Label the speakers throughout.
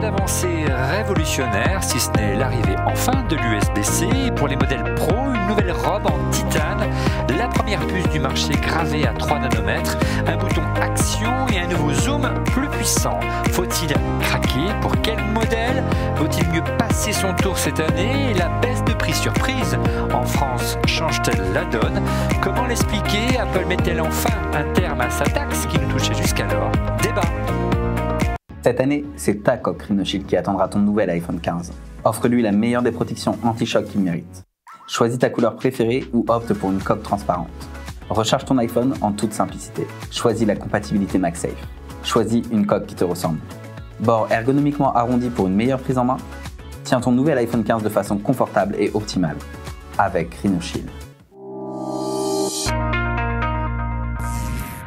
Speaker 1: d'avancée révolutionnaire, si ce n'est l'arrivée enfin de l'USB-C. Et pour les modèles Pro, une nouvelle robe en titane, la première puce du marché gravée à 3 nanomètres, un bouton action et un nouveau zoom plus puissant. Faut-il craquer? Pour quel modèle? Vaut-il mieux passer son tour cette année? Et la baisse de prix surprise en France change-t-elle la donne? Comment l'expliquer? Apple met-elle enfin un terme à sa taxe qui nous touchait jusqu'alors? Débat.
Speaker 2: Cette année, c'est ta coque Rhinoshield qui attendra ton nouvel iPhone 15. Offre-lui la meilleure des protections anti-choc qu'il mérite. Choisis ta couleur préférée ou opte pour une coque transparente. Recharge ton iPhone en toute simplicité. Choisis la compatibilité MagSafe. Choisis une coque qui te ressemble. Bord ergonomiquement arrondi pour une meilleure prise en main. Tiens ton nouvel iPhone 15 de façon confortable et optimale. Avec Rhinoshield.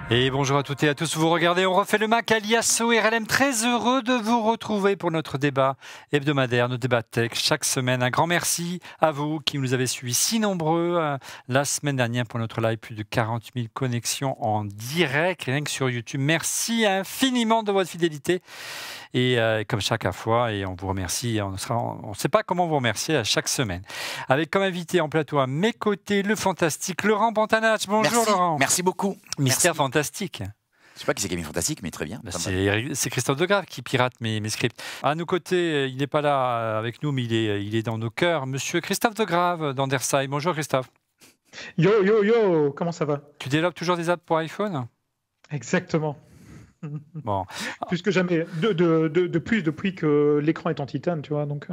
Speaker 1: Et bonjour à toutes et à tous, vous regardez On refait le Mac alias ORLM, très heureux de vous retrouver pour notre débat hebdomadaire, notre débat tech chaque semaine. Un grand merci à vous qui nous avez suivis si nombreux la semaine dernière pour notre live, plus de 40 000 connexions en direct, rien que sur YouTube. Merci infiniment de votre fidélité. Et comme chaque fois, et on vous remercie, on ne sait pas comment vous remercier à chaque semaine. Avec comme invité en plateau à mes côtés, le fantastique Laurent Pantanach. Bonjour Laurent.
Speaker 3: Merci beaucoup.
Speaker 1: Mystère
Speaker 3: Merci.
Speaker 1: Fantastique.
Speaker 3: Je ne sais pas qui c'est qui a mis fantastique, mais très bien.
Speaker 1: C'est Christophe Degrave qui pirate mes scripts. À nos côtés, il n'est pas là avec nous, mais il est dans nos cœurs. Monsieur Christophe Degrave d'Anderside. Bonjour Christophe.
Speaker 4: Yo, yo, yo, comment ça va?
Speaker 1: Tu développes toujours des apps pour iPhone?
Speaker 4: Exactement.
Speaker 1: Bon.
Speaker 4: Plus que jamais. De plus depuis que l'écran est en titane, tu vois. Donc,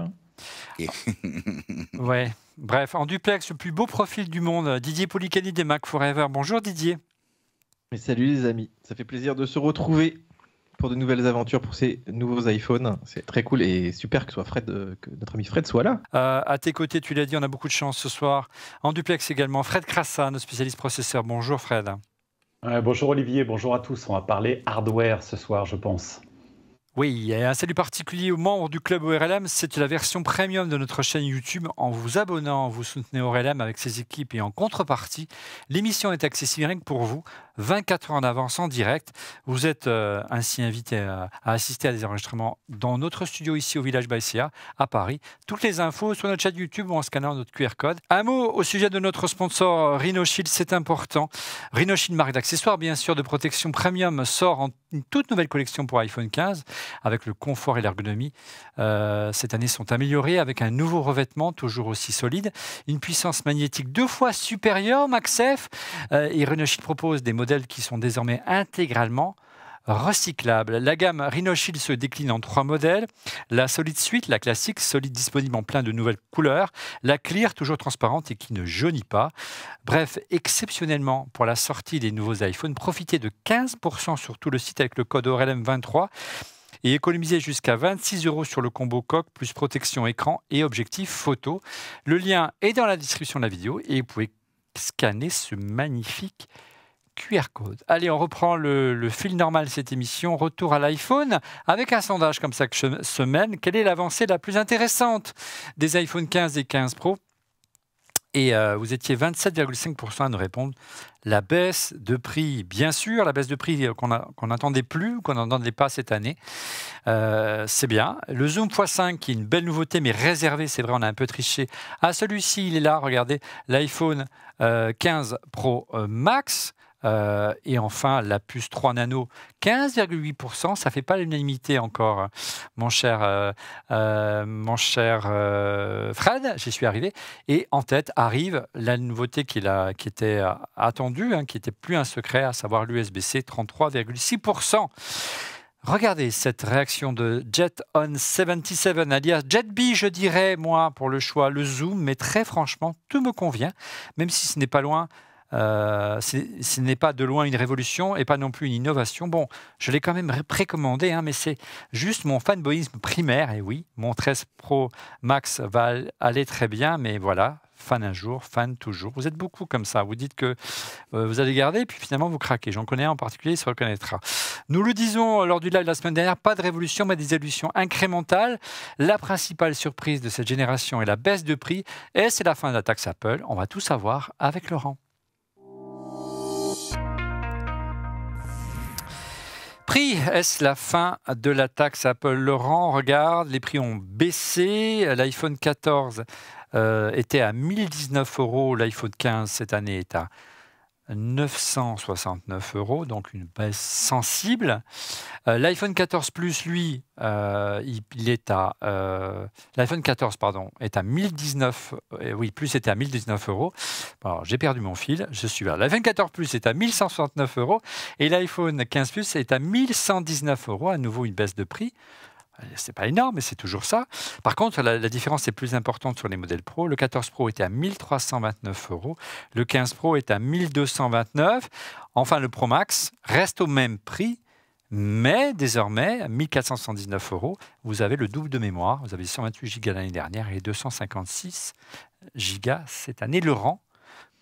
Speaker 1: Ouais. Bref, en duplex, le plus beau profil du monde, Didier Policani des Mac Forever. Bonjour Didier.
Speaker 5: Mais salut les amis, ça fait plaisir de se retrouver pour de nouvelles aventures pour ces nouveaux iPhones. C'est très cool et super que notre ami Fred soit là.
Speaker 1: À tes côtés, tu l'as dit, on a beaucoup de chance ce soir. En duplex également, Fred Crassa, notre spécialiste processeur. Bonjour Fred.
Speaker 6: Bonjour Olivier, bonjour à tous. On va parler hardware ce soir, je pense.
Speaker 1: Oui, et un salut particulier aux membres du club ORLM. C'est la version premium de notre chaîne YouTube. En vous abonnant, vous soutenez ORLM avec ses équipes et en contrepartie, l'émission est accessible rien que pour vous, 24 heures en avance en direct. Vous êtes ainsi invité à assister à des enregistrements dans notre studio ici au Village Baïséa à Paris. Toutes les infos sur notre chaîne YouTube ou en scannant notre QR code. Un mot au sujet de notre sponsor Rhinoshield, c'est important. Rhinoshield, marque d'accessoires bien sûr de protection premium, sort en une toute nouvelle collection pour iPhone 15 avec le confort et l'ergonomie. Cette année sont améliorés avec un nouveau revêtement toujours aussi solide, une puissance magnétique 2 fois supérieure MagSafe et Rhinoshield propose des modèles qui sont désormais intégralement recyclables. La gamme Rhinoshield se décline en 3 modèles. La Solid Suite, la classique, solide disponible en plein de nouvelles couleurs. La Clear, toujours transparente et qui ne jaunit pas. Bref, exceptionnellement, pour la sortie des nouveaux iPhones, profitez de 15% sur tout le site avec le code ORLM23 et économisez jusqu'à 26 € sur le combo coque plus protection écran et objectif photo. Le lien est dans la description de la vidéo et vous pouvez scanner ce magnifique QR code. Allez, on reprend le fil normal de cette émission. Retour à l'iPhone avec un sondage comme ça chaque semaine. Quelle est l'avancée la plus intéressante des iPhone 15 et 15 Pro? Et vous étiez 27,5% à nous répondre. La baisse de prix, bien sûr, la baisse de prix qu'on n'attendait plus, qu'on n'entendait pas cette année. C'est bien. Le Zoom x5, qui est une belle nouveauté, mais réservé, c'est vrai, on a un peu triché. Ah, celui-ci, il est là, regardez, l'iPhone 15 Pro Max. Et enfin, la puce 3 nano, 15,8%. Ça ne fait pas l'unanimité encore, mon cher Fred. J'y suis arrivé. Et en tête arrive la nouveauté qui était attendue, qui n'était plus un secret, à savoir l'USB-C, 33,6%. Regardez cette réaction de JetOn77, alias JetB, je dirais, moi, pour le choix, le zoom. Mais très franchement, tout me convient, même si ce n'est pas loin. Ce n'est pas de loin une révolution et pas non plus une innovation. Bon, je l'ai quand même précommandé, mais c'est juste mon fanboyisme primaire. Et oui, mon 13 Pro Max va aller très bien, mais voilà, fan un jour, fan toujours. Vous êtes beaucoup comme ça. Vous dites que vous allez garder, puis finalement vous craquez. J'en connais un en particulier, il se reconnaîtra. Nous le disons lors du live la semaine dernière, pas de révolution, mais des évolutions incrémentales. La principale surprise de cette génération est la baisse de prix, et c'est la fin de la taxe Apple. On va tout savoir avec Laurent. prix, est-ce la fin de la taxe Apple? Laurent, regarde, les prix ont baissé. L'iPhone 14 était à 1019 €. L'iPhone 15 cette année est à 969 €, donc une baisse sensible. L'iPhone 14 Plus, lui, il est à l'iPhone 14, pardon, est à 1019. Oui, Plus était à 1019 €. Alors, j'ai perdu mon fil, je suis là. L'iPhone 14 Plus est à 1169 € et l'iPhone 15 Plus est à 1119 €. À nouveau, une baisse de prix. C'est pas énorme, mais c'est toujours ça. Par contre, la différence est plus importante sur les modèles Pro. Le 14 Pro était à 1329 €. Le 15 Pro est à 1229 €. Enfin, le Pro Max reste au même prix, mais désormais, à 1479 €. Vous avez le double de mémoire. Vous avez 128 Go l'année dernière et 256 Go cette année. Laurent,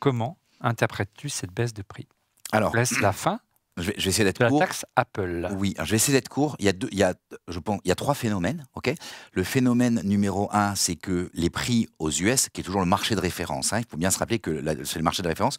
Speaker 1: comment interprètes-tu cette baisse de prix?
Speaker 3: Alors,
Speaker 1: Est-ce la fin
Speaker 3: je vais essayer
Speaker 1: de
Speaker 3: d'être
Speaker 1: la
Speaker 3: court.
Speaker 1: taxe Apple?
Speaker 3: Oui, je vais essayer d'être court. Je pense, il y a trois phénomènes. Ok. Le phénomène numéro 1, c'est que les prix aux US, qui est toujours le marché de référence, il faut bien se rappeler que le marché de référence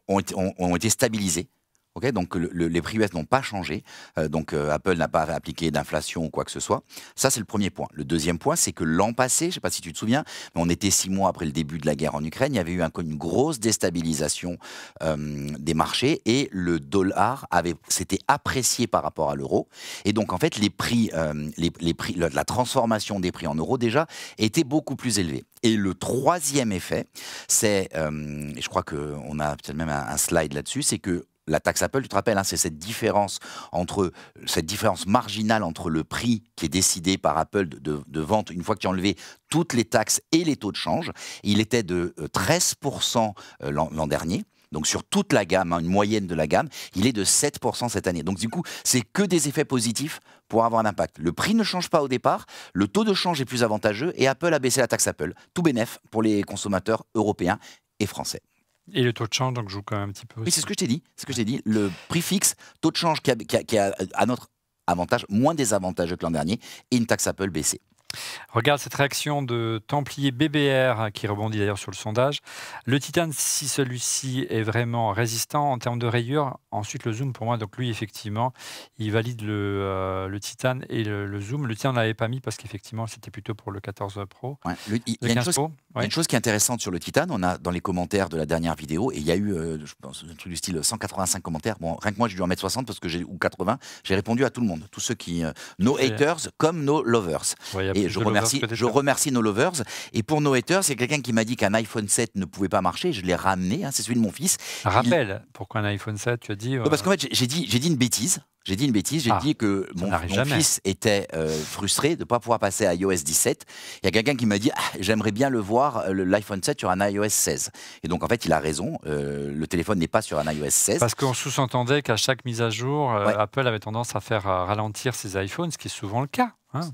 Speaker 3: ont été stabilisés. Okay, donc les prix US n'ont pas changé, Apple n'a pas appliqué d'inflation ou quoi que ce soit. Ça, c'est le premier point. Le deuxième point, c'est que l'an passé, je ne sais pas si tu te souviens, mais on était 6 mois après le début de la guerre en Ukraine, il y avait eu une grosse déstabilisation des marchés et le dollar s'était apprécié par rapport à l'euro. Et donc, en fait, les prix, la transformation des prix en euros, déjà, était beaucoup plus élevée. Et le troisième effet, c'est, et je crois qu'on a peut-être même un slide là-dessus, c'est que la taxe Apple, tu te rappelles, c'est cette différence marginale entre le prix qui est décidé par Apple de vente, une fois que tu as enlevé toutes les taxes et les taux de change. Il était de 13% l'an dernier. Donc sur toute la gamme, une moyenne de la gamme, il est de 7% cette année. Donc du coup, c'est que des effets positifs pour avoir un impact. Le prix ne change pas au départ, le taux de change est plus avantageux et Apple a baissé la taxe Apple. Tout bénef pour les consommateurs européens et français.
Speaker 1: Et le taux de change, donc, joue quand même un petit peu aussi.
Speaker 3: Oui, c'est ce que je t'ai dit. Le prix fixe, taux de change qui a à notre avantage, moins désavantageux que l'an dernier, et une taxe Apple baissée.
Speaker 1: Regarde cette réaction de Templier BBR qui rebondit d'ailleurs sur le sondage. Le titane, si celui-ci est vraiment résistant en termes de rayures, ensuite le zoom pour moi, donc lui effectivement, il valide le titane et le zoom. Le titane on l'avait pas mis parce qu'effectivement c'était plutôt pour le 14 Pro.
Speaker 3: Ouais, il y a une chose qui est intéressante sur le titane, on a dans les commentaires de la dernière vidéo, et il y a eu, je pense, un truc du style 185 commentaires. Bon, rien que moi j'ai dû en mettre 60 parce que ou 80, j'ai répondu à tout le monde, tous ceux qui, nos haters comme nos lovers. Ouais, et je remercie nos lovers. Et pour nos haters, c'est quelqu'un qui m'a dit qu'un iPhone 7 ne pouvait pas marcher. Je l'ai ramené, c'est celui de mon fils.
Speaker 1: Rappelle, pourquoi un iPhone 7, tu as dit
Speaker 3: Parce qu'en fait, j'ai dit une bêtise. J'ai dit que mon fils était frustré de ne pas pouvoir passer à iOS 17. Il y a quelqu'un qui m'a dit j'aimerais bien le voir, l'iPhone 7 sur un iOS 16. Et donc en fait, il a raison. Le téléphone n'est pas sur un iOS 16.
Speaker 1: Parce qu'on sous-entendait qu'à chaque mise à jour, Apple avait tendance à faire ralentir ses iPhones, ce qui est souvent le cas.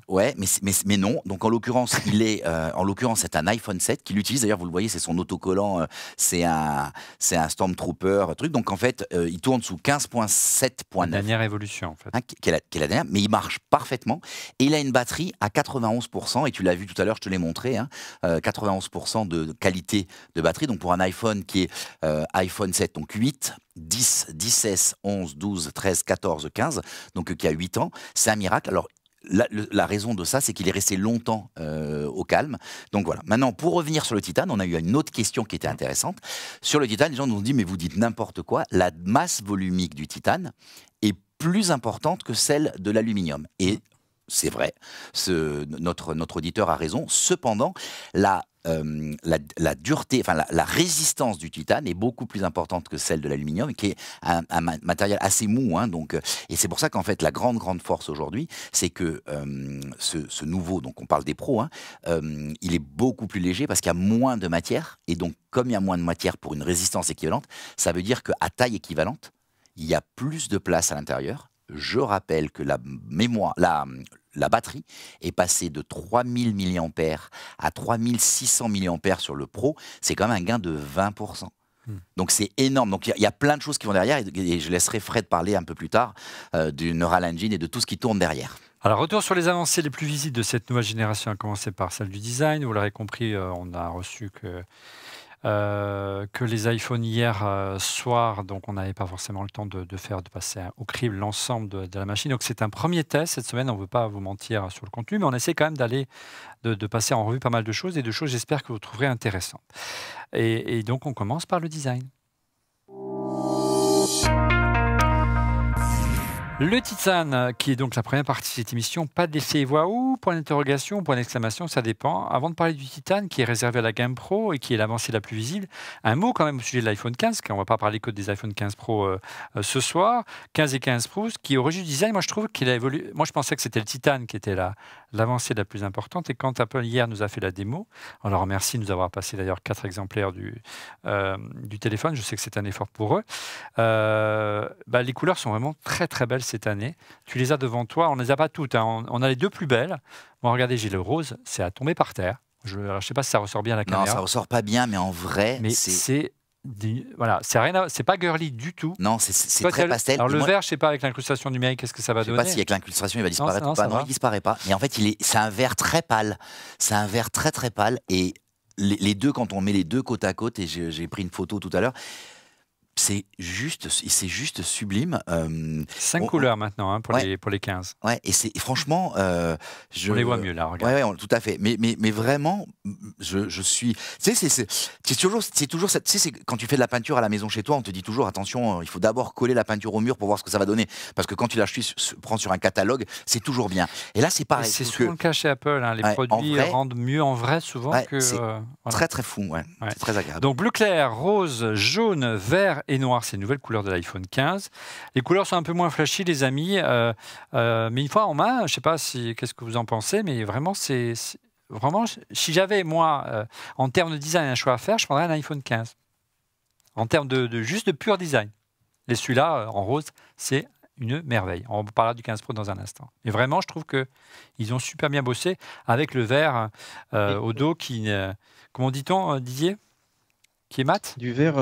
Speaker 3: Ouais, mais non. Donc en l'occurrence, c'est un iPhone 7 qu'il utilise. D'ailleurs, vous le voyez, c'est son autocollant. C'est un Stormtrooper truc. Donc en fait, il tourne sous 15.7.9.
Speaker 1: La dernière évolution, en fait.
Speaker 3: Qui est la dernière, mais il marche parfaitement. Et il a une batterie à 91%. Et tu l'as vu tout à l'heure, je te l'ai montré. 91% de qualité de batterie. Donc pour un iPhone qui est iPhone 7, donc 8. 10, 16, 11, 12, 13, 14, 15, donc qui a 8 ans, c'est un miracle. Alors, la raison de ça, c'est qu'il est resté longtemps au calme. Donc voilà. Maintenant, pour revenir sur le titane, on a eu une autre question qui était intéressante. Sur le titane, les gens nous ont dit, mais vous dites n'importe quoi. La masse volumique du titane est plus importante que celle de l'aluminium. Et c'est vrai, notre auditeur a raison. Cependant, la dureté, enfin la résistance du titane est beaucoup plus importante que celle de l'aluminium, qui est un matériel assez mou. Et c'est pour ça qu'en fait la grande force aujourd'hui, c'est que ce nouveau, donc on parle des pros, il est beaucoup plus léger parce qu'il y a moins de matière. Et donc comme il y a moins de matière pour une résistance équivalente, ça veut dire qu'à taille équivalente, il y a plus de place à l'intérieur. Je rappelle que la batterie est passée de 3000 mAh à 3600 mAh sur le Pro. C'est quand même un gain de 20%. Donc c'est énorme. Donc il y a plein de choses qui vont derrière et je laisserai Fred parler un peu plus tard du Neural Engine et de tout ce qui tourne derrière.
Speaker 1: Alors, retour sur les avancées les plus visibles de cette nouvelle génération, à commencer par celle du design. Vous l'aurez compris, on a reçu que que les iPhones hier soir, donc on n'avait pas forcément le temps de passer au crible l'ensemble de la machine. Donc c'est un premier test cette semaine, on ne veut pas vous mentir sur le contenu, mais on essaie quand même de passer en revue pas mal de choses, et de choses j'espère que vous trouverez intéressantes. Et donc on commence par le design. Le Titan, qui est donc la première partie de cette émission, pas d'effet voix ou point d'interrogation, point d'exclamation, ça dépend. Avant de parler du Titan, qui est réservé à la gamme Pro et qui est l'avancée la plus visible, un mot quand même au sujet de l'iPhone 15, car on ne va pas parler que des iPhone 15 Pro ce soir, 15 et 15 Pro, qui au registre du design, moi je trouve qu'il a évolué. Moi je pensais que c'était le Titan qui était l'avancée la plus importante, et quand Apple hier nous a fait la démo, on leur remercie de nous avoir passé d'ailleurs 4 exemplaires du téléphone, je sais que c'est un effort pour eux, les couleurs sont vraiment très très belles cette année. Tu les as devant toi, on ne les a pas toutes, hein. On a les deux plus belles. Bon, regardez, j'ai le rose, c'est à tomber par terre. Je ne sais pas si ça ressort bien à la caméra.
Speaker 3: Non, ça ressort pas bien, mais en vrai,
Speaker 1: c'est voilà, c'est pas girly du tout.
Speaker 3: Non, c'est très pastel.
Speaker 1: Alors le vert, je sais pas, avec l'incrustation numérique, qu'est-ce que ça va donner?
Speaker 3: Je sais pas si avec l'incrustation il va disparaître ou pas. Non, il disparaît pas. Mais en fait, c'est un vert très pâle. C'est un vert très très pâle, et les deux, quand on met les deux côte à côte, et j'ai pris une photo tout à l'heure, c'est juste sublime.
Speaker 1: 5 couleurs maintenant, hein, pour les 15.
Speaker 3: Ouais, et franchement,
Speaker 1: on les voit mieux là, regarde.
Speaker 3: Ouais, tout à fait. Mais vraiment, je suis. Tu sais, c'est toujours. Tu sais, quand tu fais de la peinture à la maison chez toi, on te dit toujours attention, il faut d'abord coller la peinture au mur pour voir ce que ça va donner, parce que quand tu la prends sur un catalogue, c'est toujours bien. Et là, c'est pareil.
Speaker 1: C'est souvent le cas chez Apple. Hein, les produits rendent mieux en vrai souvent que.
Speaker 3: C'est très très fou. Ouais. C'est très agréable.
Speaker 1: Donc bleu clair, rose, jaune, vert et noir, c'est une nouvelle couleur de l'iPhone 15. Les couleurs sont un peu moins flashy, les amis, mais une fois en main, je ne sais pas qu'est-ce que vous en pensez, mais vraiment, vraiment, si j'avais, moi, en termes de design, un choix à faire, je prendrais un iPhone 15. En termes juste de pur design. Et celui-là, en rose, c'est une merveille. On parlera du 15 Pro dans un instant. Et vraiment, je trouve qu'ils ont super bien bossé avec le vert au dos qui, comment dit-on, Didier ? Qui est mat?
Speaker 5: Du vert,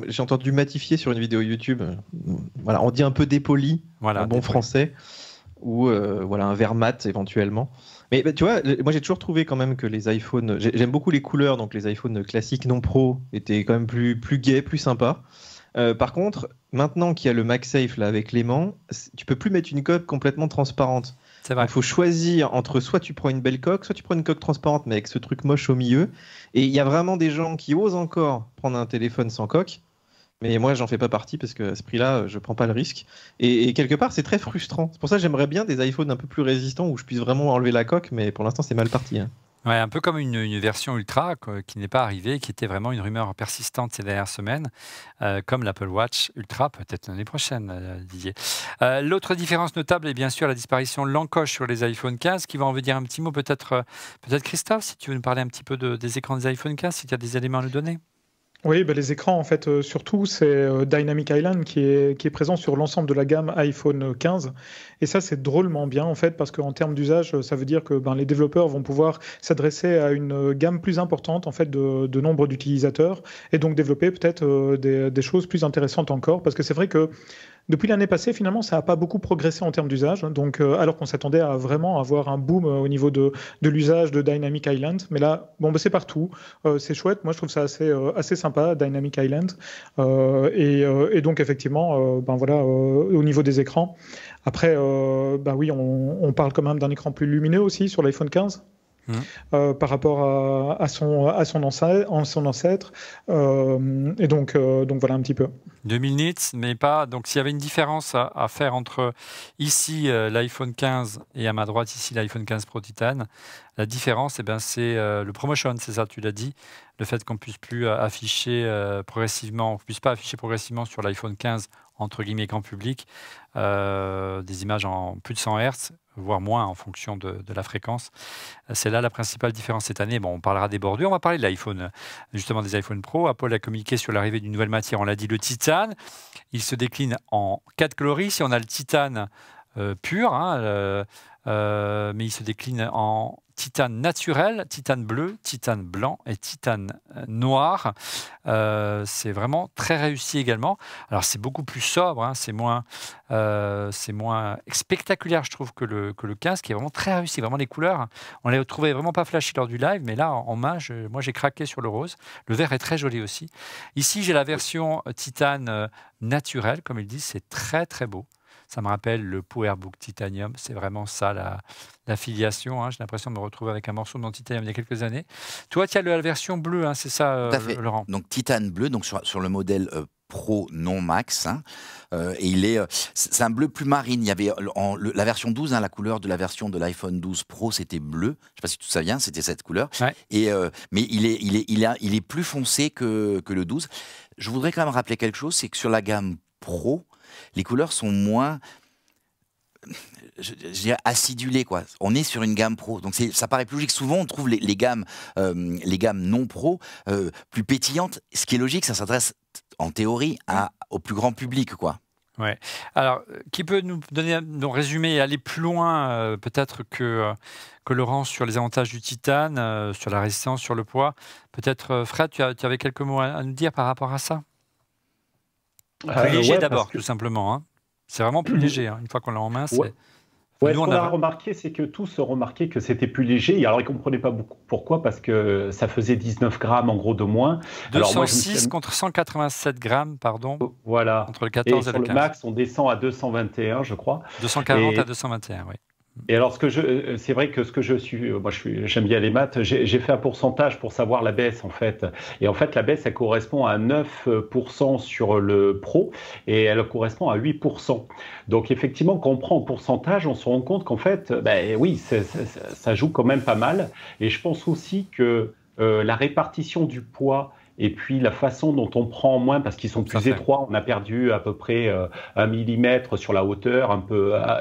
Speaker 5: j'ai entendu matifier sur une vidéo YouTube. Voilà, on dit un peu dépoli, en bon français, ou voilà, un vert mat éventuellement. Mais tu vois, moi j'ai toujours trouvé quand même que les iPhones, j'aime beaucoup les couleurs, donc les iPhones classiques non pro étaient quand même plus gais, plus sympas. Par contre, maintenant qu'il y a le MagSafe là avec l'aimant, tu peux plus mettre une coque complètement transparente. Il faut choisir entre soit tu prends une belle coque, soit tu prends une coque transparente mais avec ce truc moche au milieu. Et il y a vraiment des gens qui osent encore prendre un téléphone sans coque. Mais moi, j'en fais pas partie parce que à ce prix-là, je prends pas le risque. Et quelque part, c'est très frustrant. C'est pour ça que j'aimerais bien des iPhones un peu plus résistants où je puisse vraiment enlever la coque. Mais pour l'instant, c'est mal parti. Hein.
Speaker 1: Ouais, un peu comme une version Ultra qui n'est pas arrivée, qui était vraiment une rumeur persistante ces dernières semaines, comme l'Apple Watch Ultra, peut-être l'année prochaine, Didier. L'autre différence notable est bien sûr la disparition de l'encoche sur les iPhone 15, qui va en veut dire un petit mot, peut-être Christophe, si tu veux nous parler un petit peu des écrans des iPhone 15, si tu as des éléments à nous donner.
Speaker 4: Oui, les écrans, en fait, surtout, c'est Dynamic Island qui est présent sur l'ensemble de la gamme iPhone 15. Et ça, c'est drôlement bien, en fait, parce qu'en termes d'usage, ça veut dire que les développeurs vont pouvoir s'adresser à une gamme plus importante, en fait, de nombre d'utilisateurs, et donc développer peut-être des choses plus intéressantes encore. Parce que c'est vrai que depuis l'année passée, finalement, ça n'a pas beaucoup progressé en termes d'usage. Donc, alors qu'on s'attendait à vraiment avoir un boom au niveau de l'usage de Dynamic Island. Mais là, c'est partout. C'est chouette. Moi, je trouve ça assez sympa, Dynamic Island. Et donc, effectivement, au niveau des écrans. Après, oui, on parle quand même d'un écran plus lumineux aussi sur l'iPhone 15. Par rapport à son ancêtre. Et donc voilà un petit peu.
Speaker 1: 2000 nits, mais pas. Donc s'il y avait une différence à faire entre ici l'iPhone 15 et à ma droite ici l'iPhone 15 Pro Titan, la différence, c'est le promotion, c'est ça, tu l'as dit. Le fait qu'on ne puisse plus afficher progressivement, on puisse pas afficher progressivement sur l'iPhone 15 entre guillemets grand public des images en plus de 100 Hz, voire moins en fonction de la fréquence. C'est là la principale différence cette année. Bon, on parlera des bordures, on va parler de l'iPhone, justement des iPhone Pro. Apple a communiqué sur l'arrivée d'une nouvelle matière, on l'a dit, le titane. Il se décline en 4 coloris. Si on a le titane pur, mais il se décline en titane naturel, titane bleu, titane blanc et titane noir. C'est vraiment très réussi également. Alors c'est beaucoup plus sobre, hein, c'est moins spectaculaire, je trouve, que le 15, qui est vraiment très réussi. Vraiment les couleurs, on les trouvait vraiment pas flashy lors du live, mais là en main, moi j'ai craqué sur le rose. Le vert est très joli aussi. Ici j'ai la version titane naturelle, comme ils disent, c'est très très beau. Ça me rappelle le PowerBook Titanium, c'est vraiment ça la filiation. Hein. J'ai l'impression de me retrouver avec un morceau de mon Titanium il y a quelques années. Toi, tu as la version bleue, hein, c'est ça, Laurent?
Speaker 3: Donc titane bleu, donc sur le modèle Pro non Max, hein, et c'est un bleu plus marine. Il y avait la version 12, hein, la couleur de la version de l'iPhone 12 Pro, c'était bleu. Je ne sais pas si tout ça vient, c'était cette couleur.
Speaker 1: Ouais.
Speaker 3: Mais il est plus foncé que le 12. Je voudrais quand même rappeler quelque chose, c'est que sur la gamme Pro, les couleurs sont moins, je dirais, acidulées, quoi. On est sur une gamme pro, donc ça paraît plus logique. Souvent, on trouve les gammes non pro plus pétillantes. Ce qui est logique, ça s'adresse en théorie au plus grand public, quoi.
Speaker 1: Ouais. Alors, qui peut nous résumer et aller plus loin, peut-être que Laurent, sur les avantages du titane, sur la résistance, sur le poids. Peut-être, Fred, tu avais quelques mots à nous dire par rapport à ça? Plus léger d'abord, tout simplement. Hein. C'est vraiment plus léger. Hein. Une fois qu'on l'a en main, c'est...
Speaker 6: Ouais, ce qu'on a remarqué, c'est que tous remarquaient que c'était plus léger. Et alors, ils ne comprenaient pas beaucoup pourquoi, parce que ça faisait 19 grammes en gros de moins.
Speaker 1: 206 contre 187 grammes, pardon.
Speaker 6: Voilà.
Speaker 1: Entre le 14 et le 15.
Speaker 6: Sur le max, on descend à 221, je crois.
Speaker 1: 240 à 221, oui.
Speaker 6: Et alors, c'est vrai que j'aime bien les maths, j'ai fait un pourcentage pour savoir la baisse, en fait. Et en fait, la baisse, elle correspond à 9% sur le Pro et elle correspond à 8%. Donc, effectivement, quand on prend en pourcentage, on se rend compte qu'en fait, oui, ça joue quand même pas mal. Et je pense aussi que la répartition du poids et puis la façon dont on prend en moins, parce qu'ils sont plus étroits, on a perdu à peu près 1 millimètre sur la hauteur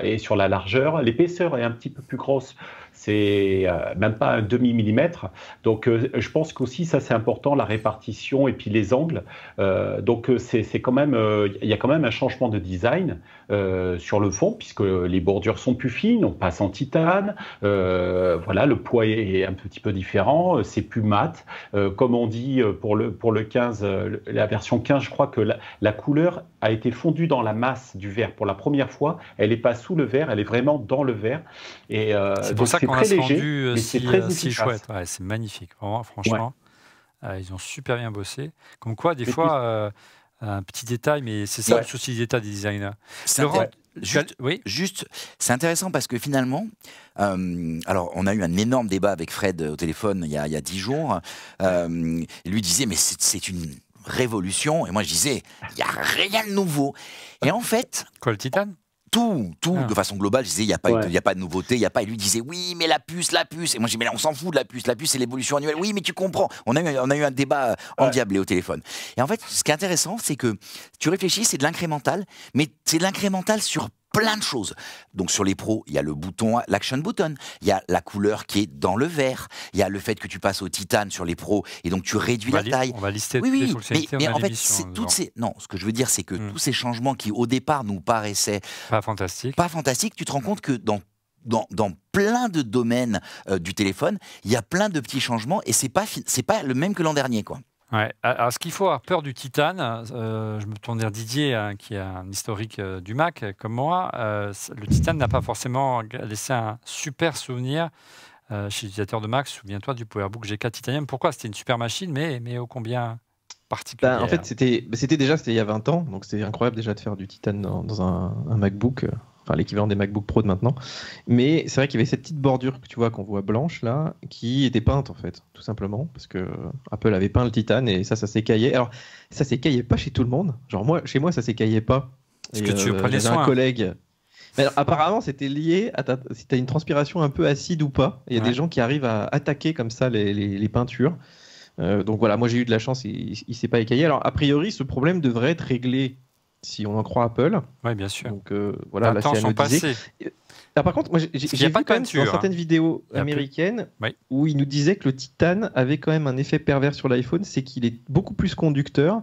Speaker 6: et sur la largeur. L'épaisseur est un petit peu plus grosse, c'est même pas un demi-millimètre. Donc je pense qu'aussi ça c'est important, la répartition et puis les angles. Donc c'est quand même, il y a quand même un changement de design sur le fond, puisque les bordures sont plus fines, on passe en titane, voilà, le poids est un petit peu différent, c'est plus mat. Comme on dit pour le 15, la version 15, je crois que la couleur a été fondue dans la masse du verre pour la première fois. Elle n'est pas sous le verre, elle est vraiment dans le verre. Et
Speaker 1: c'est pour ça qu'on a rendu si chouette. Ouais, c'est magnifique, vraiment, franchement. Ouais. Ils ont super bien bossé. Comme quoi, des fois, un petit détail, mais c'est ça le souci d'état des designers. Laurent,
Speaker 3: Juste, c'est intéressant parce que finalement, alors on a eu un énorme débat avec Fred au téléphone il y a 10 jours. Il lui disait mais c'est une révolution, et moi je disais il n'y a rien de nouveau. Et en fait,
Speaker 1: quoi, le titane?
Speaker 3: Tout, de façon globale, je disais, il n'y a pas de nouveauté, il n'y a pas. Et lui disait, oui, mais la puce. Et moi, je dis, mais là, on s'en fout de la puce, c'est l'évolution annuelle. Oui, mais tu comprends. On a eu un débat endiablé au téléphone. Et en fait, ce qui est intéressant, c'est que tu réfléchis, c'est de l'incrémental, mais c'est de l'incrémental sur plein de choses. Donc sur les pros, il y a le bouton, l'action button, il y a la couleur qui est dans le vert, il y a le fait que tu passes au titane sur les pros et donc tu réduis la taille.
Speaker 1: On va lister
Speaker 3: oui, mais en fait, ce que je veux dire, c'est que tous ces changements qui au départ nous paraissaient
Speaker 1: pas fantastiques,
Speaker 3: tu te rends compte que dans plein de domaines du téléphone, il y a plein de petits changements et c'est pas le même que l'an dernier, quoi.
Speaker 1: Ouais. Alors, ce qu'il faut avoir peur du titane, je me tourne vers Didier, hein, qui a un historique du Mac comme moi. Le titane n'a pas forcément laissé un super souvenir chez les utilisateurs de Mac. Souviens-toi du PowerBook G4 Titanium. Pourquoi? C'était une super machine, mais ô combien particulière.
Speaker 5: En fait, c'était il y a 20 ans, donc c'était incroyable déjà de faire du titane dans un MacBook. Enfin, l'équivalent des MacBook Pro de maintenant. Mais c'est vrai qu'il y avait cette petite bordure que tu vois, qu'on voit blanche là, qui était peinte en fait, tout simplement, parce que Apple avait peint le titane et ça s'écaillait. Alors, ça s'écaillait pas chez tout le monde. Genre chez moi, ça s'écaillait pas.
Speaker 1: Est-ce que tu prenais soin?
Speaker 5: Un collègue. Mais alors, apparemment, c'était lié à si tu as une transpiration un peu acide ou pas. Il y a des gens qui arrivent à attaquer comme ça les peintures. Donc voilà, moi j'ai eu de la chance, il s'est pas écaillé. Alors, a priori, ce problème devrait être réglé si on en croit Apple.
Speaker 1: Oui, bien sûr.
Speaker 5: Donc voilà, là, c'est anodisé. Par contre, moi, j'ai vu quand même dans certaines vidéos américaines où il nous disait que le titane avait quand même un effet pervers sur l'iPhone, c'est qu'il est beaucoup plus conducteur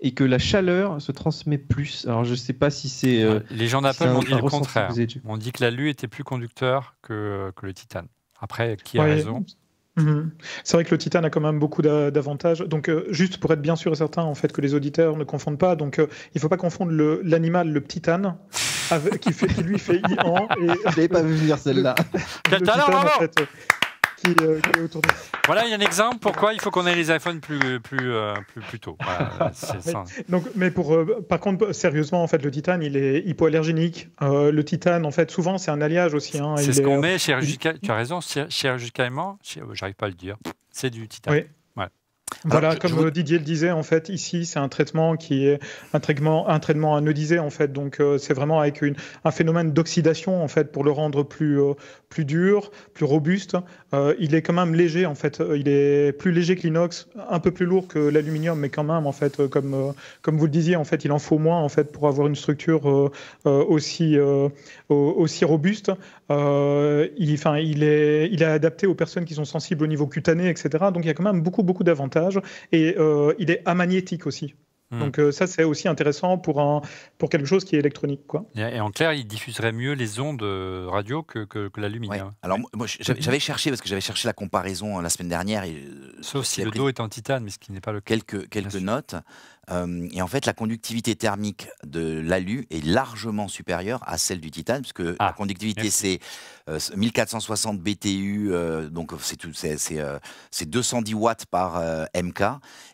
Speaker 5: et que la chaleur se transmet plus. Alors je ne sais pas si c'est...
Speaker 1: les gens d'Apple m'ont dit le contraire. On dit que l'alu était plus conducteur que le titane. Après, qui a raison?
Speaker 4: C'est vrai que le titane a quand même beaucoup d'avantages. Donc, juste pour être bien sûr et certain en fait, que les auditeurs ne confondent pas, donc il ne faut pas confondre l'animal, le titane, qui lui fait IAN. Je
Speaker 5: n'avais pas vu venir celle-là.
Speaker 1: Quel talent, bravo!
Speaker 4: En fait, qui est autour de...
Speaker 1: Voilà, il y a un exemple pourquoi il faut qu'on ait les iPhones plus tôt. Voilà,
Speaker 4: donc, mais par contre, sérieusement, en fait, le titane, il est hypoallergénique. Le titane, en fait, souvent, c'est un alliage aussi. Hein,
Speaker 1: c'est ce qu'on met chirurgicalement. Tu as raison, chirurgicalement, j'arrive pas à le dire. C'est du titane.
Speaker 4: Oui. Voilà, comme Didier le disait, en fait, ici, c'est un traitement qui est un traitement anodisé, en fait. Donc, c'est vraiment avec un phénomène d'oxydation, en fait, pour le rendre plus dur, plus robuste. Il est quand même léger, en fait. Il est plus léger que l'inox, un peu plus lourd que l'aluminium, mais quand même, en fait, comme vous le disiez, en fait, il en faut moins, en fait, pour avoir une structure aussi robuste. Il est adapté aux personnes qui sont sensibles au niveau cutané, etc. Donc, il y a quand même beaucoup d'avantages. Et il est amagnétique aussi. Donc ça, c'est aussi intéressant pour quelque chose qui est électronique, quoi.
Speaker 1: Et en clair, il diffuserait mieux les ondes radio que l'aluminium.
Speaker 3: Ouais. Alors moi, j'avais cherché, parce que j'avais cherché la comparaison la semaine dernière.
Speaker 1: Sauf si le dos est en titane, mais ce qui n'est pas le cas.
Speaker 3: Quelques notes. Et en fait, la conductivité thermique de l'alu est largement supérieure à celle du titane, puisque la conductivité, c'est 1460 BTU, donc c'est 210 watts par MK,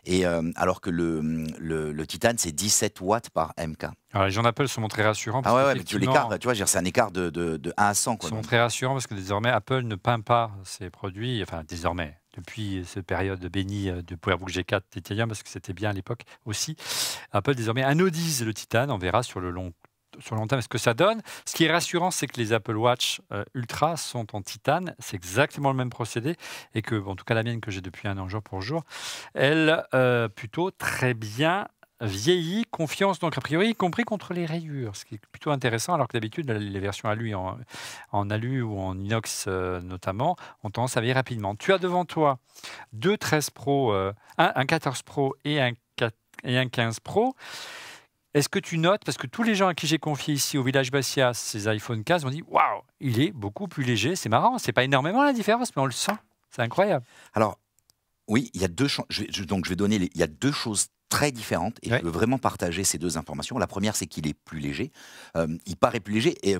Speaker 3: et alors que le titane, c'est 17 watts par MK.
Speaker 1: Alors, les gens d'Apple sont très rassurants.
Speaker 3: Parce mais l'écart, tu vois, c'est un écart de 1 à 100. Ils
Speaker 1: sont très rassurants parce que désormais, Apple ne peint pas ses produits, enfin désormais, depuis cette période bénie de PowerBook G4 Titanium, parce que c'était bien à l'époque aussi. Apple désormais anodise le titane, on verra sur le long terme ce que ça donne. Ce qui est rassurant, c'est que les Apple Watch Ultra sont en titane, c'est exactement le même procédé, et que, en tout cas la mienne que j'ai depuis 1 an jour pour jour, elle plutôt très bien vieilli, confiance donc a priori, y compris contre les rayures, ce qui est plutôt intéressant, alors que d'habitude les versions alu en alu ou en inox notamment ont tendance à vieillir rapidement. Tu as devant toi 2 13 Pro, un 14 Pro et un 15 Pro. Est-ce que tu notes, parce que tous les gens à qui j'ai confié ici au Village Bastia ces iPhone 15 m'ont dit waouh, il est beaucoup plus léger, c'est marrant, c'est pas énormément la différence, mais on le sent, c'est incroyable.
Speaker 3: Alors oui, il y a deux il y a 2 choses très différentes, et je veux vraiment partager ces 2 informations. La première, c'est qu'il est plus léger. Il paraît plus léger, et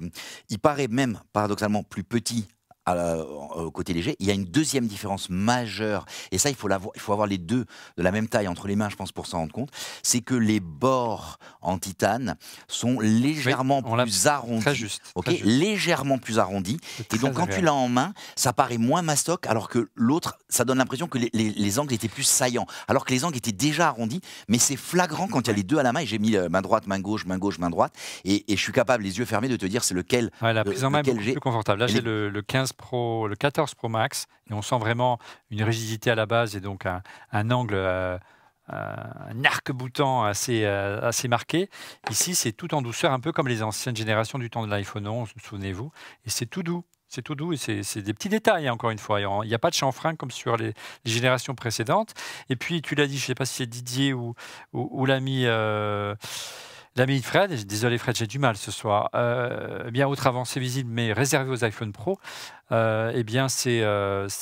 Speaker 3: il paraît même paradoxalement plus petit au côté léger. Il y a une deuxième différence majeure, et ça, il faut avoir les deux de la même taille entre les mains, je pense, pour s'en rendre compte. C'est que les bords en titane sont légèrement plus arrondis.
Speaker 1: Très juste.
Speaker 3: Légèrement plus arrondis. Et donc, quand tu l'as en main, ça paraît moins mastoc, alors que l'autre, ça donne l'impression que les angles étaient plus saillants. Alors que les angles étaient déjà arrondis, mais c'est flagrant quand il y a les deux à la main. Et j'ai mis main droite, main gauche, main droite. Et je suis capable, les yeux fermés, de te dire c'est lequel.
Speaker 1: La prise en main est beaucoup plus confortable. Là, j'ai le 15 Pro, le 14 Pro Max, et on sent vraiment une rigidité à la base et donc un angle, un arc-boutant assez marqué. Ici, c'est tout en douceur, un peu comme les anciennes générations du temps de l'iPhone 11, souvenez-vous, et c'est tout doux. C'est tout doux et c'est des petits détails, encore une fois. Il n'y a pas de chanfrein comme sur les générations précédentes. Et puis, tu l'as dit, je ne sais pas si c'est Didier ou l'ami... L'ami Fred, désolé Fred, j'ai du mal ce soir. Bien, autre avancée visible, mais réservée aux iPhone Pro, bien c'est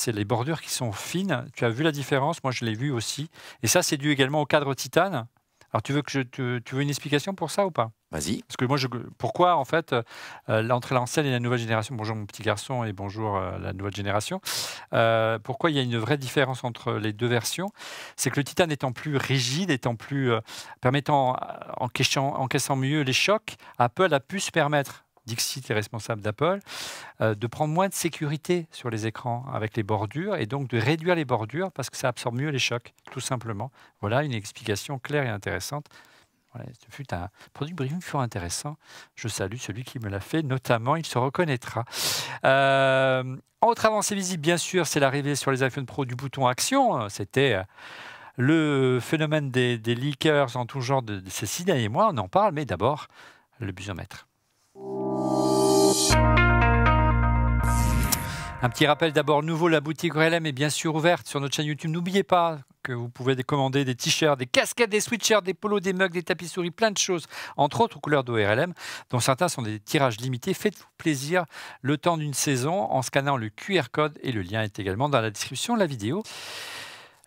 Speaker 1: les bordures qui sont fines. Tu as vu la différence? Moi, je l'ai vu aussi. Et ça, c'est dû également au cadre titane. Alors, tu veux une explication pour ça ou pas?
Speaker 3: Vas-y.
Speaker 1: Parce que moi, pourquoi, en fait, entre l'ancienne et la nouvelle génération, bonjour mon petit garçon et bonjour la nouvelle génération, pourquoi il y a une vraie différence entre les 2 versions? C'est que le titane étant plus rigide, étant plus permettant, encaissant mieux les chocs, Apple a pu se permettre, Dixit est responsable d'Apple, de prendre moins de sécurité sur les écrans avec les bordures et donc de réduire les bordures parce que ça absorbe mieux les chocs, tout simplement. Voilà une explication claire et intéressante. Voilà, ce fut un produit briefing fort intéressant. Je salue celui qui me l'a fait, notamment, il se reconnaîtra. Autre avancée visible, bien sûr, c'est l'arrivée sur les iPhone Pro du bouton Action. C'était le phénomène des leakers en tout genre de ces 6 derniers mois. On en parle, mais d'abord, le busomètre. Un petit rappel d'abord, nouveau, la boutique ORLM est bien sûr ouverte sur notre chaîne YouTube. N'oubliez pas que vous pouvez commander des t-shirts, des casquettes, des sweatshirts, des polos, des mugs, des tapis souris, plein de choses, entre autres aux couleurs d'ORLM, dont certains sont des tirages limités. Faites-vous plaisir le temps d'une saison en scannant le QR code et le lien est également dans la description de la vidéo.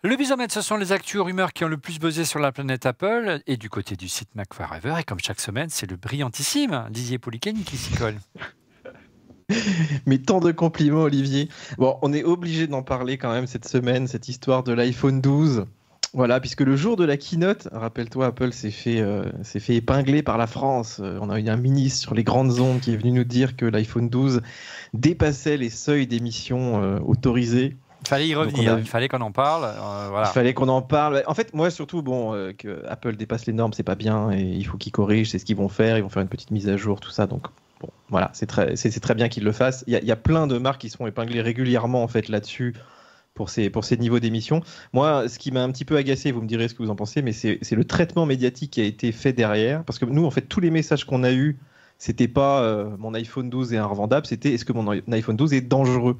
Speaker 1: Le Bizomètre, ce sont les actus rumeurs qui ont le plus buzzé sur la planète Apple et du côté du site Mac Forever. Et comme chaque semaine, c'est le brillantissime Didier Pouliken qui s'y colle.
Speaker 5: Mais tant de compliments, Olivier. Bon, on est obligé d'en parler quand même cette semaine, cette histoire de l'iPhone 12. Voilà, puisque le jour de la keynote, rappelle-toi, Apple s'est fait épingler par la France. On a eu un ministre sur les grandes ondes qui est venu nous dire que l'iPhone 12 dépassait les seuils d'émissions autorisés.
Speaker 1: Il fallait y revenir, il fallait qu'on en parle. Voilà.
Speaker 5: Il fallait qu'on en parle. En fait, moi, surtout, que Apple dépasse les normes, c'est pas bien et il faut qu'ils corrigent, c'est ce qu'ils vont faire. Ils vont faire une petite mise à jour, tout ça. Donc, bon, voilà, c'est très bien qu'ils le fassent. Il y a plein de marques qui se font épingler régulièrement en fait, là-dessus pour ces niveaux d'émission. Moi, ce qui m'a un petit peu agacé, vous me direz ce que vous en pensez, mais c'est le traitement médiatique qui a été fait derrière. Parce que nous, en fait, tous les messages qu'on a eus, c'était pas mon iPhone 12 est invendable, c'était est-ce que mon iPhone 12 est dangereux.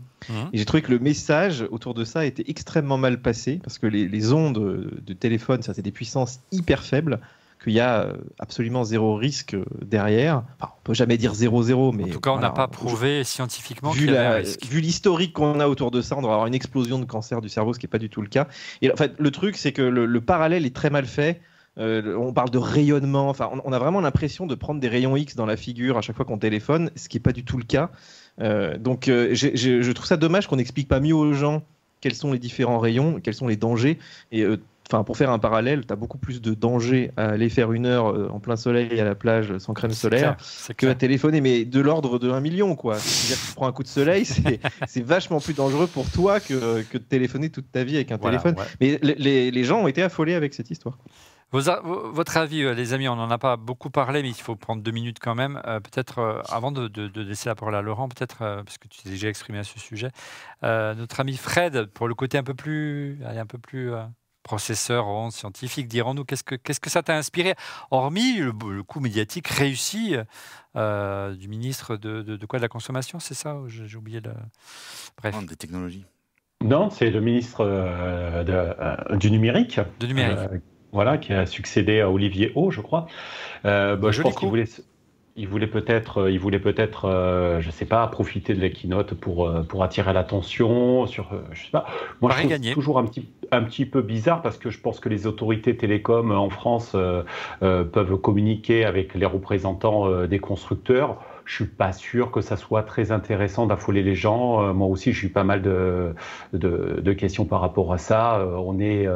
Speaker 5: Et j'ai trouvé que le message autour de ça était extrêmement mal passé parce que les ondes de téléphone, ça c'est des puissances hyper faibles, qu'il y a absolument zéro risque derrière. Enfin, on peut jamais dire 0-0, mais
Speaker 1: en tout cas, on n'a pas prouvé scientifiquement qu'il y avait un risque.
Speaker 5: Vu l'historique qu'on a autour de ça, on doit avoir une explosion de cancer du cerveau, ce qui n'est pas du tout le cas. Et en fait, le truc, c'est que le parallèle est très mal fait. On parle de rayonnement, enfin, on a vraiment l'impression de prendre des rayons X dans la figure à chaque fois qu'on téléphone, ce qui n'est pas du tout le cas. Donc je trouve ça dommage qu'on n'explique pas mieux aux gens quels sont les différents rayons, quels sont les dangers. Et pour faire un parallèle, tu as beaucoup plus de danger à aller faire 1 heure en plein soleil à la plage sans crème solaire que à téléphoner, mais de l'ordre de 1 million, quoi. C'est-à-dire que tu prends un coup de soleil, c'est vachement plus dangereux pour toi que de téléphoner toute ta vie avec un téléphone. Ouais. Mais les gens ont été affolés avec cette histoire.
Speaker 1: Votre avis, les amis, on n'en a pas beaucoup parlé, mais il faut prendre 2 minutes quand même. Peut-être, avant de laisser la parole à Laurent, peut-être, parce que tu t'es déjà exprimé à ce sujet, notre ami Fred, pour le côté un peu plus processeur, scientifique, dirons-nous, qu'est-ce que ça t'a inspiré, hormis le coup médiatique réussi du ministre de quoi, de la consommation, c'est ça? J'ai oublié le... Bref.
Speaker 3: Des technologies.
Speaker 6: Non, c'est le ministre du numérique.
Speaker 1: De numérique.
Speaker 6: Voilà, qui a succédé à Olivier Haut, je crois. Je pense qu'il voulait peut-être, je sais pas, profiter de la keynote pour attirer l'attention sur, je sais pas. Moi, je trouve toujours un petit peu bizarre parce que je pense que les autorités télécoms en France peuvent communiquer avec les représentants des constructeurs. Je suis pas sûr que ça soit très intéressant d'affoler les gens. Moi aussi, j'ai eu pas mal de questions par rapport à ça. On est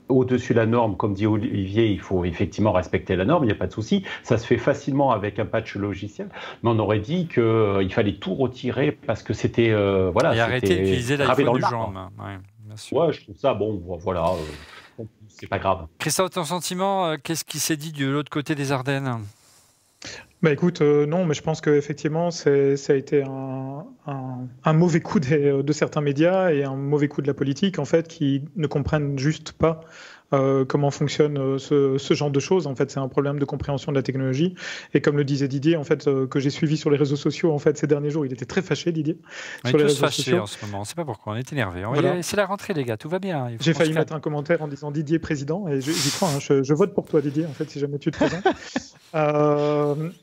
Speaker 6: au-dessus de la norme, comme dit Olivier, il faut effectivement respecter la norme, il n'y a pas de souci. Ça se fait facilement avec un patch logiciel, mais on aurait dit qu'il fallait tout retirer parce que c'était...
Speaker 1: et arrêter d'utiliser l'iPhone du genre.
Speaker 6: Ouais, je trouve ça, voilà, c'est pas grave.
Speaker 1: Christophe, ton sentiment, qu'est-ce qui s'est dit de l'autre côté des Ardennes ?
Speaker 4: Bah écoute, non, mais je pense qu'effectivement, ça a été un mauvais coup de certains médias et un mauvais coup de la politique, en fait, qui ne comprennent juste pas comment fonctionne ce genre de choses. En fait, c'est un problème de compréhension de la technologie. Et comme le disait Didier, en fait, que j'ai suivi sur les réseaux sociaux, en fait, ces derniers jours, il était très fâché, Didier.
Speaker 1: On est tous fâchés en ce moment. On ne sait pas pourquoi. On est énervés. Voilà. C'est la rentrée, les gars. Tout va bien.
Speaker 4: J'ai failli mettre un commentaire en disant Didier président, et j'y crois. Hein, je vote pour toi, Didier. En fait, si jamais tu te présentes.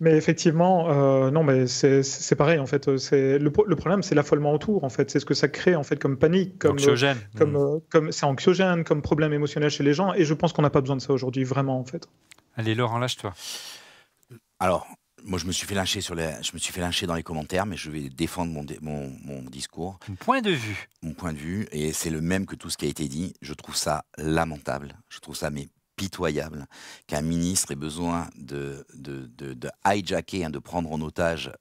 Speaker 4: Mais effectivement, non, mais c'est pareil. En fait, le problème, c'est l'affolement autour. En fait, c'est ce que ça crée en fait comme panique, comme
Speaker 1: anxiogène,
Speaker 4: comme c'est anxiogène, comme problème émotionnel chez les gens. Et je pense qu'on n'a pas besoin de ça aujourd'hui, vraiment, en fait.
Speaker 1: Allez, Laurent, lâche-toi.
Speaker 3: Alors, moi, je me suis fait lyncher dans les commentaires, mais je vais défendre mon discours.
Speaker 1: Mon point de vue.
Speaker 3: Mon point de vue, et c'est le même que tout ce qui a été dit. Je trouve ça lamentable. Je trouve ça pitoyable qu'un ministre ait besoin de hijacker, de prendre en otage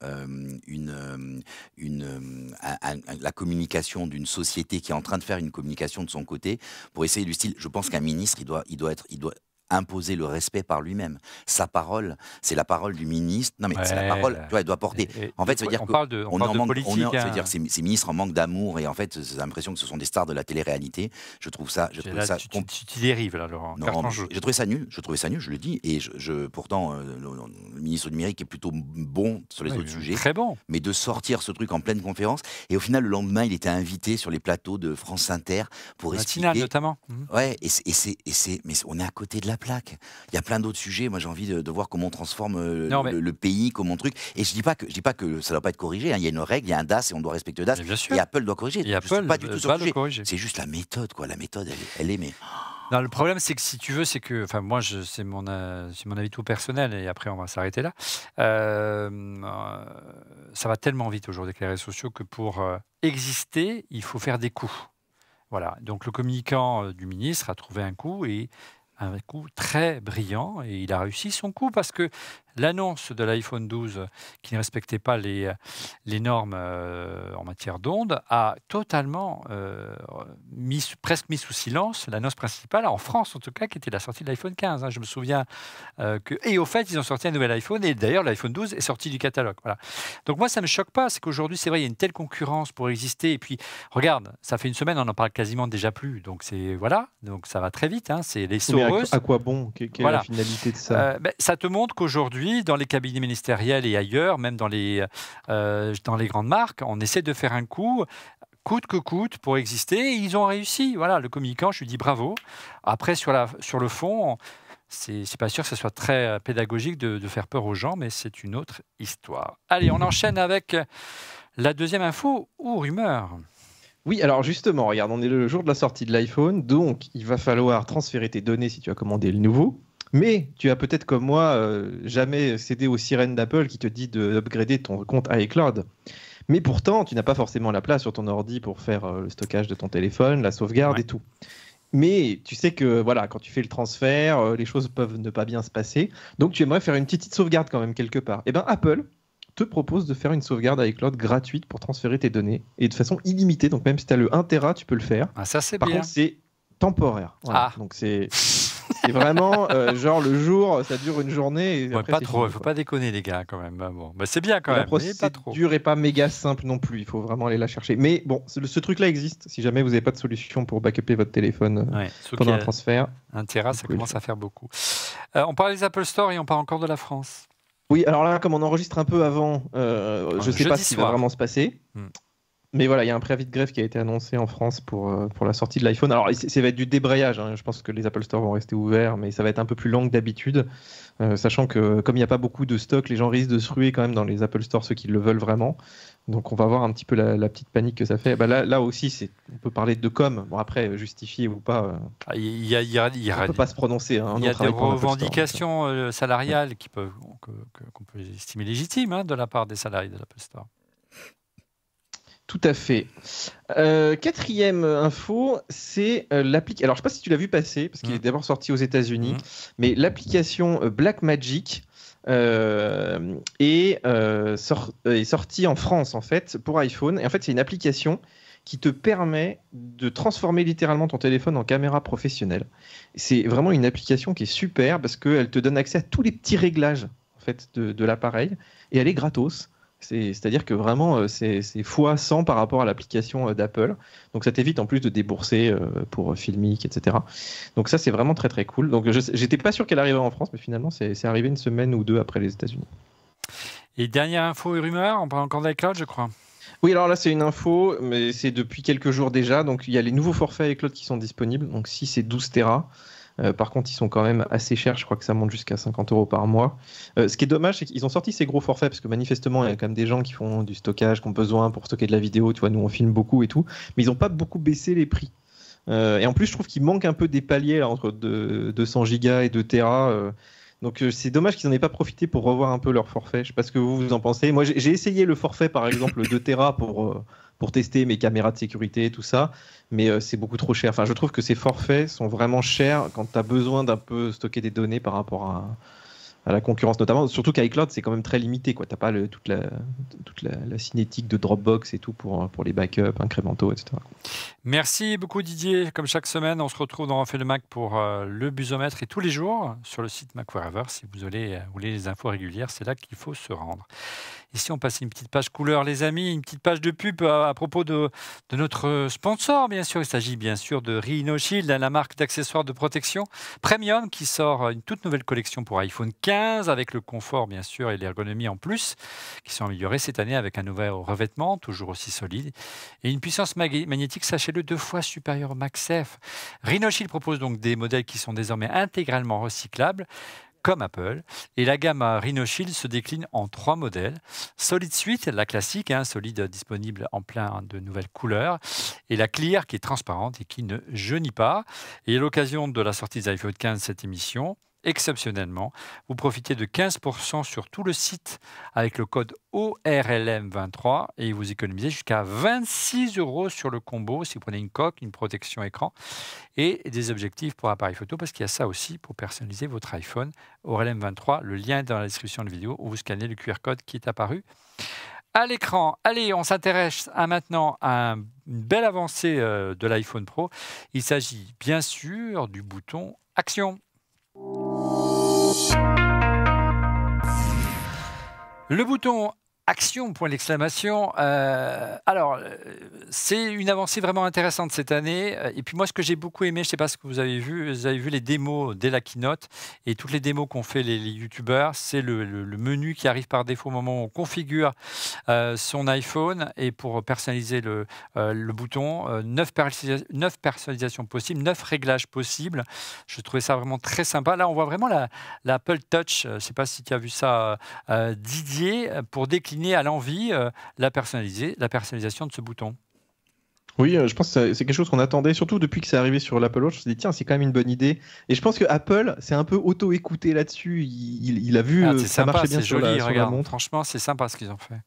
Speaker 3: la communication d'une société qui est en train de faire une communication de son côté pour essayer du style. Je pense qu'un ministre, il doit imposer le respect par lui-même. Sa parole, c'est la parole du ministre. Non, mais c'est la parole, tu vois, elle doit porter. En fait, ça veut dire
Speaker 1: on parle de politique.
Speaker 3: Ça veut dire ces ministres en manque d'amour, et en fait, j'ai l'impression que ce sont des stars de la télé-réalité. Je trouve ça.
Speaker 1: Tu dérives, là, Laurent.
Speaker 3: J'ai trouvé ça nul, je le dis. Et pourtant, le ministre du numérique est plutôt bon sur les autres sujets.
Speaker 1: Très bon.
Speaker 3: Mais de sortir ce truc en pleine conférence, et au final, le lendemain, il était invité sur les plateaux de France Inter pour expliquer.
Speaker 1: Notamment.
Speaker 3: Ouais, mais on est à côté de la plaque. Il y a plein d'autres sujets. Moi, j'ai envie de voir comment on transforme le pays, comment on truc. Et je dis pas que ça ne doit pas être corrigé. Hein. Il y a une règle, il y a un DAS et on doit respecter le DAS. Et Apple doit corriger.
Speaker 1: Et Apple
Speaker 3: pas du tout sur le sujet.
Speaker 1: Corriger.
Speaker 3: C'est juste la méthode, quoi. La méthode, elle est mais.
Speaker 1: Non, le problème, c'est que si tu veux, c'est que, enfin, moi, c'est mon avis tout personnel, et après, on va s'arrêter là. Ça va tellement vite aujourd'hui avec les réseaux sociaux que pour exister, il faut faire des coups. Voilà. Donc, le communicant du ministre a trouvé un coup, et un coup très brillant, et il a réussi son coup parce que l'annonce de l'iPhone 12 qui ne respectait pas les normes en matière d'ondes a totalement presque mis sous silence l'annonce principale, en France en tout cas, qui était la sortie de l'iPhone 15. Hein. Je me souviens et au fait, ils ont sorti un nouvel iPhone, et d'ailleurs l'iPhone 12 est sorti du catalogue. Voilà. Donc moi, ça ne me choque pas, c'est qu'aujourd'hui, c'est vrai, il y a une telle concurrence pour exister, et puis regarde, ça fait une semaine, on en parle quasiment déjà plus, donc donc ça va très vite, hein. C'est les Soros.
Speaker 5: À quoi bon? Quelle est la finalité de ça?
Speaker 1: Ça te montre qu'aujourd'hui, dans les cabinets ministériels et ailleurs, même dans les grandes marques, on essaie de faire un coup, coûte que coûte, pour exister. Et ils ont réussi. Voilà, le communicant, je lui dis bravo. Après, sur le fond, c'est pas sûr que ce soit très pédagogique de faire peur aux gens, mais c'est une autre histoire. Allez, on enchaîne avec la deuxième info ou rumeur.
Speaker 5: Oui, alors justement, regarde, on est le jour de la sortie de l'iPhone, donc il va falloir transférer tes données si tu as commandé le nouveau. Mais tu as peut-être comme moi jamais cédé aux sirènes d'Apple qui te dit d'upgrader ton compte iCloud. Mais pourtant, tu n'as pas forcément la place sur ton ordi pour faire le stockage de ton téléphone, la sauvegarde et tout. Mais tu sais que voilà, quand tu fais le transfert, les choses peuvent ne pas bien se passer. Donc tu aimerais faire une petite sauvegarde quand même quelque part. Et bien Apple te propose de faire une sauvegarde iCloud gratuite pour transférer tes données et de façon illimitée. Donc même si tu as le 1 Tera, tu peux le faire.
Speaker 1: Ah, ça c'est
Speaker 5: bien. Par contre, c'est temporaire. Voilà.
Speaker 1: Ah.
Speaker 5: Donc c'est vraiment genre le jour, ça dure une journée. Et après,
Speaker 1: pas trop, il ne faut pas déconner les gars quand même. Bon, c'est bien quand même, mais pas trop.
Speaker 5: Dur et pas méga simple non plus, il faut vraiment aller la chercher. Mais bon, ce truc-là existe, si jamais vous n'avez pas de solution pour backuper votre téléphone pendant un transfert.
Speaker 1: 1 Tera, ça commence à faire beaucoup. On parle des Apple Store et on parle encore de la France.
Speaker 5: Oui, alors là, comme on enregistre un peu avant, je ne sais pas ce qui va vraiment se passer. Mais voilà, il y a un préavis de grève qui a été annoncé en France pour la sortie de l'iPhone. Alors, ça va être du débrayage. Hein. Je pense que les Apple Store vont rester ouverts, mais ça va être un peu plus long que d'habitude. Sachant que, comme il n'y a pas beaucoup de stock, les gens risquent de se ruer quand même dans les Apple Store, ceux qui le veulent vraiment. Donc, on va voir un petit peu la petite panique que ça fait. Bah, là aussi, on peut parler de com. Bon, après, justifié ou pas, on ne peut pas se prononcer. Hein.
Speaker 1: Il y a des revendications salariales qu'on peut estimer légitimes de la part des salariés de l'Apple Store.
Speaker 5: Tout à fait. Quatrième info, c'est l'application. Alors, je ne sais pas si tu l'as vu passer, parce qu'il est d'abord sorti aux États-Unis, mais l'application Blackmagic est sortie en France, en fait, pour iPhone. Et en fait, c'est une application qui te permet de transformer littéralement ton téléphone en caméra professionnelle. C'est vraiment une application qui est super, parce qu'elle te donne accès à tous les petits réglages en fait, de l'appareil, et elle est gratos. C'est-à-dire que vraiment, c'est x100 par rapport à l'application d'Apple. Donc ça t'évite en plus de débourser pour Filmic, etc. Donc ça, c'est vraiment très très cool. Donc j'étais pas sûr qu'elle arriverait en France, mais finalement, c'est arrivé une semaine ou deux après les États-Unis.
Speaker 1: Et dernière info et rumeur, on parle encore d'iCloud, je crois.
Speaker 5: Oui, alors là, c'est une info, mais c'est depuis quelques jours déjà. Donc il y a les nouveaux forfaits iCloud qui sont disponibles. Donc 6 et 12 Tera. Par contre, ils sont quand même assez chers. Je crois que ça monte jusqu'à 50 € par mois. Ce qui est dommage, c'est qu'ils ont sorti ces gros forfaits parce que manifestement, il y a quand même des gens qui font du stockage, qui ont besoin pour stocker de la vidéo. Tu vois, nous, on filme beaucoup et tout. Mais ils n'ont pas beaucoup baissé les prix. Et en plus, je trouve qu'il manque un peu des paliers là, entre 200 gigas et 2 Tera. Donc, c'est dommage qu'ils n'en aient pas profité pour revoir un peu leur forfait. Je ne sais pas ce que vous en pensez. Moi, j'ai essayé le forfait, par exemple, 2 Tera pour tester mes caméras de sécurité et tout ça, mais c'est beaucoup trop cher. Enfin, je trouve que ces forfaits sont vraiment chers quand tu as besoin d'un peu stocker des données par rapport à la concurrence, notamment. Surtout qu'iCloud, c'est quand même très limité, quoi. T'as pas toute la cinétique de Dropbox et tout pour les backups incrémentaux, etc.
Speaker 1: Merci beaucoup Didier. Comme chaque semaine, on se retrouve dans On fait le Mac pour le busomètre et tous les jours sur le site Mac Forever. Si vous voulez les infos régulières, c'est là qu'il faut se rendre. Ici, on passe une petite page couleur, les amis, une petite page de pub à propos de notre sponsor, bien sûr. Il s'agit bien sûr de Rhinoshield, la marque d'accessoires de protection premium qui sort une toute nouvelle collection pour iPhone 15 avec le confort, bien sûr, et l'ergonomie en plus, qui sont améliorés cette année avec un nouvel revêtement, toujours aussi solide, et une puissance magnétique, sachez-le, 2 fois supérieure au MagSafe. Rhinoshield propose donc des modèles qui sont désormais intégralement recyclables, comme Apple. Et la gamme Rhinoshield se décline en 3 modèles. Solid Suite, la classique, solide disponible en plein de nouvelles couleurs. Et la Clear, qui est transparente et qui ne jaunit pas. Et à l'occasion de la sortie des iPhone 15, cette émission, exceptionnellement, vous profitez de 15% sur tout le site avec le code ORLM23 et vous économisez jusqu'à 26 € sur le combo si vous prenez une coque, une protection écran et des objectifs pour appareil photo parce qu'il y a ça aussi pour personnaliser votre iPhone. ORLM23, le lien est dans la description de la vidéo où vous scannez le QR code qui est apparu à l'écran. Allez, on s'intéresse maintenant à une belle avancée de l'iPhone Pro. Il s'agit bien sûr du bouton Action. Le bouton Action, point d'exclamation. Alors, c'est une avancée vraiment intéressante cette année. Et puis moi, ce que j'ai beaucoup aimé, je ne sais pas ce que vous avez vu les démos dès la keynote et toutes les démos qu'ont fait les youtubeurs, c'est le menu qui arrive par défaut au moment où on configure son iPhone et pour personnaliser le bouton, 9 personnalisations possibles, 9 réglages possibles. Je trouvais ça vraiment très sympa. Là, on voit vraiment l'Apple Touch. Je ne sais pas si tu as vu ça, Didier, pour décliner à l'envie la personnalisation de ce bouton.
Speaker 5: Oui, je pense que c'est quelque chose qu'on attendait, surtout depuis que c'est arrivé sur l'Apple Watch. On s'est dit, tiens, c'est quand même une bonne idée. Et je pense que Apple s'est un peu auto-écouté là-dessus. Il a vu ça marchait bien sur la montre.
Speaker 1: Franchement, c'est sympa ce qu'ils ont fait.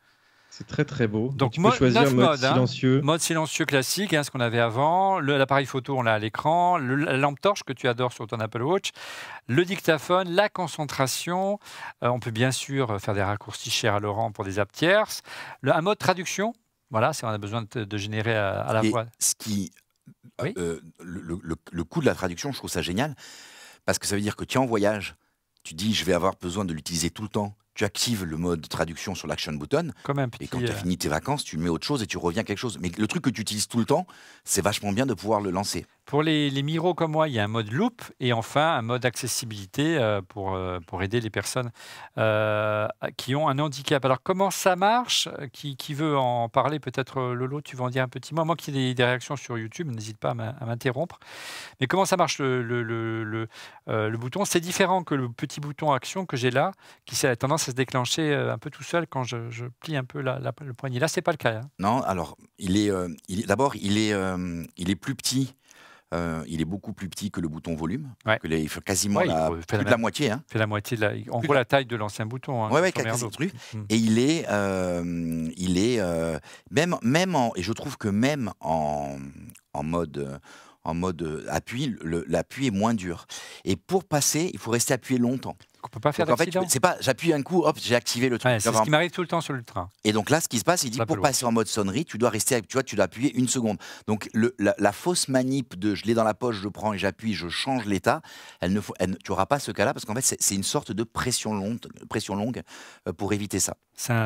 Speaker 5: C'est très très beau.
Speaker 1: Donc
Speaker 5: tu peux choisir mode silencieux.
Speaker 1: Mode silencieux classique, ce qu'on avait avant. L'appareil photo, on l'a à l'écran. La lampe torche que tu adores sur ton Apple Watch. Le dictaphone, la concentration. On peut bien sûr faire des raccourcis chers à Laurent pour des apps tierces. Un mode traduction. Voilà, si on a besoin de générer à la fois.
Speaker 3: Oui. Le coût de la traduction, je trouve ça génial. Parce que ça veut dire que tu es en voyage. Tu dis, je vais avoir besoin de l'utiliser tout le temps. Tu actives le mode traduction sur l'action button. Et quand tu as fini tes vacances, tu mets autre chose et tu reviens à quelque chose. Mais le truc que tu utilises tout le temps, c'est vachement bien de pouvoir le lancer.
Speaker 1: Pour les Miro comme moi, il y a un mode loop et enfin un mode accessibilité pour aider les personnes qui ont un handicap. Alors comment ça marche ? Qui veut en parler ? Peut-être Lolo, tu veux en dire un petit mot ? Moi qui ai des réactions sur YouTube, n'hésite pas à m'interrompre. Mais comment ça marche le bouton ? C'est différent que le petit bouton action que j'ai là, qui a tendance à se déclencher un peu tout seul quand je plie un peu le poignet. Là, c'est pas le cas.
Speaker 3: Non, alors d'abord il est plus petit. Il est beaucoup plus petit que le bouton volume.
Speaker 1: Ouais.
Speaker 3: Il fait quasiment plus de la moitié.
Speaker 1: Il fait la moitié en gros la taille de l'ancien bouton.
Speaker 3: Quelques trucs. Et il est même et je trouve que même en mode appui, l'appui est moins dur. Et pour passer, il faut rester appuyé longtemps.
Speaker 1: On peut pas faire d'accident.
Speaker 3: En fait, c'est pas, j'appuie un coup, hop, j'ai activé le truc.
Speaker 1: Ouais, c'est ce qui m'arrive tout le temps sur l'Ultra.
Speaker 3: Et donc là, ce qui se passe, il dit pour passer en mode sonnerie, tu dois rester, tu dois appuyer 1 seconde. Donc la fausse manip de je l'ai dans la poche, je prends et j'appuie, je change l'état, tu n'auras pas ce cas-là parce qu'en fait, c'est une sorte de pression longue pour éviter ça.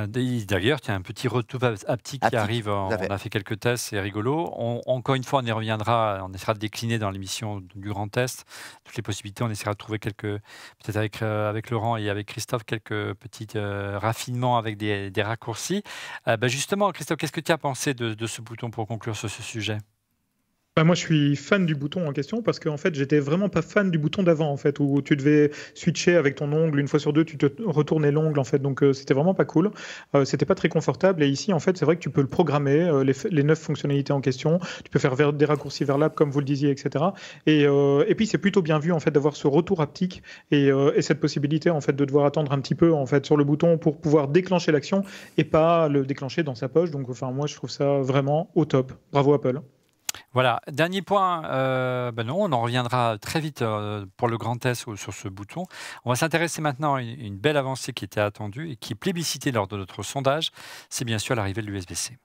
Speaker 1: D'ailleurs, tu as un petit retour haptique qui arrive. On a fait quelques tests, c'est rigolo. Encore une fois, on y reviendra. On essaiera de décliner dans l'émission du grand test toutes les possibilités. On essaiera de trouver peut-être avec Laurent et avec Christophe, quelques petits raffinements avec des raccourcis. Justement, Christophe, qu'est-ce que tu as pensé de ce bouton pour conclure sur ce sujet ?
Speaker 4: Moi, je suis fan du bouton en question parce qu'en fait, j'étais vraiment pas fan du bouton d'avant, en fait, où tu devais switcher avec ton ongle. Une fois sur deux, tu te retournais l'ongle, en fait. Donc, c'était vraiment pas cool. C'était pas très confortable. Et ici, en fait, c'est vrai que tu peux le programmer, les 9 fonctionnalités en question. Tu peux faire des raccourcis vers l'app, comme vous le disiez, etc. Et puis, c'est plutôt bien vu, en fait, d'avoir ce retour haptique et cette possibilité, en fait, de devoir attendre un petit peu, en fait, sur le bouton pour pouvoir déclencher l'action et pas le déclencher dans sa poche. Donc, enfin, moi, je trouve ça vraiment au top. Bravo, Apple.
Speaker 1: Voilà, dernier point, non, on en reviendra très vite pour le grand test sur ce bouton. On va s'intéresser maintenant à une belle avancée qui était attendue et qui est plébiscitée lors de notre sondage, c'est bien sûr l'arrivée de l'USB-C.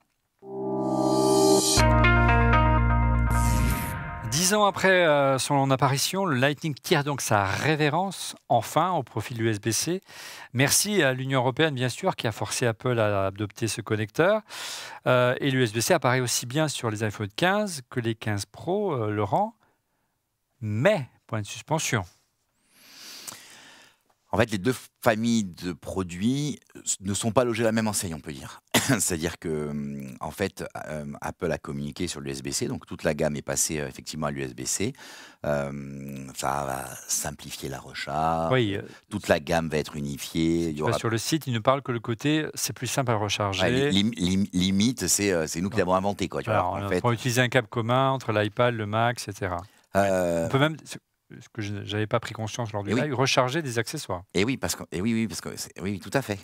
Speaker 1: 10 ans après son apparition, le Lightning tire donc sa révérence, enfin, au profit de l'USB-C. Merci à l'Union européenne, bien sûr, qui a forcé Apple à adopter ce connecteur. Et l'USB-C apparaît aussi bien sur les iPhone 15 que les 15 Pro, Laurent. Mais, point de suspension.
Speaker 3: En fait, les deux familles de produits ne sont pas logées à la même enseigne, on peut dire. C'est-à-dire que, en fait, Apple a communiqué sur l'USB-C, donc toute la gamme est passée effectivement à l'USB-C. Ça va simplifier la recharge.
Speaker 1: Oui,
Speaker 3: toute la gamme va être unifiée.
Speaker 1: Il y aura... Sur le site, il ne parle que le côté c'est plus simple à recharger.
Speaker 3: Ouais, limite, c'est nous qui l'avons inventé, quoi. Tu vois,
Speaker 1: en fait, on va utiliser un câble commun entre l'iPad, le Mac, etc. On peut même, ce que je n'avais pas pris conscience lors du live, recharger des accessoires.
Speaker 3: Et oui, parce que oui, tout à fait.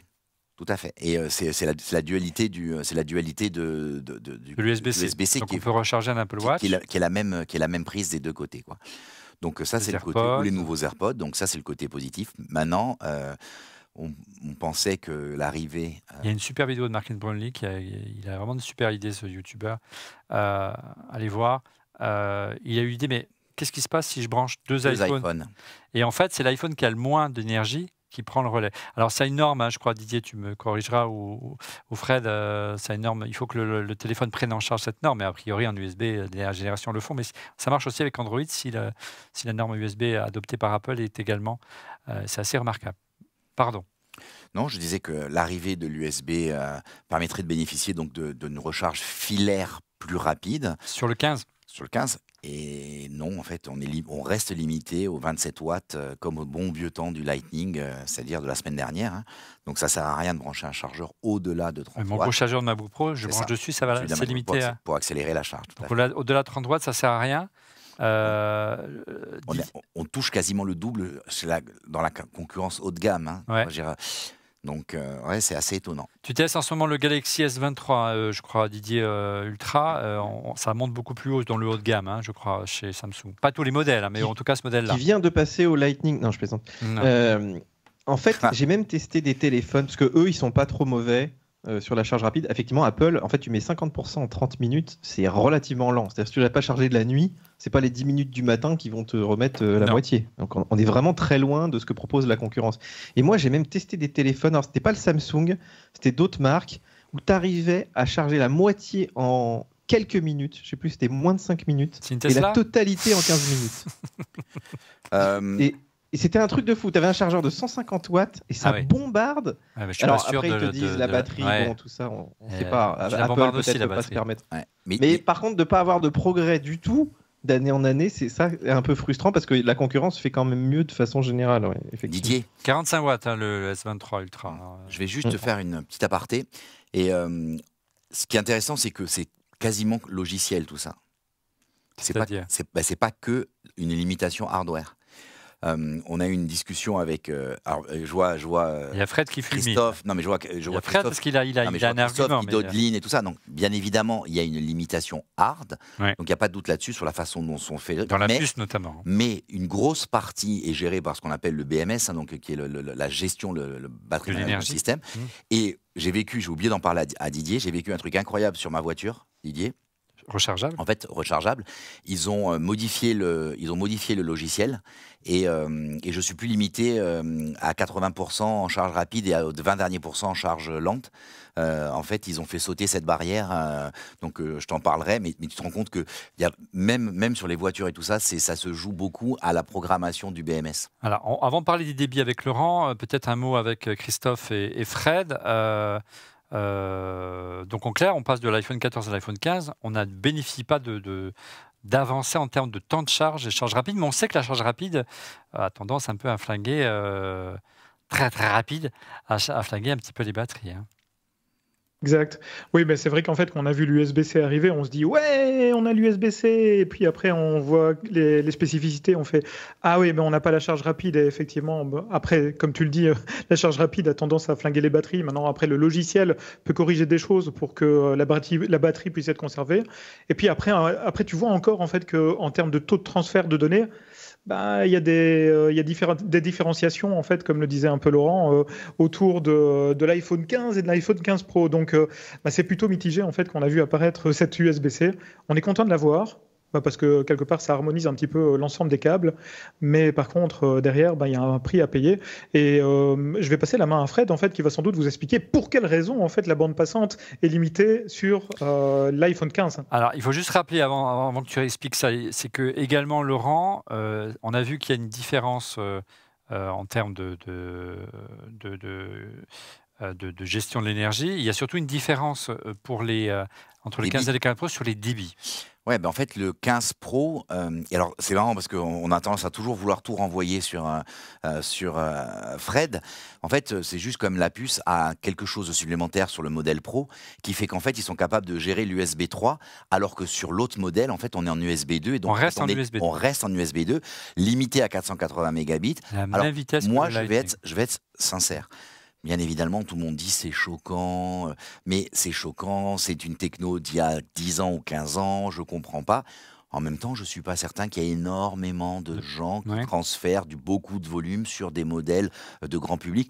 Speaker 3: Tout à fait. Et c'est la dualité de
Speaker 1: l'USB-C. Donc on peut recharger un Apple Watch.
Speaker 3: Qui est la même prise des deux côtés, quoi. Donc ça, c'est le côté, ou les nouveaux AirPods. Donc ça, c'est le côté positif. Maintenant, on pensait que l'arrivée...
Speaker 1: Il y a une super vidéo de Martin Brownlee, il a vraiment de super idées, ce YouTuber. Allez voir. Il a eu l'idée, mais qu'est-ce qui se passe si je branche deux iPhones ? Et en fait, c'est l'iPhone qui a le moins d'énergie qui prend le relais. Alors, c'est une norme, hein, je crois, Didier, tu me corrigeras, ou Fred, c'est une norme, il faut que le téléphone prenne en charge cette norme, et a priori, en USB, les dernières générations le font, mais ça marche aussi avec Android, si la norme USB adoptée par Apple est également, c'est assez remarquable. Pardon.
Speaker 3: Non, je disais que l'arrivée de l'USB permettrait de bénéficier donc d'une recharge filaire plus rapide.
Speaker 1: Sur le 15 ?
Speaker 3: Sur le 15. Et non, en fait, on reste limité aux 27 watts comme au bon vieux temps du Lightning, c'est-à-dire de la semaine dernière. Hein. Donc ça ne sert à rien de brancher un chargeur au-delà de 30 watts.
Speaker 1: Mon gros chargeur de MacBook Pro, je branche dessus, ça va, c'est limité.
Speaker 3: Pour accélérer la charge.
Speaker 1: Au-delà de 30 watts, ça ne sert à rien.
Speaker 3: On touche quasiment le double dans la concurrence haut de gamme. Hein.
Speaker 1: Ouais.
Speaker 3: Donc, ouais, c'est assez étonnant.
Speaker 1: Tu testes en ce moment le Galaxy S23, je crois, Didier, Ultra. Ça monte beaucoup plus haut dans le haut de gamme, hein, je crois, chez Samsung. Pas tous les modèles, hein, mais en tout cas ce modèle-là.
Speaker 5: Qui vient de passer au Lightning. Non, je plaisante. En fait, j'ai même testé des téléphones, parce qu'eux, ils sont pas trop mauvais sur la charge rapide. Effectivement, Apple, en fait, tu mets 50% en 30 minutes, c'est relativement lent. C'est-à-dire que si tu ne l'as pas chargé de la nuit, c'est pas les 10 minutes du matin qui vont te remettre la moitié. Donc on est vraiment très loin de ce que propose la concurrence. Et moi, j'ai même testé des téléphones, alors c'était pas le Samsung, c'était d'autres marques, où tu arrivais à charger la moitié en quelques minutes, je sais plus, c'était moins de 5 minutes, et la totalité en 15 minutes. Et c'était un truc de fou. Tu avais un chargeur de 150 watts et ça bombarde. Alors après, ils te disent la batterie, bon, tout ça, on ne sait pas. Apple peut-être ne peut pas se permettre. Ouais. Mais par contre, de ne pas avoir de progrès du tout d'année en année, c'est ça un peu frustrant parce que la concurrence fait quand même mieux de façon générale. Ouais,
Speaker 3: Didier
Speaker 1: 45 watts, hein, le S23 Ultra.
Speaker 3: Je vais juste te faire une petite aparté. Et ce qui est intéressant, c'est que c'est quasiment logiciel tout ça. C'est pas que une limitation hardware. On a eu une discussion avec. Alors, je vois. Il
Speaker 1: y a Fred qui fulmine.
Speaker 3: Christophe. Non, mais je vois
Speaker 1: Fred parce qu'il a un argument.
Speaker 3: Dodeline et tout ça. Donc, bien évidemment, il y a une limitation hard.
Speaker 1: Ouais.
Speaker 3: Donc, il n'y a pas de doute là-dessus sur la façon dont sont faits.
Speaker 1: Dans la puce notamment.
Speaker 3: Mais une grosse partie est gérée par ce qu'on appelle le BMS, hein, donc qui est la gestion, le battery management system. Et j'ai oublié d'en parler à Didier. J'ai vécu un truc incroyable sur ma voiture, Didier.
Speaker 1: Rechargeable.
Speaker 3: En fait, rechargeable. Ils ont modifié le logiciel et je suis plus limité à 80% en charge rapide et à 20 derniers % en charge lente. En fait, ils ont fait sauter cette barrière. Donc, je t'en parlerai, mais tu te rends compte que y a même sur les voitures et tout ça, ça se joue beaucoup à la programmation du BMS.
Speaker 1: Alors, avant de parler des débits avec Laurent, peut-être un mot avec Christophe et Fred. Donc en clair, on passe de l'iPhone 14 à l'iPhone 15. On ne bénéficie pas d'avancée en termes de temps de charge et charge rapide, mais on sait que la charge rapide a tendance un peu à flinguer, très très rapide, à flinguer un petit peu les batteries. Hein.
Speaker 4: Exact. Oui, mais c'est vrai qu'en fait, quand on a vu l'USB-C arriver, on se dit ouais, on a l'USB-C, et puis après on voit les spécificités, on fait ah oui, mais on n'a pas la charge rapide. Et effectivement, après, comme tu le dis, la charge rapide a tendance à flinguer les batteries. Maintenant, après, le logiciel peut corriger des choses pour que la batterie puisse être conservée. Et puis après, tu vois encore en fait que en termes de taux de transfert de données, il y a des différenciations, en fait, comme le disait un peu Laurent, autour de l'iPhone 15 et de l'iPhone 15 Pro. Donc, c'est plutôt mitigé, en fait, qu'on a vu apparaître cette USB-C. On est content de l'avoir. Parce que quelque part, ça harmonise un petit peu l'ensemble des câbles. Mais par contre, derrière, il y a un prix à payer. Et je vais passer la main à Fred, en fait, qui va sans doute vous expliquer pour quelle raison, en fait, la bande passante est limitée sur l'iPhone 15.
Speaker 1: Alors, il faut juste rappeler, avant que tu expliques ça, c'est que également, Laurent, on a vu qu'il y a une différence en termes de gestion de l'énergie. Il y a surtout une différence pour entre les 15 et les 15 Pro sur les débits.
Speaker 3: Ouais, en fait, le 15 Pro, et alors c'est marrant parce qu'on a tendance à toujours vouloir tout renvoyer sur Fred. En fait, c'est juste comme la puce a quelque chose de supplémentaire sur le modèle Pro qui fait qu'en fait, ils sont capables de gérer l'USB 3, alors que sur l'autre modèle, en fait, on est en USB 2. Et donc,
Speaker 1: on reste
Speaker 3: en USB 2, limité à 480 mégabits.
Speaker 1: La même vitesse.
Speaker 3: Moi, je vais être sincère. Bien évidemment, tout le monde dit c'est choquant, mais c'est choquant, c'est une techno d'il y a 10 ans ou 15 ans, je comprends pas. En même temps, je ne suis pas certain qu'il y ait énormément de gens qui transfèrent beaucoup de volume sur des modèles de grand public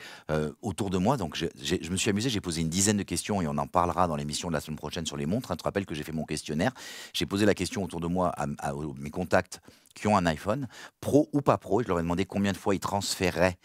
Speaker 3: autour de moi. Donc, je me suis amusé, j'ai posé une dizaine de questions et on en parlera dans l'émission de la semaine prochaine sur les montres. Tu te rappelles que j'ai fait mon questionnaire. J'ai posé la question autour de moi à mes contacts qui ont un iPhone, Pro ou pas Pro, et je leur ai demandé combien de fois ils transféraient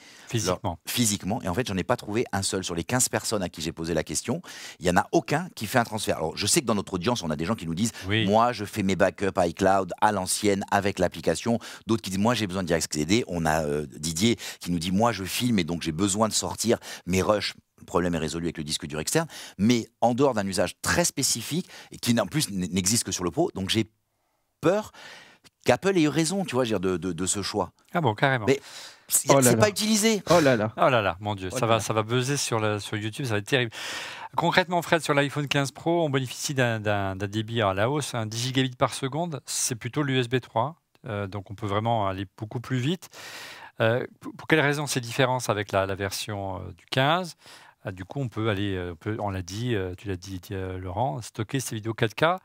Speaker 3: physiquement. Et en fait, j'en ai pas trouvé un seul. Sur les 15 personnes à qui j'ai posé la question, il n'y en a aucun qui fait un transfert. Alors, je sais que dans notre audience, on a des gens qui nous disent moi, je fais mes backups iCloud à l'ancienne avec l'application. D'autres qui disent moi, j'ai besoin d'y accéder. On a Didier qui nous dit moi, je filme et donc j'ai besoin de sortir mes rushs. Le problème est résolu avec le disque dur externe. Mais en dehors d'un usage très spécifique et qui en plus n'existe que sur le Pro, donc j'ai peur qu'Apple ait eu raison, tu vois, de ce choix.
Speaker 1: Ah bon, carrément.
Speaker 3: Mais c'est pas utilisé.
Speaker 1: Oh là là, mon Dieu, ça va buzzer sur YouTube, ça va être terrible. Concrètement, Fred, sur l'iPhone 15 Pro, on bénéficie d'un débit à la hausse, 10 gigabits par seconde, c'est plutôt l'USB 3, donc on peut vraiment aller beaucoup plus vite. Pour quelles raisons ces différences avec la version du 15 ? Du coup, on peut aller, on l'a dit, tu l'as dit Laurent, stocker ces vidéos 4K.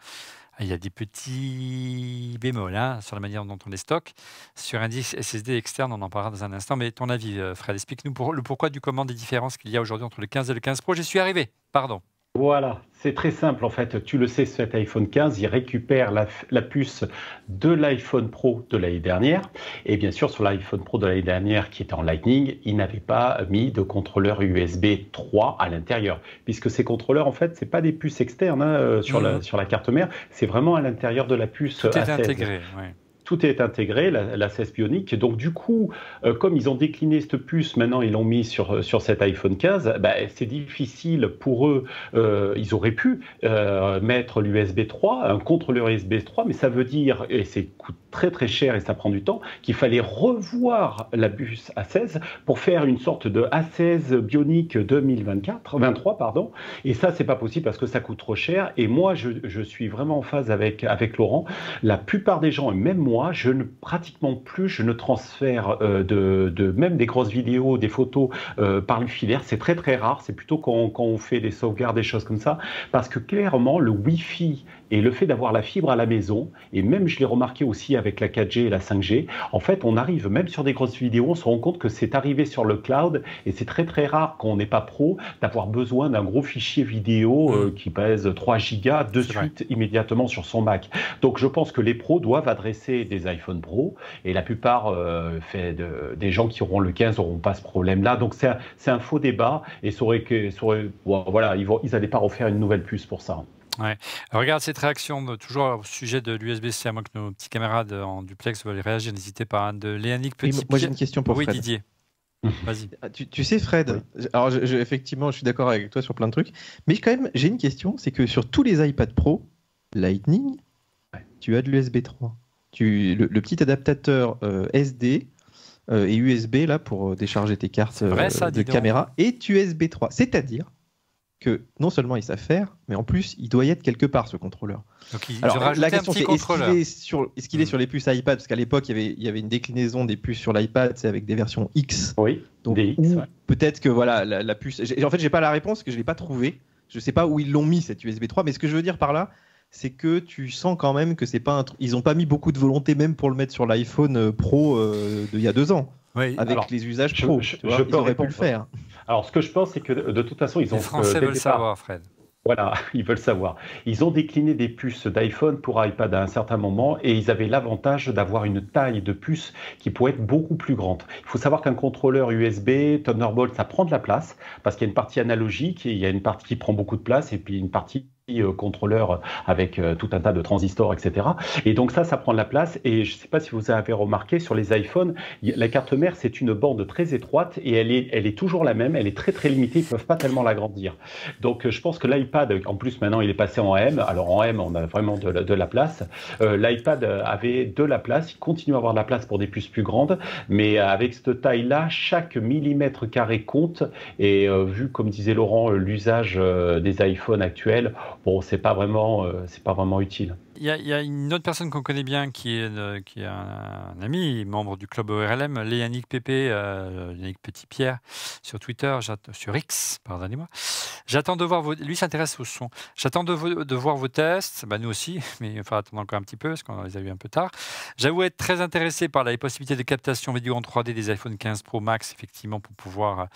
Speaker 1: Il y a des petits bémols sur la manière dont on les stocke. Sur un disque SSD externe, on en parlera dans un instant. Mais ton avis, Fred, explique-nous le pourquoi du comment des différences qu'il y a aujourd'hui entre le 15 et le 15 Pro. J'y suis arrivé, pardon.
Speaker 6: Voilà, c'est très simple en fait. Tu le sais, cet iPhone 15, il récupère la puce de l'iPhone Pro de l'année dernière. Et bien sûr, sur l'iPhone Pro de l'année dernière, qui était en Lightning, il n'avait pas mis de contrôleur USB 3 à l'intérieur. Puisque ces contrôleurs, en fait, ce n'est pas des puces externes sur la carte mère, c'est vraiment à l'intérieur de la puce.
Speaker 1: Tout est intégré, oui.
Speaker 6: Tout est intégré, la 16 Bionic. Donc du coup, comme ils ont décliné cette puce, maintenant ils l'ont mis sur cet iPhone 15, c'est difficile pour eux. Ils auraient pu mettre l'USB 3, un contrôleur USB 3, mais ça veut dire, et c'est coûte très très cher et ça prend du temps, qu'il fallait revoir la puce A16 pour faire une sorte de A16 Bionic 23, pardon. Et ça, c'est pas possible parce que ça coûte trop cher. Et moi, je suis vraiment en phase avec Laurent. La plupart des gens, et même moi, je ne transfère même des grosses vidéos, des photos par le filaire. C'est très très rare. C'est plutôt quand on fait des sauvegardes, des choses comme ça. Parce que clairement, le Wi-Fi et le fait d'avoir la fibre à la maison, et même je l'ai remarqué aussi avec la 4G et la 5G, en fait, on arrive, même sur des grosses vidéos, on se rend compte que c'est arrivé sur le cloud, et c'est très très rare quand on n'est pas pro d'avoir besoin d'un gros fichier vidéo qui pèse 3 gigas de suite immédiatement sur son Mac. Donc je pense que les pros doivent adresser des iPhone Pro, et la plupart des gens qui auront le 15 n'auront pas ce problème-là. Donc c'est un faux débat, et voilà, ils n'allaient pas refaire une nouvelle puce pour ça.
Speaker 1: Ouais. Regarde cette réaction, toujours au sujet de l'USB-C, à moins que nos petits camarades en duplex veulent réagir, n'hésitez pas. De Léanique Petit.
Speaker 5: Moi j'ai une question pour Fred.
Speaker 1: Didier. Vas-y.
Speaker 5: Tu sais Fred, alors effectivement je suis d'accord avec toi sur plein de trucs, mais quand même j'ai une question, c'est que sur tous les iPad Pro Lightning, tu as de l'USB 3. Le petit adaptateur SD et USB là pour décharger tes cartes de caméra est USB 3. C'est-à-dire que non seulement ils savent faire, mais en plus, il doit y être quelque part ce contrôleur.
Speaker 1: Donc,
Speaker 5: alors, la question c'est est-ce qu'il est sur les puces iPad? Parce qu'à l'époque, il y avait une déclinaison des puces sur l'iPad, c'est avec des versions X.
Speaker 6: Oui,
Speaker 5: donc
Speaker 6: des X. Ouais.
Speaker 5: Peut-être que voilà, la puce. En fait, j'ai pas la réponse, parce que je l'ai pas trouvée. Je sais pas où ils l'ont mis, cette USB 3, mais ce que je veux dire par là, c'est que tu sens quand même que c'est pas ils ont pas mis beaucoup de volonté même pour le mettre sur l'iPhone Pro d'il y a 2 ans.
Speaker 1: Oui,
Speaker 5: avec
Speaker 6: alors,
Speaker 5: les usages pro, ils auraient pu le faire.
Speaker 6: Alors, ce que je pense, c'est que de toute façon, ils ont.
Speaker 1: Les Français veulent savoir, Fred.
Speaker 6: Voilà, ils veulent savoir. Ils ont décliné des puces d'iPhone pour iPad à un certain moment et ils avaient l'avantage d'avoir une taille de puce qui pouvait être beaucoup plus grande. Il faut savoir qu'un contrôleur USB, Thunderbolt, ça prend de la place parce qu'il y a une partie analogique, et il y a une partie qui prend beaucoup de place et puis une partie contrôleur avec tout un tas de transistors, etc. Et donc ça prend de la place. Et je ne sais pas si vous avez remarqué, sur les iPhones, la carte mère, c'est une bande très étroite et elle est toujours la même. Elle est très, très limitée. Ils ne peuvent pas tellement l'agrandir. Donc je pense que l'iPad, en plus maintenant, il est passé en M. Alors en M, on a vraiment de la place. L'iPad avait de la place. Il continue à avoir de la place pour des puces plus grandes. Mais avec cette taille-là, chaque millimètre carré compte. Et vu, comme disait Laurent, l'usage des iPhones actuels, bon, c'est pas vraiment utile.
Speaker 1: Il y a une autre personne qu'on connaît bien qui est un ami, membre du club ORLM, Yannick Pépé, Yannick Petit-Pierre, sur Twitter, sur X, pardonnez-moi. J'attends de voir lui s'intéresse au son. J'attends de voir vos tests, nous aussi, mais il faudra attendre encore un petit peu parce qu'on les a eu un peu tard. J'avoue être très intéressé par la possibilité de captation vidéo en 3D des iPhone 15 Pro Max, effectivement, pour pouvoir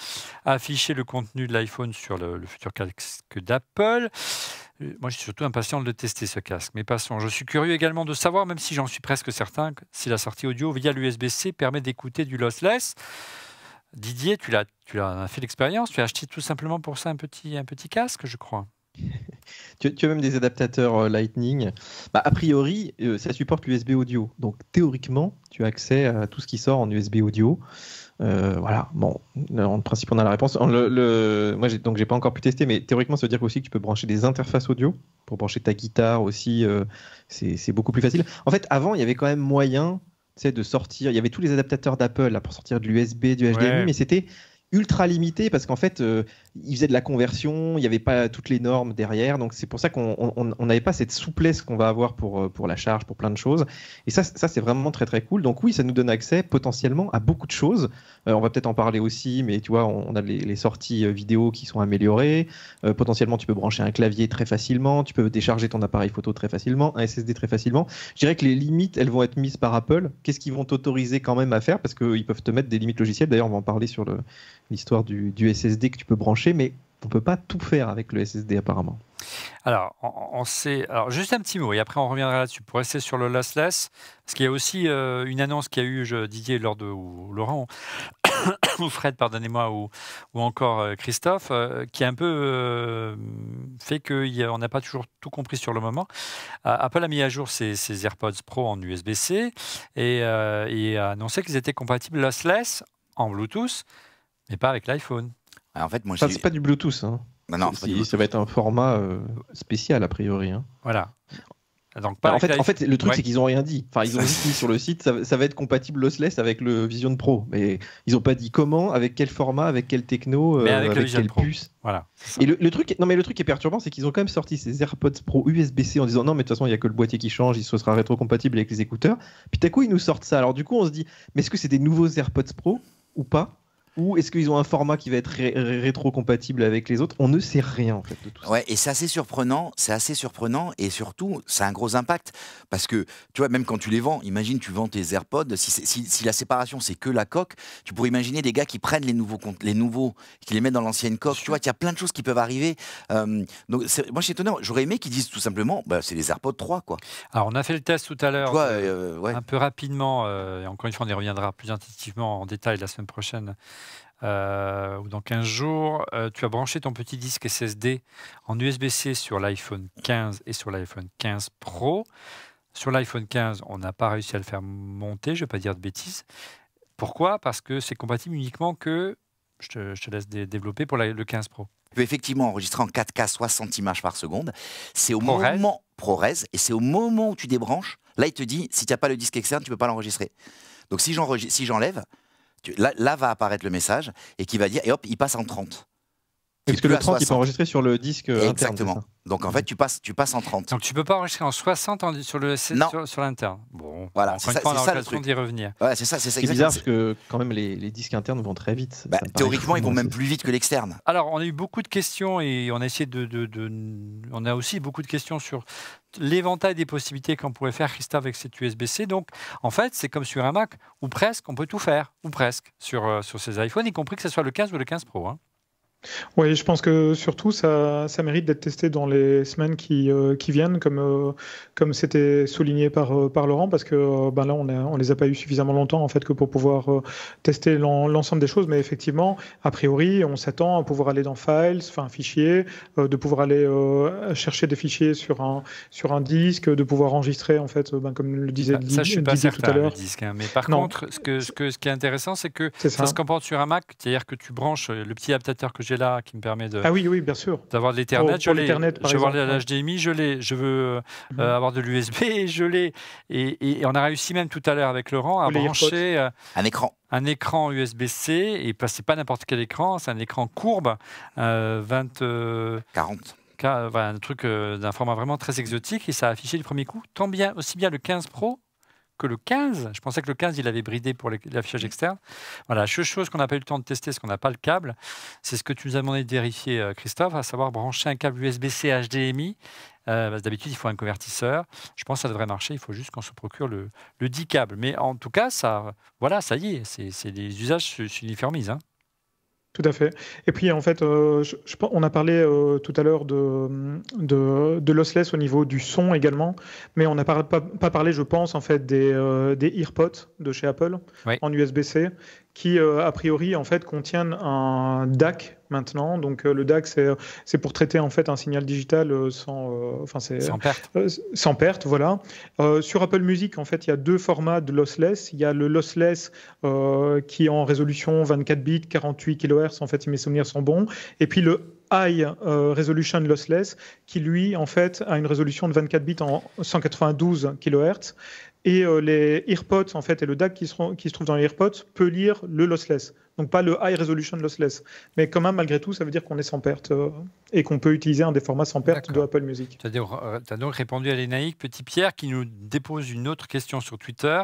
Speaker 1: afficher le contenu de l'iPhone sur le futur casque d'Apple. Moi, je suis surtout impatient de le tester, ce casque. Mais passons. Je suis curieux également de savoir, même si j'en suis presque certain, si la sortie audio via l'USB-C permet d'écouter du lossless. Didier, tu as fait l'expérience. Tu as acheté tout simplement pour ça un petit casque, je crois.
Speaker 5: Tu as même des adaptateurs Lightning. A priori, ça supporte l'USB audio. Donc, théoriquement, tu as accès à tout ce qui sort en USB audio. Voilà, bon, en principe on a la réponse. Moi j'ai pas encore pu tester, mais théoriquement ça veut dire aussi que tu peux brancher des interfaces audio pour brancher ta guitare aussi. C'est beaucoup plus facile. En fait, avant il y avait quand même moyen, de sortir. Il y avait tous les adaptateurs d'Apple là pour sortir de l'USB, du HDMI, mais c'était ultra limité parce qu'en fait ils faisaient de la conversion, il n'y avait pas toutes les normes derrière, donc c'est pour ça qu'on n'avait pas cette souplesse qu'on va avoir pour la charge, pour plein de choses, et ça c'est vraiment très très cool. Donc oui, ça nous donne accès potentiellement à beaucoup de choses. On va peut-être en parler aussi, mais tu vois, on a les sorties vidéo qui sont améliorées. Potentiellement tu peux brancher un clavier très facilement, tu peux décharger ton appareil photo très facilement, un SSD très facilement. Je dirais que les limites elles vont être mises par Apple. Qu'est-ce qu'ils vont t'autoriser quand même à faire, parce qu'ils peuvent te mettre des limites logicielles. D'ailleurs on va en parler sur l'histoire du SSD que tu peux brancher, mais on ne peut pas tout faire avec le SSD apparemment.
Speaker 1: Alors, alors, juste un petit mot, et après on reviendra là-dessus, pour rester sur le lossless, parce qu'il y a aussi une annonce qu'il y a eu Didier ou Laurent, ou Fred, pardonnez-moi, ou encore Christophe, qui a un peu fait qu'on n'a pas toujours tout compris sur le moment. Apple a mis à jour ses AirPods Pro en USB-C et a annoncé qu'ils étaient compatibles lossless en Bluetooth, mais pas avec l'iPhone.
Speaker 3: En fait, moi,
Speaker 5: c'est pas du Bluetooth. Hein.
Speaker 3: Non,
Speaker 5: ça va être un format spécial a priori. Hein.
Speaker 1: Voilà. Donc,
Speaker 5: en fait, le truc c'est qu'ils n'ont rien dit. Enfin, ils ont juste mis sur le site, ça va être compatible lossless avec le Vision Pro, mais ils n'ont pas dit comment, avec quel format, avec quelle techno, avec quelle puce.
Speaker 1: Voilà.
Speaker 5: Et le truc qui est perturbant, c'est qu'ils ont quand même sorti ces AirPods Pro USB-C en disant non, mais de toute façon il y a que le boîtier qui change, il sera rétrocompatible avec les écouteurs. Puis d'un coup ils nous sortent ça. Alors du coup on se dit, mais est-ce que c'est des nouveaux AirPods Pro ou pas? Ou est-ce qu'ils ont un format qui va être rétro-compatible avec les autres? On ne sait rien en fait de tout ça.
Speaker 3: Ouais, et c'est assez surprenant, et surtout, ça a un gros impact. Parce que, tu vois, même quand tu les vends, imagine tu vends tes AirPods, si la séparation c'est que la coque, tu pourrais imaginer des gars qui prennent les nouveaux, qui les mettent dans l'ancienne coque. Tu vois, il y a plein de choses qui peuvent arriver. Donc, moi je suis étonné, j'aurais aimé qu'ils disent tout simplement, c'est les AirPods 3, quoi.
Speaker 1: Alors, on a fait le test tout à l'heure, un peu rapidement, et encore une fois, on y reviendra plus intuitivement en détail la semaine prochaine. Ou dans 15 jours, tu as branché ton petit disque SSD en USB-C sur l'iPhone 15 et sur l'iPhone 15 Pro. Sur l'iPhone 15, on n'a pas réussi à le faire monter, je ne vais pas dire de bêtises. Pourquoi? Parce que c'est compatible uniquement que, je te laisse développer pour le 15 Pro.
Speaker 3: Tu peux effectivement enregistrer en 4K 60 images par seconde. C'est au moment ProRes, et c'est au moment où tu débranches. Là, il te dit, si tu n'as pas le disque externe, tu ne peux pas l'enregistrer. Donc si j'enlève, là va apparaître le message et qui va dire, et hop, il passe en 30.
Speaker 5: Parce que le 30, il peut enregistrer sur le disque interne.
Speaker 3: Exactement. Donc en fait, tu passes en 30.
Speaker 1: Donc tu peux pas enregistrer en 60 sur l'interne. Bon,
Speaker 3: voilà,
Speaker 1: encore une fois, on a l'occasion d'y revenir.
Speaker 3: Ouais, c'est ça,
Speaker 5: c'est bizarre parce que quand même les disques internes vont très vite.
Speaker 3: Théoriquement, ils vont même plus vite que l'externe.
Speaker 1: Alors, on a eu beaucoup de questions et on a essayé on a aussi beaucoup de questions sur l'éventail des possibilités qu'on pourrait faire, Christophe, avec cette USB-C. Donc, en fait, c'est comme sur un Mac, ou presque, on peut tout faire, ou presque, sur ces iPhones, y compris que ce soit le 15 ou le 15 Pro. Hein.
Speaker 4: Oui, je pense que surtout, ça mérite d'être testé dans les semaines qui viennent, comme c'était souligné par Laurent, parce que là, on les a pas eu suffisamment longtemps, en fait, que pour pouvoir tester l'ensemble des choses. Mais effectivement, a priori, on s'attend à pouvoir aller dans Files, enfin Fichiers, de pouvoir aller chercher des fichiers sur un disque, de pouvoir enregistrer, en fait, comme le disait
Speaker 1: ça, je suis pas certain,
Speaker 4: tout à l'heure.
Speaker 1: Le disque, hein. Mais par contre, ce qui est intéressant, c'est que ça se comporte sur un Mac, c'est-à-dire que tu branches le petit adaptateur que j'ai là qui me permet de
Speaker 4: oui, bien sûr.
Speaker 1: d'avoir de l'Ethernet. Je veux avoir
Speaker 4: l'HDMI,
Speaker 1: je veux avoir de l'USB, je l'ai. Et on a réussi même tout à l'heure avec Laurent à brancher un écran USB-C, et c'est pas n'importe quel écran, c'est un écran courbe 40. Un truc d'un format vraiment très exotique, et ça a affiché du premier coup aussi bien le 15 Pro que le 15. Je pensais que le 15, il avait bridé pour l'affichage externe. Voilà, la seule chose qu'on n'a pas eu le temps de tester, parce qu'on n'a pas le câble, c'est ce que tu nous as demandé de vérifier, Christophe, à savoir brancher un câble USB-C HDMI. D'habitude, il faut un convertisseur. Je pense que ça devrait marcher. Il faut juste qu'on se procure le 10 câbles. Mais en tout cas, ça y est, les usages s'uniformisent. Hein.
Speaker 4: Tout à fait. Et puis, en fait, on a parlé tout à l'heure de lossless au niveau du son également, mais on n'a pas parlé, je pense, en fait, des EarPods de chez Apple en USB-C qui, a priori, en fait, contiennent un DAC maintenant. Donc, le DAC, c'est pour traiter, en fait, un signal digital sans
Speaker 1: perte.
Speaker 4: Sans perte, voilà. Sur Apple Music, en fait, il y a deux formats de lossless. Il y a le lossless qui est en résolution 24 bits, 48 kHz, en fait, si mes souvenirs sont bons. Et puis le High Resolution Lossless, qui lui, en fait, a une résolution de 24 bits en 192 kHz. Et les EarPods, en fait, et le DAC qui se trouve dans les EarPods peut lire le lossless. Donc pas le High Resolution Lossless. Mais quand même, malgré tout, ça veut dire qu'on est sans perte et qu'on peut utiliser un des formats sans perte de Apple Music.
Speaker 1: Tu as donc répondu à l'ENAIC. Petit Pierre qui nous dépose une autre question sur Twitter,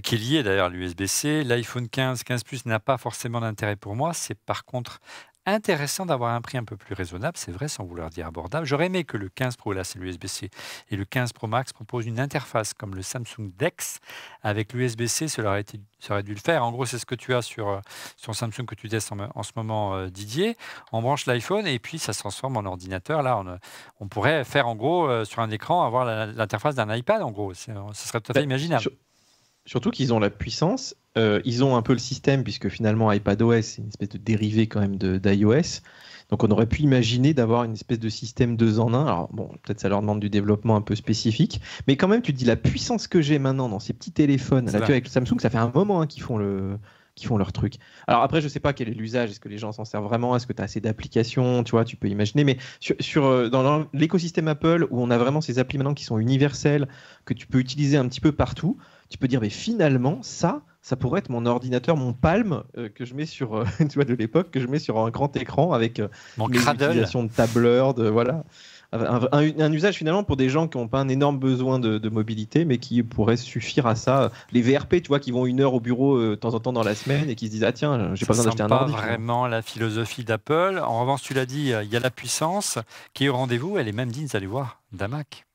Speaker 1: qui est liée d'ailleurs à l'USB-C. L'iPhone 15 Plus n'a pas forcément d'intérêt pour moi. C'est par contre intéressant d'avoir un prix un peu plus raisonnable, c'est vrai, sans vouloir dire abordable. J'aurais aimé que le 15 Pro, là c'est l'USB-C, et le 15 Pro Max proposent une interface comme le Samsung DeX avec l'USB-C, ça aurait dû le faire. En gros, c'est ce que tu as sur Samsung que tu testes en ce moment, Didier. On branche l'iPhone et puis ça se transforme en ordinateur. Là, on pourrait faire en gros sur un écran avoir l'interface d'un iPad. En gros, ce serait tout à fait imaginable.
Speaker 5: Surtout qu'ils ont la puissance, ils ont un peu le système, puisque finalement iPadOS, c'est une espèce de dérivé quand même d'iOS. Donc on aurait pu imaginer d'avoir une espèce de système 2 en 1. Alors bon, peut-être ça leur demande du développement un peu spécifique, mais quand même tu te dis la puissance que j'ai maintenant dans ces petits téléphones. Là, tu vois, avec le Samsung, ça fait un moment qu'ils font leur truc. Alors après, je sais pas quel est l'usage, est-ce que les gens s'en servent vraiment, est-ce que tu as assez d'applications, tu vois, tu peux imaginer, mais dans l'écosystème Apple, où on a vraiment ces applis maintenant qui sont universelles, que tu peux utiliser un petit peu partout, tu peux dire, mais finalement, ça pourrait être mon ordinateur, mon Palm, que je mets sur, tu vois, de l'époque, que je mets sur un grand écran avec
Speaker 1: mon
Speaker 5: mes utilisations de tableur, voilà. Un usage finalement pour des gens qui n'ont pas un énorme besoin de mobilité, mais qui pourraient suffire à ça. Les VRP, tu vois, qui vont 1 heure au bureau de temps en temps dans la semaine et qui se disent, ah tiens, j'ai pas besoin d'acheter un ordi.
Speaker 1: C'est pas vraiment la philosophie d'Apple. En revanche, tu l'as dit, il y a la puissance qui est au rendez-vous. Elle est même digne, vous allez voir, d'un Mac.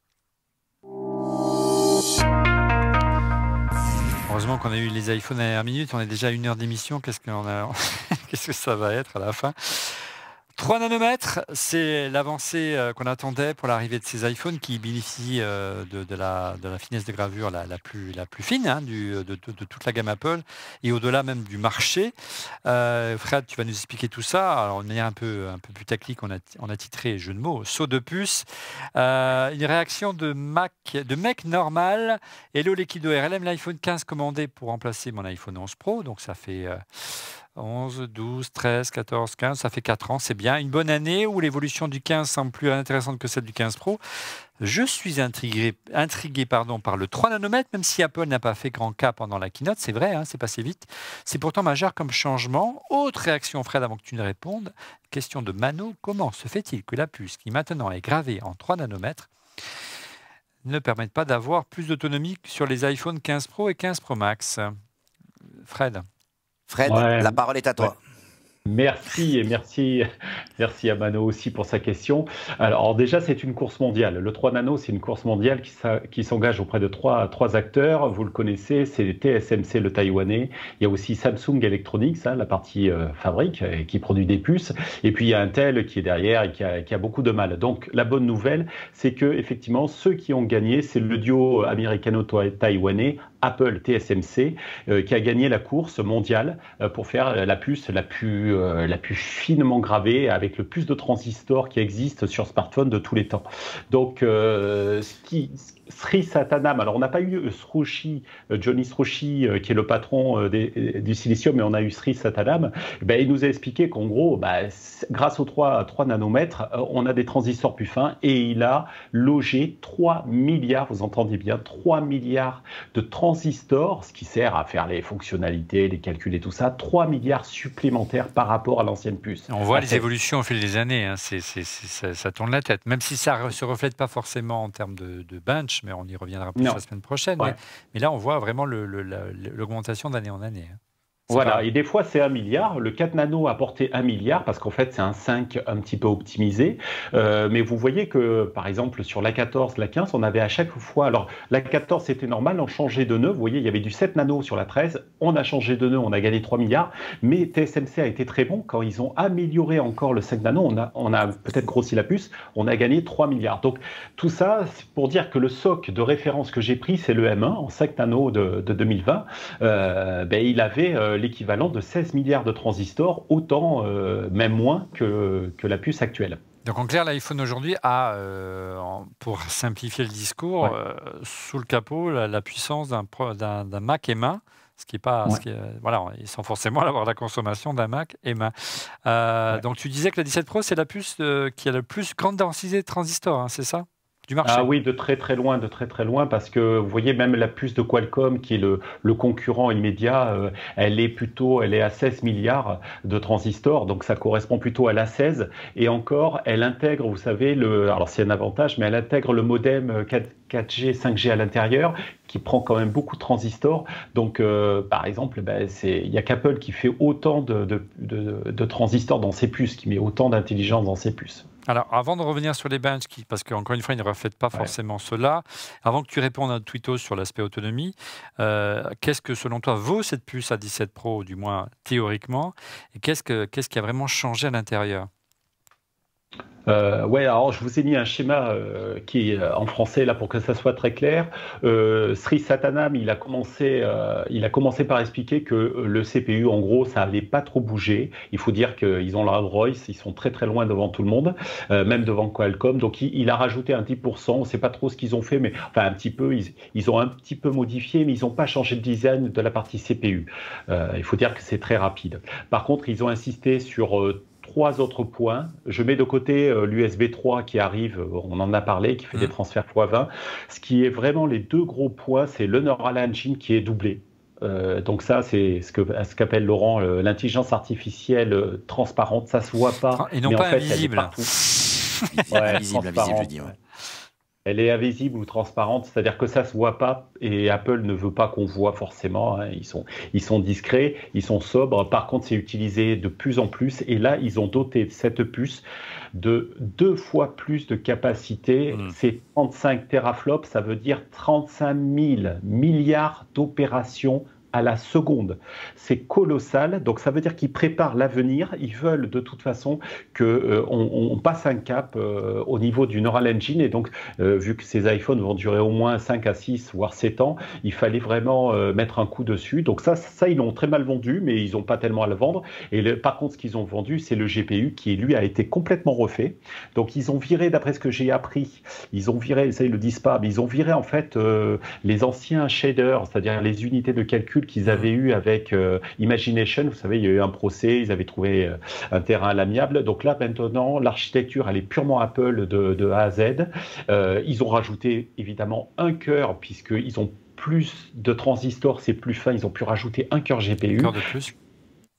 Speaker 1: Heureusement qu'on a eu les iPhones à la dernière minute. On est déjà à 1 heure d'émission. Qu'est-ce que ça va être à la fin? 3 nanomètres, c'est l'avancée qu'on attendait pour l'arrivée de ces iPhones qui bénéficient de la finesse de gravure la plus fine de toute la gamme Apple et au-delà même du marché. Fred, tu vas nous expliquer tout ça. Alors, de manière un peu plus technique, on a titré, jeu de mots, saut de puce. Une réaction de mec normal. Hello l'équipe de RLM, l'iPhone 15 commandé pour remplacer mon iPhone 11 Pro. Donc ça fait... 11, 12, 13, 14, 15, ça fait 4 ans, c'est bien. Une bonne année où l'évolution du 15 semble plus intéressante que celle du 15 Pro. Je suis intrigué par le 3 nanomètres, même si Apple n'a pas fait grand cas pendant la keynote, c'est vrai, c'est passé vite. C'est pourtant majeur comme changement. Autre réaction, Fred, avant que tu ne répondes. Question de Mano, comment se fait-il que la puce, qui maintenant est gravée en 3 nanomètres, ne permette pas d'avoir plus d'autonomie sur les iPhone 15 Pro et 15 Pro Max? Fred,
Speaker 3: la parole est à toi.
Speaker 6: Ouais. Merci et merci à Mano aussi pour sa question. Alors déjà, c'est une course mondiale. Le 3 nano, c'est une course mondiale qui s'engage auprès de trois acteurs. Vous le connaissez, c'est TSMC, le taïwanais. Il y a aussi Samsung Electronics, la partie fabrique, qui produit des puces. Et puis il y a Intel qui est derrière et qui a beaucoup de mal. Donc la bonne nouvelle, c'est que effectivement, ceux qui ont gagné, c'est le duo américano-taïwanais, Apple TSMC, qui a gagné la course mondiale pour faire la puce la plus finement gravée avec le plus de transistors qui existent sur smartphone de tous les temps. Donc, Sri Satanam, alors on n'a pas eu Johnny Srouchi, qui est le patron du silicium, mais on a eu Sri Satanam. Il nous a expliqué qu'en gros, grâce aux 3 nanomètres, on a des transistors plus fins et il a logé 3 milliards, vous entendez bien, 3 milliards de transistors, ce qui sert à faire les fonctionnalités, les calculs et tout ça, 3 milliards supplémentaires par rapport à l'ancienne puce.
Speaker 1: On voit les évolutions au fil des années, ça tourne la tête, même si ça ne se reflète pas forcément en termes de bench, mais on y reviendra plus la semaine prochaine. Ouais. Mais là, on voit vraiment l'augmentation d'année en année.
Speaker 6: Voilà, et des fois c'est 1 milliard. Le 4 nano a porté 1 milliard parce qu'en fait c'est un 5 un petit peu optimisé. Mais vous voyez que par exemple sur la 14, la 15, on avait à chaque fois. Alors la 14 c'était normal, on changeait de nœud. Vous voyez, il y avait du 7 nano sur la 13. On a changé de nœud, on a gagné 3 milliards. Mais TSMC a été très bon quand ils ont amélioré encore le 5 nano. On a peut-être grossi la puce, on a gagné 3 milliards. Donc tout ça, c'est pour dire que le SoC de référence que j'ai pris, c'est le M1 en 5 nano de 2020. Il avait l'équivalent de 16 milliards de transistors, autant, même moins que la puce actuelle.
Speaker 1: Donc en clair, l'iPhone aujourd'hui a, pour simplifier le discours, sous le capot, la puissance d'un Mac M1, ce qui est pas, voilà, sans forcément avoir la consommation d'un Mac M1. Donc tu disais que la 17 Pro, c'est la puce qui a la plus grande densité de transistors, c'est ça? Du marché.
Speaker 6: Ah oui, de très très loin, parce que vous voyez même la puce de Qualcomm, qui est le concurrent immédiat, elle est à 16 milliards de transistors, donc ça correspond plutôt à l'A16, et encore, elle intègre, vous savez, alors c'est un avantage, mais elle intègre le modem 4G, 5G à l'intérieur, qui prend quand même beaucoup de transistors. Donc, par exemple, il n'y a qu'Apple qui fait autant de transistors dans ses puces, qui met autant d'intelligence dans ses puces.
Speaker 1: Alors, avant de revenir sur les benches, parce qu'encore une fois, ils ne reflètent pas forcément cela, avant que tu répondes à notre tweetos sur l'aspect autonomie, qu'est-ce que, selon toi, vaut cette puce à 17 Pro, du moins théoriquement, et qu'est-ce qui a vraiment changé à l'intérieur?
Speaker 6: Alors je vous ai mis un schéma qui est en français là pour que ça soit très clair. Sri Satanam, il a commencé par expliquer que le CPU, en gros, ça n'allait pas trop bouger. Il faut dire qu'ils ont la Rolls-Royce, ils sont très très loin devant tout le monde, même devant Qualcomm. Donc il a rajouté un 10%. On ne sait pas trop ce qu'ils ont fait, mais enfin un petit peu. Ils ont un petit peu modifié, mais ils n'ont pas changé le design de la partie CPU. Il faut dire que c'est très rapide. Par contre, ils ont insisté sur 3 autres points. Je mets de côté l'USB 3 qui arrive, on en a parlé, qui fait des transferts x20. Ce qui est vraiment les 2 gros points, c'est le Neural Engine qui est doublé. Donc ça, c'est ce qu'appelle Laurent l'intelligence artificielle transparente. Ça se voit pas,
Speaker 1: et non pas invisible.
Speaker 3: Invisible, je dis.
Speaker 6: Elle est invisible ou transparente, c'est-à-dire que ça se voit pas et Apple ne veut pas qu'on voit forcément. Ils sont discrets, ils sont sobres. Par contre, c'est utilisé de plus en plus et là, ils ont doté cette puce de 2 fois plus de capacité. C'est 35 teraflops, ça veut dire 35 000 milliards d'opérations à la seconde. C'est colossal, donc ça veut dire qu'ils préparent l'avenir, ils veulent de toute façon qu'on passe un cap au niveau du Neural Engine, et donc vu que ces iPhones vont durer au moins 5 à 6, voire 7 ans, il fallait vraiment mettre un coup dessus. Donc ça ils l'ont très mal vendu, mais ils n'ont pas tellement à le vendre. Et par contre, ce qu'ils ont vendu, c'est le GPU qui, lui, a été complètement refait. Donc ils ont viré, d'après ce que j'ai appris, ça ils le disent pas, mais ils ont viré en fait les anciens shaders, c'est-à-dire les unités de calcul dispute qu'ils avaient eue avec Imagination. Vous savez, il y a eu un procès, ils avaient trouvé un terrain à l'amiable. Donc là, maintenant, l'architecture, elle est purement Apple de A à Z. Ils ont rajouté évidemment un cœur, puisqu'ils ont plus de transistors, c'est plus fin, ils ont pu rajouter un cœur GPU.
Speaker 1: Un cœur de plus.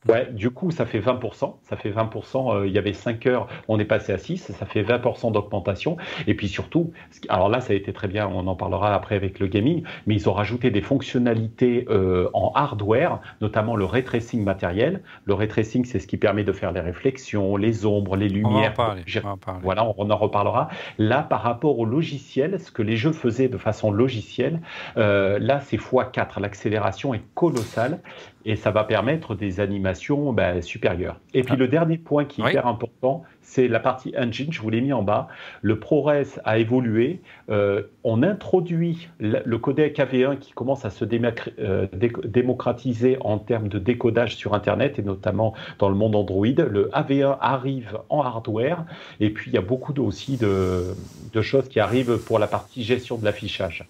Speaker 6: Ouais, du coup, ça fait 20%. Ça fait 20%. Il y avait 5 heures, on est passé à 6. Ça fait 20% d'augmentation. Et puis surtout, alors là, ça a été très bien. On en parlera après avec le gaming. Mais ils ont rajouté des fonctionnalités en hardware, notamment le ray tracing matériel. Le ray tracing, c'est ce qui permet de faire les réflexions, les ombres, les lumières.
Speaker 1: On va en parler.
Speaker 6: Voilà, on en reparlera. Là, par rapport au logiciel, ce que les jeux faisaient de façon logicielle, là, c'est x4. L'accélération est colossale. Et ça va permettre des animations supérieures. Et puis le dernier point qui est hyper important, c'est la partie engine, je vous l'ai mis en bas. Le ProRes a évolué. On introduit le codec AV1 qui commence à se démocratiser en termes de décodage sur Internet, et notamment dans le monde Android. Le AV1 arrive en hardware. Et puis il y a beaucoup aussi de choses qui arrivent pour la partie gestion de l'affichage.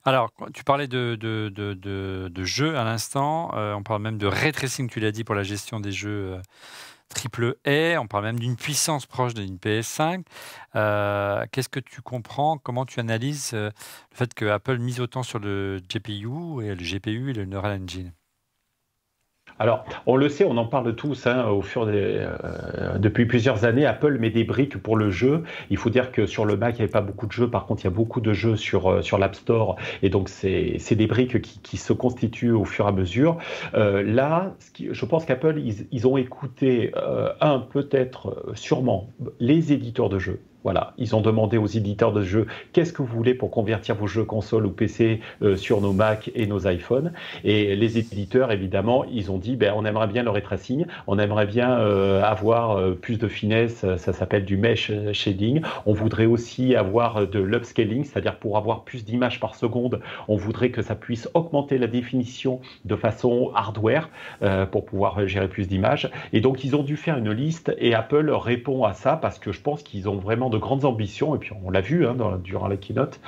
Speaker 1: Alors, tu parlais de jeux à l'instant, on parle même de ray tracing, tu l'as dit, pour la gestion des jeux AAA, on parle même d'une puissance proche d'une PS5. Qu'est-ce que tu comprends, comment tu analyses le fait que Apple mise autant sur le GPU et le GPU et le Neural Engine?
Speaker 6: Alors, on le sait, on en parle tous depuis plusieurs années. Apple met des briques pour le jeu. Il faut dire que sur le Mac, il n'y avait pas beaucoup de jeux. Par contre, il y a beaucoup de jeux sur l'App Store. Et donc, c'est des briques qui se constituent au fur et à mesure. Là, je pense qu'Apple, ils ont écouté, peut-être, sûrement, les éditeurs de jeux. Voilà, ils ont demandé aux éditeurs de jeux qu'est-ce que vous voulez pour convertir vos jeux console ou PC sur nos Mac et nos iPhones. Et les éditeurs, évidemment, ils ont dit on aimerait bien le ray tracing, on aimerait bien avoir plus de finesse, ça s'appelle du mesh shading. On voudrait aussi avoir de l'upscaling, c'est-à-dire pour avoir plus d'images par seconde, on voudrait que ça puisse augmenter la définition de façon hardware pour pouvoir gérer plus d'images. Et donc, ils ont dû faire une liste et Apple répond à ça parce que je pense qu'ils ont vraiment de grandes ambitions, et puis on l'a vu durant la keynote,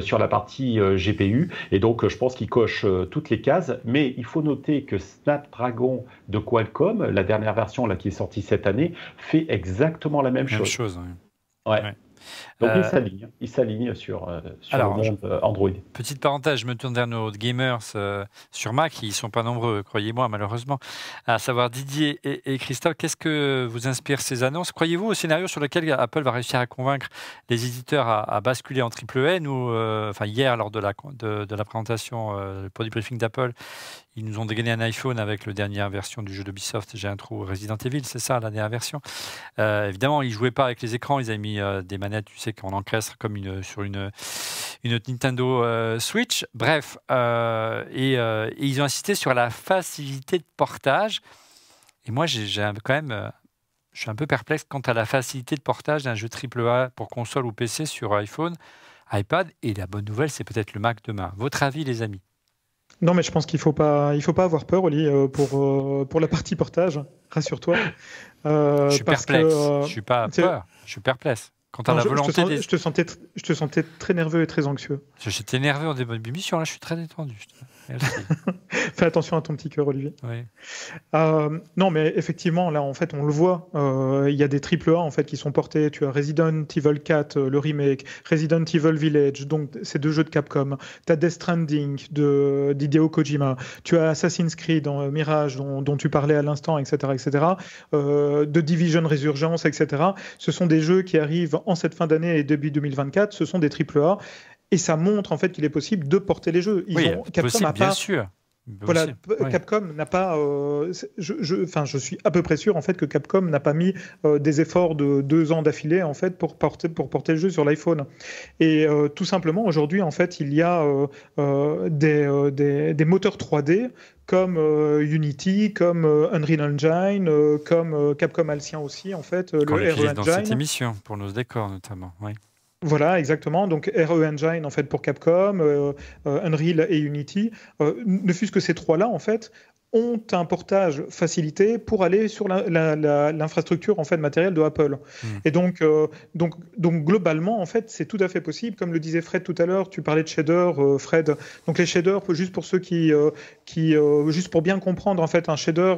Speaker 6: sur la partie GPU, et donc je pense qu'il coche toutes les cases, mais il faut noter que Snapdragon de Qualcomm, la dernière version qui est sortie cette année, fait exactement la même chose. Ouais. Donc il s'aligne sur le monde Android.
Speaker 1: Petite parenthèse, je me tourne vers nos gamers sur Mac, ils ne sont pas nombreux, croyez-moi, malheureusement. À savoir Didier et Christophe, qu'est-ce que vous inspire ces annonces? Croyez-vous au scénario sur lequel Apple va réussir à convaincre les éditeurs à basculer en AAA? Nous, hier, lors de la présentation, le produit briefing d'Apple, ils nous ont dégainé un iPhone avec la dernière version du jeu d'Ubisoft, j'ai un trou, Resident Evil, c'est ça, la dernière version. Évidemment, ils ne jouaient pas avec les écrans, ils avaient mis des manettes, tu sais, qu'on encastre comme sur une Nintendo Switch. Bref, et ils ont insisté sur la facilité de portage. Et moi, je suis un peu perplexe quant à la facilité de portage d'un jeu AAA pour console ou PC sur iPhone, iPad. Et la bonne nouvelle, c'est peut-être le Mac demain. Votre avis, les amis?
Speaker 4: Non, mais je pense qu'il faut pas avoir peur, Oli, pour la partie portage. Rassure-toi.
Speaker 1: Je suis perplexe. Je suis pas peur. Je suis perplexe. Quant à la volonté
Speaker 4: je te sentais très nerveux et très anxieux.
Speaker 1: J'étais nerveux en début d'émission, là je suis très détendu. Merci.
Speaker 4: Fais attention à ton petit cœur, Olivier.
Speaker 1: Oui.
Speaker 4: Non, mais effectivement, là, en fait, on le voit. Il y a des AAA en fait qui sont portés. Tu as Resident Evil 4, le remake, Resident Evil Village, donc ces deux jeux de Capcom. Tu as Death Stranding d'Hideo Kojima. Tu as Assassin's Creed, Mirage, dont tu parlais à l'instant, etc., etc. The Division Resurgence, etc. Ce sont des jeux qui arrivent en cette fin d'année et début 2024. Ce sont des AAA. Et ça montre en fait qu'il est possible de porter les jeux.
Speaker 1: Possible, bien sûr.
Speaker 4: Voilà, Capcom n'a pas. Je suis à peu près sûr en fait que Capcom n'a pas mis des efforts de 2 ans d'affilée en fait pour porter le jeu sur l'iPhone. Et tout simplement aujourd'hui en fait il y a des moteurs 3D comme Unity, comme Unreal Engine, comme Capcom a le sien aussi en fait. Le
Speaker 1: RE Engine. Dans cette émission pour nos décors notamment. Oui.
Speaker 4: Voilà, exactement. Donc RE Engine en fait pour Capcom, Unreal et Unity. Ne fût-ce que ces trois-là en fait ont un portage facilité pour aller sur l'infrastructure en fait matérielle de Apple. Et donc globalement en fait c'est tout à fait possible. Comme le disait Fred tout à l'heure, tu parlais de shader, Fred. Donc les shaders, juste pour ceux qui juste pour bien comprendre en fait un shader,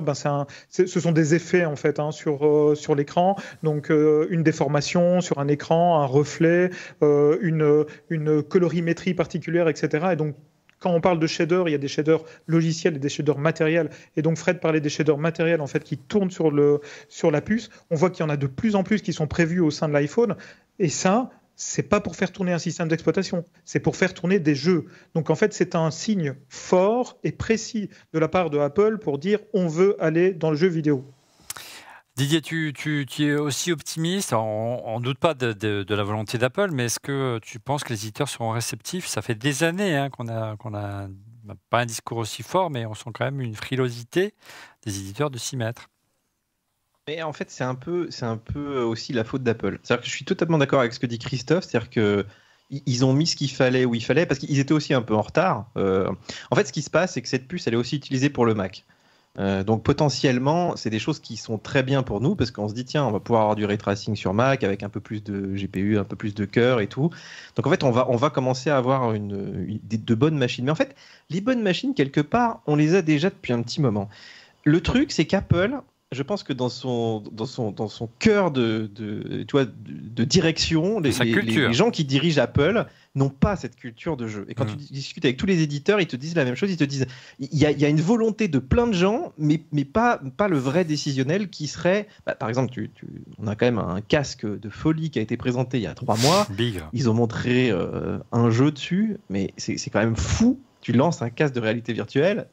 Speaker 4: ce sont des effets en fait sur l'écran. Donc une déformation sur un écran, un reflet, une colorimétrie particulière, etc. Et donc quand on parle de shader, il y a des shaders logiciels et des shaders matériels. Et donc Fred parlait des shaders matériels en fait qui tournent sur la puce. On voit qu'il y en a de plus en plus qui sont prévus au sein de l'iPhone. Et ça, c'est pas pour faire tourner un système d'exploitation, c'est pour faire tourner des jeux. Donc en fait, c'est un signe fort et précis de la part de Apple pour dire on veut aller dans le jeu vidéo.
Speaker 1: Didier, tu es aussi optimiste. On ne doute pas de la volonté d'Apple, mais est-ce que tu penses que les éditeurs seront réceptifs? Ça fait des années qu'on a pas un discours aussi fort, mais on sent quand même une frilosité des éditeurs de s'y mettre.
Speaker 5: Mais en fait, c'est un peu aussi la faute d'Apple. C'est-à-dire que je suis totalement d'accord avec ce que dit Christophe, c'est-à-dire que ils ont mis ce qu'il fallait où il fallait, parce qu'ils étaient aussi un peu en retard. En fait, ce qui se passe, c'est que cette puce, elle est aussi utilisée pour le Mac. Donc potentiellement, c'est des choses qui sont très bien pour nous parce qu'on se dit tiens, on va pouvoir avoir du ray tracing sur Mac avec un peu plus de GPU, un peu plus de cœur et tout. Donc en fait, on va commencer à avoir de bonnes machines. Mais en fait, les bonnes machines, quelque part, on les a déjà depuis un petit moment. Le truc, c'est qu'Apple, je pense que dans son cœur de direction, les gens qui dirigent Apple n'ont pas cette culture de jeu. Et quand tu discutes avec tous les éditeurs, ils te disent la même chose. Ils te disent il y a une volonté de plein de gens, mais pas le vrai décisionnel qui serait... par exemple, on a quand même un casque de folie qui a été présenté il y a 3 mois.
Speaker 1: Bigre.
Speaker 5: Ils ont montré un jeu dessus, mais c'est quand même fou. Tu lances un casque de réalité virtuelle,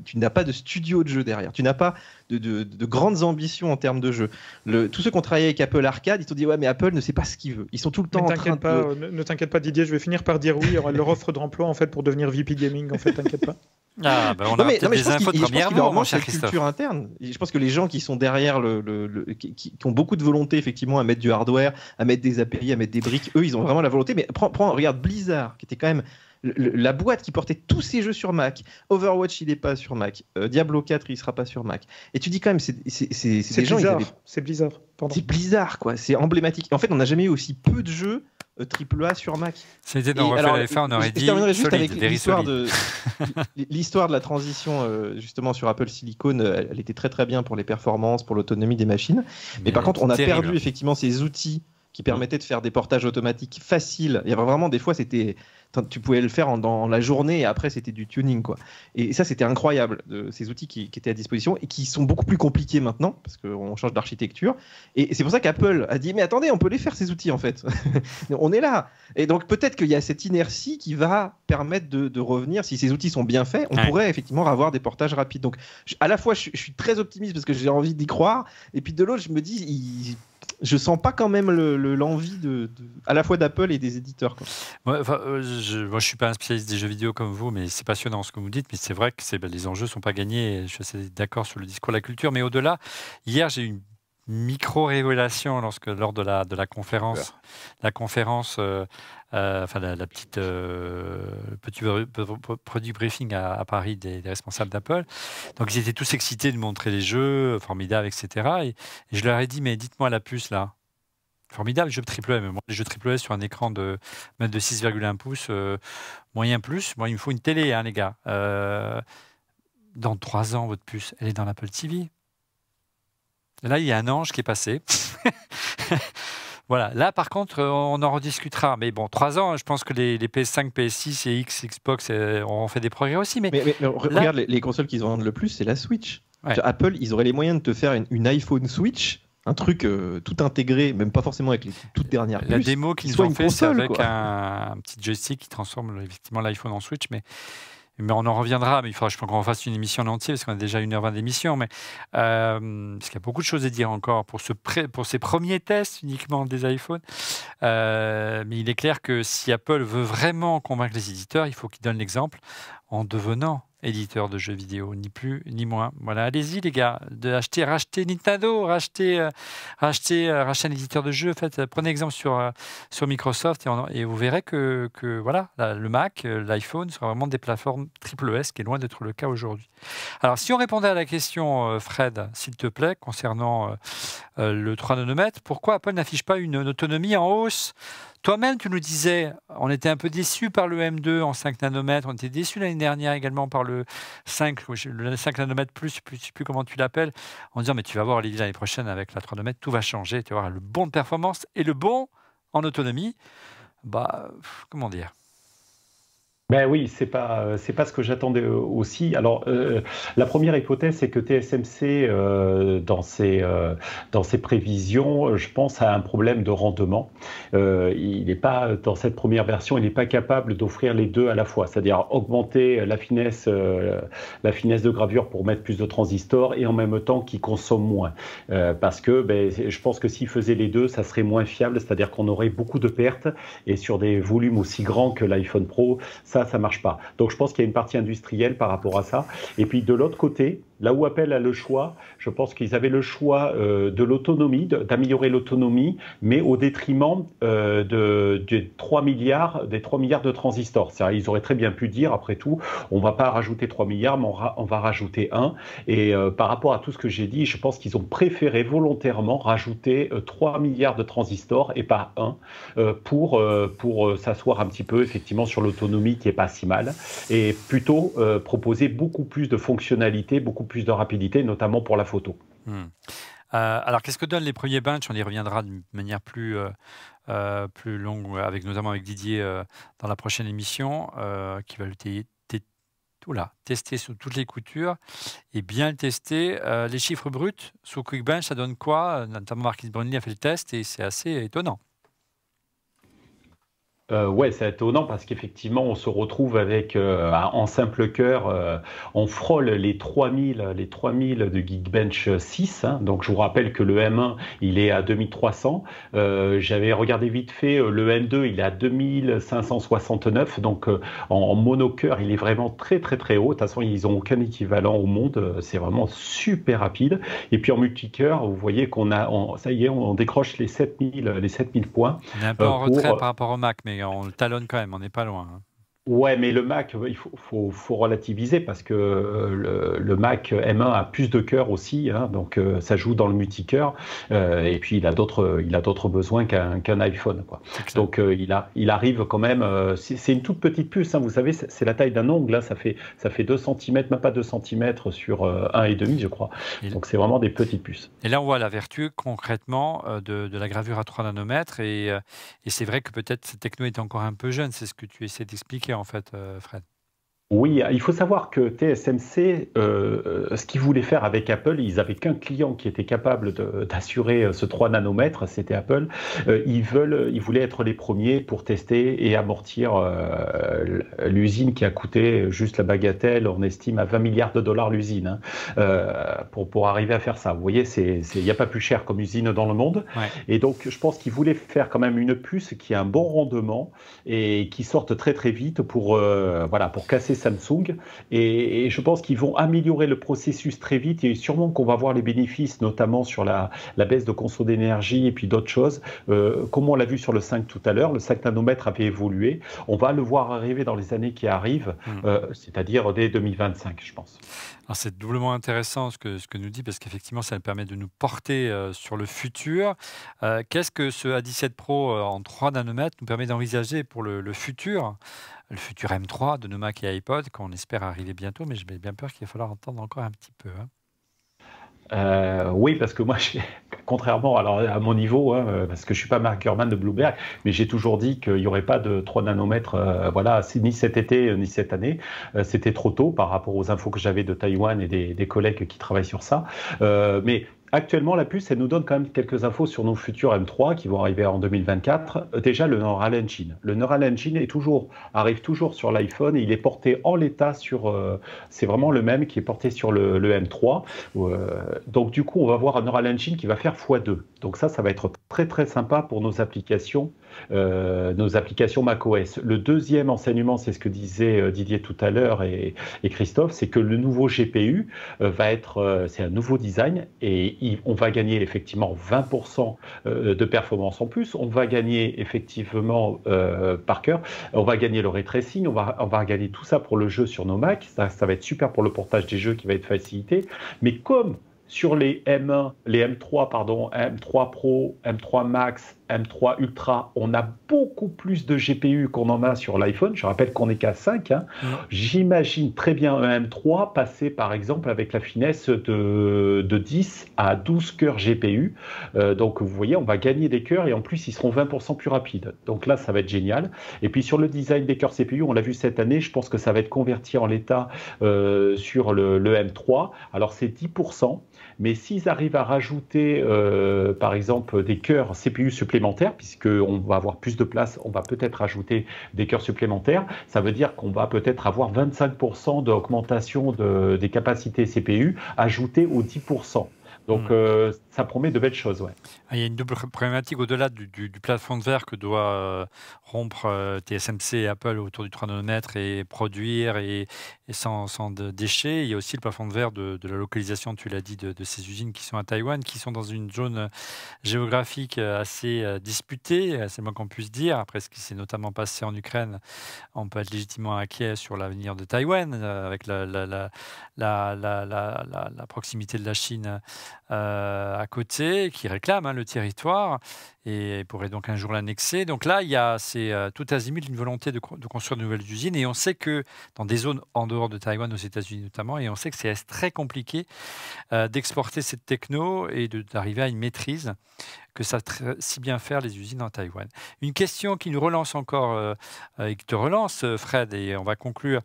Speaker 5: tu n'as pas de studio de jeu derrière, tu n'as pas de grandes ambitions en termes de jeu. Tous ceux qui ont travaillé avec Apple Arcade, ils t'ont dit ouais mais Apple ne sait pas ce qu'il veut. Ils sont tout le temps en train de...
Speaker 4: Ne t'inquiète pas Didier, je vais finir par dire oui, il y aura leur offre d'emploi en fait pour devenir VP Gaming en fait, t'inquiète pas.
Speaker 1: Ah, ben on a des infos de première main, mon cher Christophe.
Speaker 5: Culture interne. Je pense que les gens qui sont derrière, qui ont beaucoup de volonté effectivement à mettre du hardware, à mettre des API, à mettre des briques, eux ils ont vraiment la volonté. Mais regarde Blizzard qui était quand même la boîte qui portait tous ses jeux sur Mac. Overwatch, il n'est pas sur Mac. Diablo 4, il ne sera pas sur Mac. Et tu dis quand même, c'est des gens...
Speaker 4: C'est Blizzard.
Speaker 5: C'est Blizzard, quoi. C'est emblématique. En fait, on n'a jamais eu aussi peu de jeux AAA sur Mac.
Speaker 1: C'était dans Refait LFA, on aurait dit solide,
Speaker 5: l'histoire de la transition justement sur Apple Silicon, elle était très très bien pour les performances, pour l'autonomie des machines. Mais par contre, on a perdu effectivement ces outils qui permettaient de faire des portages automatiques faciles. Il y avait vraiment des fois, tu pouvais le faire dans la journée et après c'était du tuning quoi. Et ça c'était incroyable, ces outils qui étaient à disposition et qui sont beaucoup plus compliqués maintenant parce qu'on change d'architecture. Et c'est pour ça qu'Apple a dit mais attendez, on peut les faire ces outils en fait. On est là. Et donc peut-être qu'il y a cette inertie qui va permettre de revenir. Si ces outils sont bien faits, on pourrait effectivement avoir des portages rapides. Donc à la fois je suis très optimiste parce que j'ai envie d'y croire et puis de l'autre je me dis je sens pas quand même l'envie à la fois d'Apple et des éditeurs quoi.
Speaker 1: Moi, je suis pas un spécialiste des jeux vidéo comme vous, mais c'est passionnant ce que vous dites. Mais c'est vrai que les enjeux sont pas gagnés. Je suis assez d'accord sur le discours de la culture. Mais au-delà, hier, j'ai eu une micro-révélation lors de la conférence. La conférence, la petite petit produit briefing à Paris des responsables d'Apple. Donc, ils étaient tous excités de montrer les jeux, formidables, etc. Et je leur ai dit, mais dites-moi la puce, là. Formidable, jeu AAA, mais moi, les jeux AAA sur un écran de 6,1 pouces, moyen plus. Moi, il me faut une télé, hein, les gars. Dans 3 ans, votre puce, elle est dans l'Apple TV. Et là, il y a un ange qui est passé. Voilà. Là, par contre, on en rediscutera. Mais bon, 3 ans, je pense que les PS5, PS6 et Xbox auront fait des progrès aussi. Mais
Speaker 5: regarde, les consoles qu'ils vendent le plus, c'est la Switch. Ouais. Apple, ils auraient les moyens de te faire une iPhone Switch, un truc tout intégré, même pas forcément avec les toutes dernières puces.
Speaker 1: La démo qu'ils nous ont fait, c'est avec un petit joystick qui transforme effectivement l'iPhone en Switch, mais on en reviendra. Mais il faudra, je pense qu'on fasse une émission en entier parce qu'on a déjà 1h20 d'émission. Mais parce qu'il y a beaucoup de choses à dire encore pour ces premiers tests uniquement des iPhones. Mais il est clair que si Apple veut vraiment convaincre les éditeurs, il faut qu'ils donnent l'exemple en devenant éditeur de jeux vidéo, ni plus ni moins. Voilà, allez-y les gars, rachetez Nintendo, rachetez un éditeur de jeux. Prenez exemple sur Microsoft et vous verrez que voilà, le Mac, l'iPhone sont vraiment des plateformes triple S, qui est loin d'être le cas aujourd'hui. Alors, si on répondait à la question, Fred, s'il te plaît, concernant le 3 nanomètres, pourquoi Apple n'affiche pas une autonomie en hausse? Toi-même, tu nous disais, on était un peu déçus par le M2 en 5 nanomètres, on était déçus l'année dernière également par le 5 nanomètres plus, je ne sais plus comment tu l'appelles, en disant, mais tu vas voir, Olivier, l'année prochaine, avec la 3 nanomètres, tout va changer, tu vas voir le bon de performance et le bon en autonomie. Comment dire?
Speaker 6: Ben oui, c'est pas ce que j'attendais aussi. Alors, la première hypothèse, c'est que TSMC, dans ses prévisions, je pense à un problème de rendement. Il n'est pas, dans cette première version, il n'est pas capable d'offrir les deux à la fois, c'est-à-dire augmenter la finesse de gravure pour mettre plus de transistors et en même temps qu'il consomme moins. Parce que je pense que s'il faisait les deux, ça serait moins fiable, c'est-à-dire qu'on aurait beaucoup de pertes et sur des volumes aussi grands que l'iPhone Pro, ça marche pas. Donc je pense qu'il y a une partie industrielle par rapport à ça. Et puis de l'autre côté, là où Apple a le choix, je pense qu'ils avaient le choix de l'autonomie, d'améliorer l'autonomie, mais au détriment des 3 milliards de transistors. C'est-à-dire, ils auraient très bien pu dire, après tout, on va pas rajouter 3 milliards, mais on va rajouter 1. Et par rapport à tout ce que j'ai dit, je pense qu'ils ont préféré volontairement rajouter 3 milliards de transistors et pas 1 pour s'asseoir un petit peu effectivement sur l'autonomie qui est pas si mal, et plutôt proposer beaucoup plus de fonctionnalités, beaucoup plus de rapidité, notamment pour la photo.
Speaker 1: Alors, qu'est-ce que donnent les premiers bench? On y reviendra de manière plus longue, notamment avec Didier dans la prochaine émission, qui va le tester sous toutes les coutures et bien le tester. Les chiffres bruts sous QuickBench, ça donne quoi? Notamment Marquis Brownlee a fait le test et c'est assez étonnant.
Speaker 6: Ouais, c'est étonnant parce qu'effectivement, on se retrouve avec, en simple cœur, on frôle les 3000 de Geekbench 6. Hein. Donc, je vous rappelle que le M1, il est à 2300. J'avais regardé vite fait, le M2, il est à 2569. Donc, en monocœur, il est vraiment très, très, très haut. De toute façon, ils n'ont aucun équivalent au monde. C'est vraiment super rapide. Et puis, en multicœur, vous voyez ça y est, on décroche les 7000 points.
Speaker 1: On est un peu en retrait par rapport au Mac, mais on le talonne quand même, on n'est pas loin.
Speaker 6: Ouais, mais le Mac, il faut relativiser parce que le Mac M1 a plus de cœur aussi, hein, donc ça joue dans le multicœur, et puis il a d'autres besoins qu'un iPhone, quoi. Donc il arrive quand même. C'est une toute petite puce, hein, vous savez, c'est la taille d'un ongle, là, ça fait 2 cm, même pas 2 cm sur 1,5, je crois. Donc c'est vraiment des petites puces.
Speaker 1: Et là, on voit la vertu concrètement de la gravure à 3 nanomètres, et c'est vrai que peut-être cette techno est encore un peu jeune, c'est ce que tu essaies d'expliquer en fait, Fred.
Speaker 6: Oui, il faut savoir que TSMC, ce qu'ils voulaient faire avec Apple, ils n'avaient qu'un client qui était capable d'assurer ce 3 nanomètres, c'était Apple. Ils voulaient être les premiers pour tester et amortir l'usine qui a coûté juste la bagatelle, on estime à 20 milliards de dollars l'usine, hein, pour arriver à faire ça. Vous voyez, il n'y a pas plus cher comme usine dans le monde. Ouais. Et donc, je pense qu'ils voulaient faire quand même une puce qui a un bon rendement et qui sorte très très vite pour casser Samsung, et je pense qu'ils vont améliorer le processus très vite, et sûrement qu'on va voir les bénéfices, notamment sur la baisse de conso d'énergie et puis d'autres choses, comme on l'a vu sur le 5 tout à l'heure. Le 5 nanomètres avait évolué, on va le voir arriver dans les années qui arrivent, c'est-à-dire dès 2025, je pense.
Speaker 1: C'est doublement intéressant ce que nous dit, parce qu'effectivement ça permet de nous porter sur le futur. Qu'est-ce que ce A17 Pro en 3 nanomètres nous permet d'envisager pour le futur M3 de nos Mac et iPod, qu'on espère arriver bientôt, mais j'ai bien peur qu'il va falloir attendre encore un petit peu.
Speaker 6: Oui, parce que moi, contrairement à mon niveau, hein, parce que je ne suis pas Mark Gurman de Bloomberg, mais j'ai toujours dit qu'il n'y aurait pas de 3 nanomètres, ni cet été, ni cette année. C'était trop tôt par rapport aux infos que j'avais de Taïwan et des collègues qui travaillent sur ça. Mais Actuellement, la puce, elle nous donne quand même quelques infos sur nos futurs M3 qui vont arriver en 2024. Déjà, le Neural Engine. Le Neural Engine arrive toujours sur l'iPhone et il est porté en l'état sur... c'est vraiment le même qui est porté sur le M3. Donc, du coup, on va voir un Neural Engine qui va faire x2. Donc ça va être très, très sympa pour nos applications macOS. Le deuxième enseignement, c'est ce que disait Didier tout à l'heure et Christophe, c'est que le nouveau GPU c'est un nouveau design et on va gagner effectivement 20% de performance en plus. On va gagner effectivement par cœur. On va gagner le ray tracing. On va gagner tout ça pour le jeu sur nos Mac. Ça va être super pour le portage des jeux qui va être facilité. Mais comme sur les M3, M3 Pro, M3 Max, M3 Ultra, on a beaucoup plus de GPU qu'on en a sur l'iPhone. Je rappelle qu'on n'est qu'à 5. J'imagine très bien un M3 passer, par exemple, avec la finesse de 10 à 12 cœurs GPU. Donc, vous voyez, on va gagner des cœurs et en plus, ils seront 20% plus rapides. Donc là, ça va être génial. Et puis, sur le design des cœurs CPU, on l'a vu cette année, je pense que ça va être converti en l'état sur le M3. Alors, c'est 10%. Mais s'ils arrivent à rajouter, par exemple, des cœurs CPU supplémentaires, puisqu'on va avoir plus de place, on va peut-être rajouter des cœurs supplémentaires, ça veut dire qu'on va peut-être avoir 25% d'augmentation des capacités CPU ajoutées aux 10%. Donc, ça promet de belles choses. Ouais.
Speaker 1: Il y a une double problématique au-delà du plafond de verre que doit rompre TSMC et Apple autour du 3 nanomètres et produire et sans déchets. Il y a aussi le plafond de verre de la localisation, tu l'as dit, de ces usines qui sont à Taïwan, qui sont dans une zone géographique assez disputée, c'est le moins qu'on puisse dire. Après ce qui s'est notamment passé en Ukraine, on peut être légitimement inquiet sur l'avenir de Taïwan avec la proximité de la Chine à côté, qui réclame le territoire et pourrait donc un jour l'annexer. Donc là, il y a tout azimut une volonté de construire de nouvelles usines et on sait que dans des zones en dehors de Taïwan, aux États-Unis notamment, et on sait que c'est très compliqué d'exporter cette techno et d'arriver à une maîtrise que savent si bien faire les usines en Taïwan. Une question qui nous relance encore et qui te relance, Fred, et on va conclure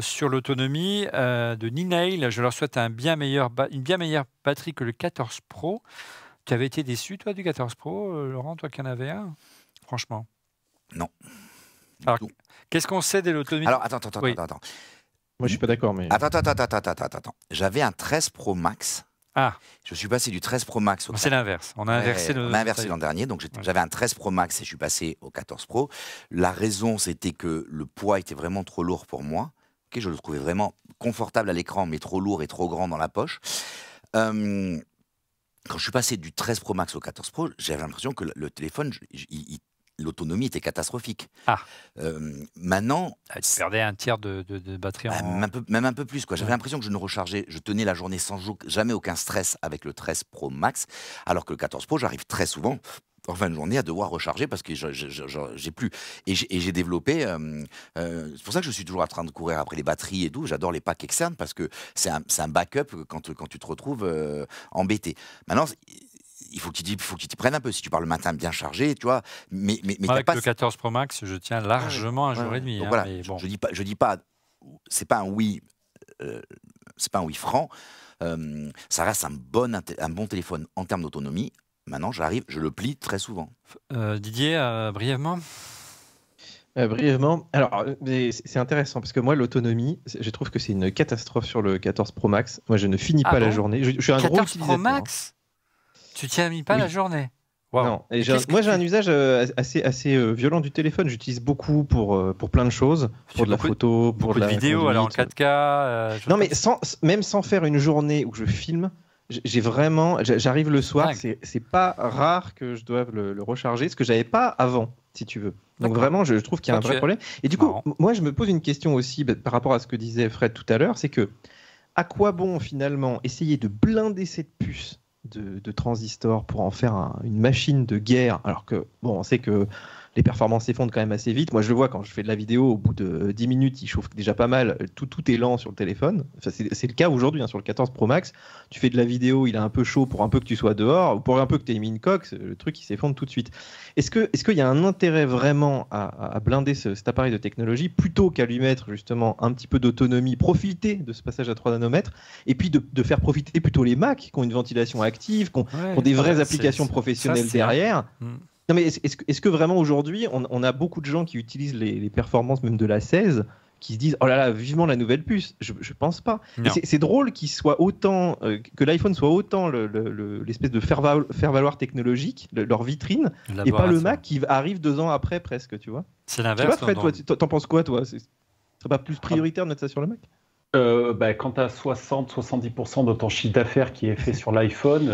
Speaker 1: sur l'autonomie de Ninail. Je leur souhaite une bien meilleure batterie que le 14 Pro. Tu avais été déçu, toi, du 14 Pro, Laurent, toi qui en avais un, franchement?
Speaker 3: Non.
Speaker 1: Alors, qu'est-ce qu'on sait de l'autonomie?
Speaker 3: Alors, attends.
Speaker 5: Moi, je suis pas d'accord, mais...
Speaker 3: Attends. J'avais un 13 Pro Max.
Speaker 1: Ah.
Speaker 3: Je suis passé du 13 Pro Max au...
Speaker 1: C'est l'inverse. On a inversé
Speaker 3: l'an dernier. Donc, j'avais un 13 Pro Max et je suis passé au 14 Pro. La raison, c'était que le poids était vraiment trop lourd pour moi. Okay, je le trouvais vraiment confortable à l'écran, mais trop lourd et trop grand dans la poche. Quand je suis passé du 13 Pro Max au 14 Pro, j'avais l'impression que le téléphone, l'autonomie était catastrophique. Maintenant...
Speaker 1: Tu perdais un tiers de batterie
Speaker 3: même un peu plus. J'avais l'impression que je ne rechargeais, je tenais la journée sans jamais aucun stress avec le 13 Pro Max, alors que le 14 Pro, j'arrive très souvent en fin de journée à devoir recharger parce que j'ai plus. Et j'ai développé... c'est pour ça que je suis toujours en train de courir après les batteries et tout. J'adore les packs externes parce que c'est un backup quand tu te retrouves embêté. Maintenant... il faut que tu t'y prennes un peu. Si tu pars le matin bien chargé, tu vois. Mais
Speaker 1: avec le 14 Pro Max, je tiens largement un jour et demi.
Speaker 3: Donc voilà, mais bon. Je dis pas, c'est pas un oui, c'est pas un oui franc. Ça reste un bon téléphone en termes d'autonomie. Maintenant, je le plie très souvent.
Speaker 1: Didier, brièvement.
Speaker 5: Brièvement, alors c'est intéressant parce que moi l'autonomie, je trouve que c'est une catastrophe sur le 14 Pro Max. Moi, je ne finis pas la journée. Je suis un gros utilisateur. 14
Speaker 1: Pro Max. Tu tiens mis pas la journée?
Speaker 5: Wow. Non. Et moi, j'ai un usage assez violent du téléphone. J'utilise beaucoup pour plein de choses, pour de la photo, pour de la
Speaker 1: vidéo, alors en 4K.
Speaker 5: Non, mais même sans faire une journée où je filme, j'arrive le soir. C'est pas rare que je doive le recharger, ce que j'avais pas avant, si tu veux. Donc vraiment, je trouve qu'il y a un vrai problème. Et du coup, moi, je me pose une question aussi par rapport à ce que disait Fred tout à l'heure, c'est que à quoi bon finalement essayer de blinder cette puce de transistors pour en faire une machine de guerre, alors que bon, on sait que les performances s'effondrent quand même assez vite. Moi, je le vois quand je fais de la vidéo, au bout de 10 minutes, il chauffe déjà pas mal. Tout est lent sur le téléphone. Enfin, c'est le cas aujourd'hui, hein, sur le 14 Pro Max. Tu fais de la vidéo, il est un peu chaud pour un peu que tu sois dehors, ou pour un peu que tu aies mis une coque, le truc il s'effondre tout de suite. Est-ce qu'il y a un intérêt vraiment à blinder cet appareil de technologie plutôt qu'à lui mettre justement un petit peu d'autonomie, profiter de ce passage à 3 nanomètres, et puis de faire profiter plutôt les Mac qui ont une ventilation active, qui ont des vraies applications professionnelles derrière. Non, mais est-ce que vraiment aujourd'hui, on a beaucoup de gens qui utilisent les performances même de la 16 qui se disent oh là là, vivement la nouvelle puce? Je pense pas. C'est drôle qu'il soit autant, que l'iPhone soit autant l'espèce de faire valoir technologique, leur vitrine, et pas le Mac qui arrive 2 ans après presque, tu vois.
Speaker 1: C'est l'inverse.
Speaker 5: Tu vois, Fred, toi, t'en penses quoi, toi? Ce serait pas plus prioritaire de mettre ça sur le Mac?
Speaker 6: Quand tu as 60-70% de ton chiffre d'affaires qui est fait sur l'iPhone,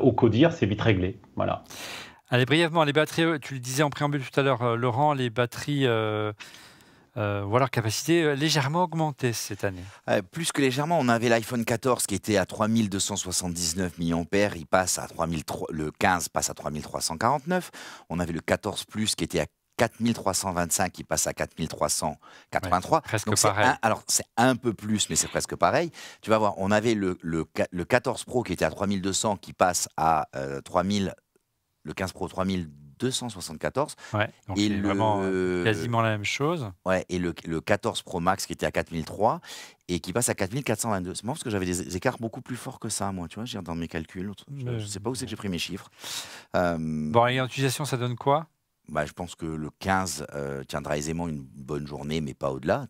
Speaker 6: au codir, c'est vite réglé. Voilà.
Speaker 1: Allez, brièvement, les batteries, tu le disais en préambule tout à l'heure, Laurent, les batteries voient leur capacité légèrement augmenter cette année.
Speaker 3: Plus que légèrement, on avait l'iPhone 14 qui était à 3279 mAh, il passe à 3003, le 15 passe à 3349. On avait le 14 Plus qui était à 4325 qui passe à 4383.
Speaker 1: Ouais, presque
Speaker 3: donc
Speaker 1: pareil.
Speaker 3: Alors c'est un peu plus, mais c'est presque pareil. Tu vas voir, on avait le 14 Pro qui était à 3200 qui passe à 3000, le 15 Pro 3274.
Speaker 1: Ouais, donc
Speaker 3: et
Speaker 1: c'est vraiment quasiment la même chose.
Speaker 3: Ouais, et le 14 Pro Max qui était à 4003 et qui passe à 4422. C'est marrant parce que j'avais des écarts beaucoup plus forts que ça, moi. Tu vois, j'ai dans mes calculs. Je ne sais pas où c'est que j'ai pris mes chiffres.
Speaker 1: Bon, et en utilisation, ça donne quoi?
Speaker 3: Je pense que le 15 tiendra aisément une bonne journée, mais pas au-delà,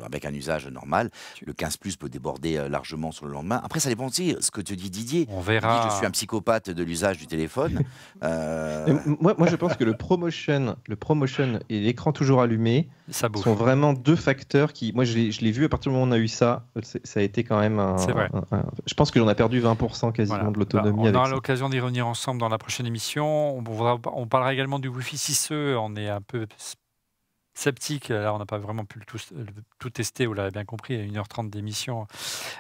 Speaker 3: avec un usage normal. Le 15 Plus peut déborder largement sur le lendemain. Après, ça dépend aussi ce que te dit Didier.
Speaker 1: On verra.
Speaker 3: Je suis un psychopathe de l'usage du téléphone.
Speaker 5: Moi, je pense que le ProMotion et l'écran toujours allumé sont vraiment 2 facteurs qui... Moi, je l'ai vu à partir du moment où on a eu ça. Ça a été quand même je pense que j'en ai perdu 20% quasiment de l'autonomie.
Speaker 1: On aura l'occasion d'y revenir ensemble dans la prochaine émission. On parlera également du Wi-Fi 6E. On est un peu sceptique. Là, on n'a pas vraiment pu tout tester. Vous l'avez bien compris, il y a 1h30 d'émission.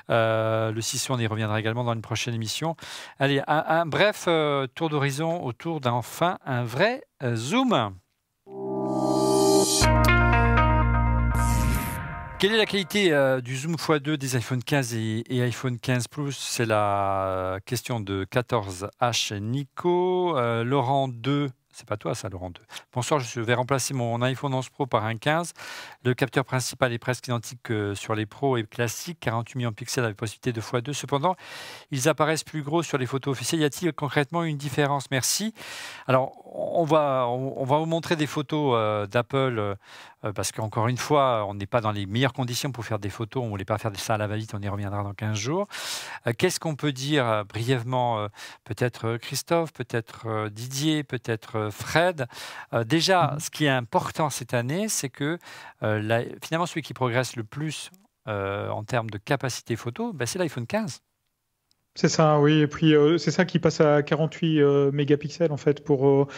Speaker 1: Le 6E, on y reviendra également dans une prochaine émission. Allez, un bref tour d'horizon autour un vrai zoom. Quelle est la qualité du zoom x2 des iPhone 15 et iPhone 15 Plus? C'est la question de 14H Nico. Laurent 2. C'est pas toi ça, Laurent 2. Bonsoir, je vais remplacer mon iPhone 11 Pro par un 15. Le capteur principal est presque identique que sur les Pro et classiques, 48 millions de pixels avec possibilité de x2. Cependant, ils apparaissent plus gros sur les photos officielles. Y a-t-il concrètement une différence? Merci. Alors, on va vous montrer des photos d'Apple parce qu'encore une fois, on n'est pas dans les meilleures conditions pour faire des photos. On ne voulait pas faire ça à la va-vite, on y reviendra dans 15 jours. Qu'est-ce qu'on peut dire brièvement? Peut-être Christophe, peut-être Didier, peut-être Fred. Déjà, ce qui est important cette année, c'est que finalement, celui qui progresse le plus en termes de capacité photo, c'est l'iPhone 15.
Speaker 4: C'est ça, oui. Et puis, c'est ça qui passe à 48 mégapixels, en fait, pour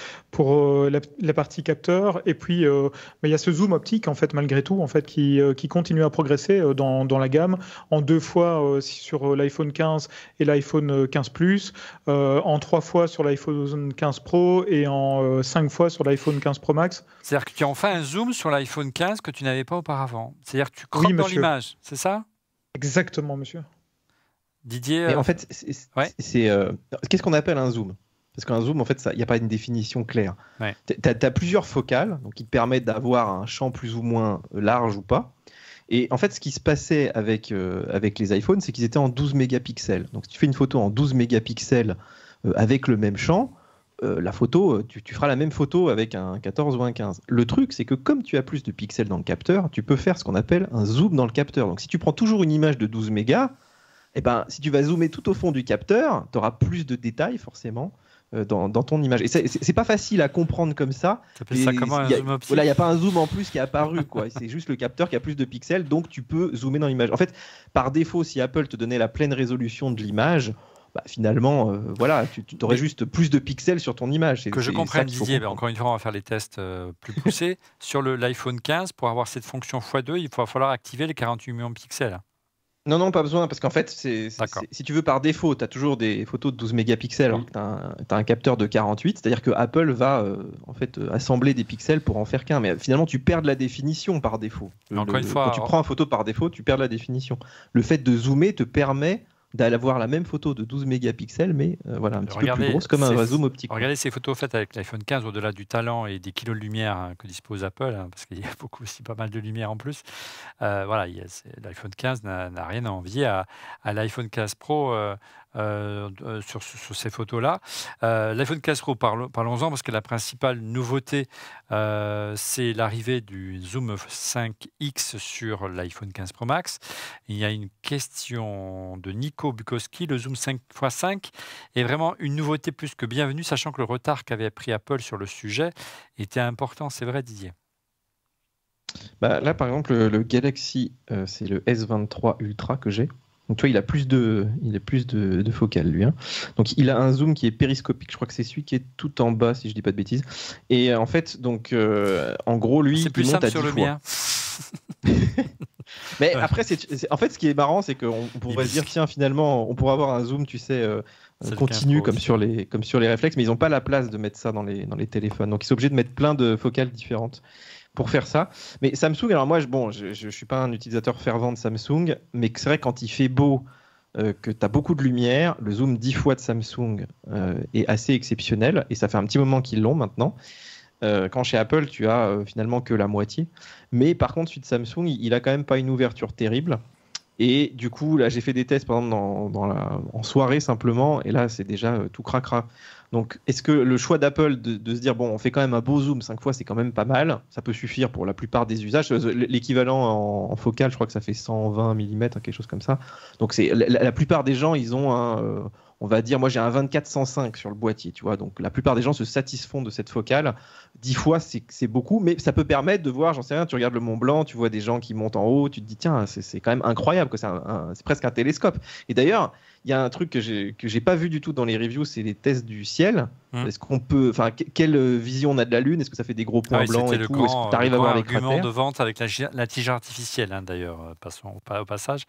Speaker 4: la partie capteur. Et puis, il y a ce zoom optique, en fait, malgré tout, en fait, qui continue à progresser dans la gamme, en 2 fois sur l'iPhone 15 et l'iPhone 15 Plus, en 3 fois sur l'iPhone 15 Pro et en 5 fois sur l'iPhone 15 Pro Max.
Speaker 1: C'est-à-dire que tu as enfin un zoom sur l'iPhone 15 que tu n'avais pas auparavant. C'est-à-dire que tu croppes dans l'image, c'est ça?
Speaker 4: Exactement, monsieur.
Speaker 1: Didier,
Speaker 5: mais en fait, qu'est-ce qu'on appelle un zoom? Parce qu'un zoom, en fait, il n'y a pas une définition claire.
Speaker 1: Ouais.
Speaker 5: Tu as plusieurs focales donc, qui te permettent d'avoir un champ plus ou moins large ou pas. Et en fait, ce qui se passait avec les iPhones, c'est qu'ils étaient en 12 mégapixels. Donc, si tu fais une photo en 12 mégapixels avec le même champ, la photo, tu feras la même photo avec un 14 ou un 15. Le truc, c'est que comme tu as plus de pixels dans le capteur, tu peux faire ce qu'on appelle un zoom dans le capteur. Donc, si tu prends toujours une image de 12 mégas, si tu vas zoomer tout au fond du capteur, tu auras plus de détails forcément dans ton image. Et c'est pas facile à comprendre comme ça.
Speaker 1: Ça comment un zoom optique?
Speaker 5: Voilà, il n'y a pas un zoom en plus qui est apparu, quoi. C'est juste le capteur qui a plus de pixels, donc tu peux zoomer dans l'image. En fait, par défaut, si Apple te donnait la pleine résolution de l'image, finalement, tu aurais juste plus de pixels sur ton image.
Speaker 1: Que je comprenne, Didier, encore une fois, on va faire les tests plus poussés. Sur l'iPhone 15, pour avoir cette fonction x2, il va falloir activer les 48 millions de pixels.
Speaker 5: Non, non, pas besoin, parce qu'en fait, si tu veux, par défaut, tu as toujours des photos de 12 mégapixels, alors que tu as un capteur de 48, c'est-à-dire que Apple va en fait assembler des pixels pour en faire qu'un, mais finalement, tu perds de la définition par défaut.
Speaker 1: Encore une fois,
Speaker 5: quand tu prends une photo par défaut, tu perds de la définition. Le fait de zoomer te permet d'avoir la même photo de 12 mégapixels, mais voilà, un petit peu plus grosse, comme un zoom optique.
Speaker 1: Regardez ces photos faites avec l'iPhone 15, au-delà du talent et des kilos de lumière que dispose Apple, parce qu'il y a aussi pas mal de lumière en plus. Voilà, l'iPhone 15 n'a rien à envier à l'iPhone 15 Pro sur ces photos-là. L'iPhone 15 Pro, parlons-en, parce que la principale nouveauté, c'est l'arrivée du Zoom 5X sur l'iPhone 15 Pro Max. Il y a une question de Nico Bukowski. Le Zoom 5x5 est vraiment une nouveauté plus que bienvenue, sachant que le retard qu'avait pris Apple sur le sujet était important. C'est vrai, Didier?
Speaker 5: Là, par exemple, le Galaxy, c'est le S23 Ultra que j'ai. Donc, tu vois, il a plus de focale, lui. Hein. Donc, il a un zoom qui est périscopique. Je crois que c'est celui qui est tout en bas, si je dis pas de bêtises. Et en fait, donc, en gros, lui,
Speaker 1: c'est plus simple sur le mien.
Speaker 5: Mais après, en fait, ce qui est marrant, c'est qu'on pourrait se dire, tiens, finalement, on pourrait avoir un zoom, tu sais, continu comme sur les réflexes, mais ils n'ont pas la place de mettre ça dans les téléphones. Donc, ils sont obligés de mettre plein de focales différentes pour faire ça. Mais Samsung, alors moi, je suis pas un utilisateur fervent de Samsung, mais c'est vrai, quand il fait beau, que tu as beaucoup de lumière, le zoom 10 fois de Samsung est assez exceptionnel, et ça fait un petit moment qu'ils l'ont maintenant. Quand chez Apple, tu as finalement que la moitié. Mais par contre, celui de Samsung, il a quand même pas une ouverture terrible. Et du coup, là, j'ai fait des tests, par exemple, en soirée simplement, et là, c'est déjà tout cracra. Donc, est-ce que le choix d'Apple de se dire, bon, on fait quand même un beau zoom 5 fois, c'est quand même pas mal, ça peut suffire pour la plupart des usages. L'équivalent en focale, je crois que ça fait 120 mm, quelque chose comme ça. Donc, la plupart des gens, ils ont on va dire, moi j'ai un 24-105 sur le boîtier, tu vois, donc la plupart des gens se satisfont de cette focale. 10 fois, c'est beaucoup, mais ça peut permettre de voir, j'en sais rien, tu regardes le Mont Blanc, tu vois des gens qui montent en haut, tu te dis, tiens, c'est quand même incroyable, c'est presque un télescope. Et d'ailleurs, il y a un truc que j'ai pas vu du tout dans les reviews, c'est les tests du ciel. Est-ce qu'on peut, quelle vision on a de la Lune? Est-ce que ça fait des gros points blancs et tout? Est-ce que tu arrives à voir les cratères?
Speaker 1: Argument de vente avec l'intelligence artificielle, hein, d'ailleurs, passons au passage.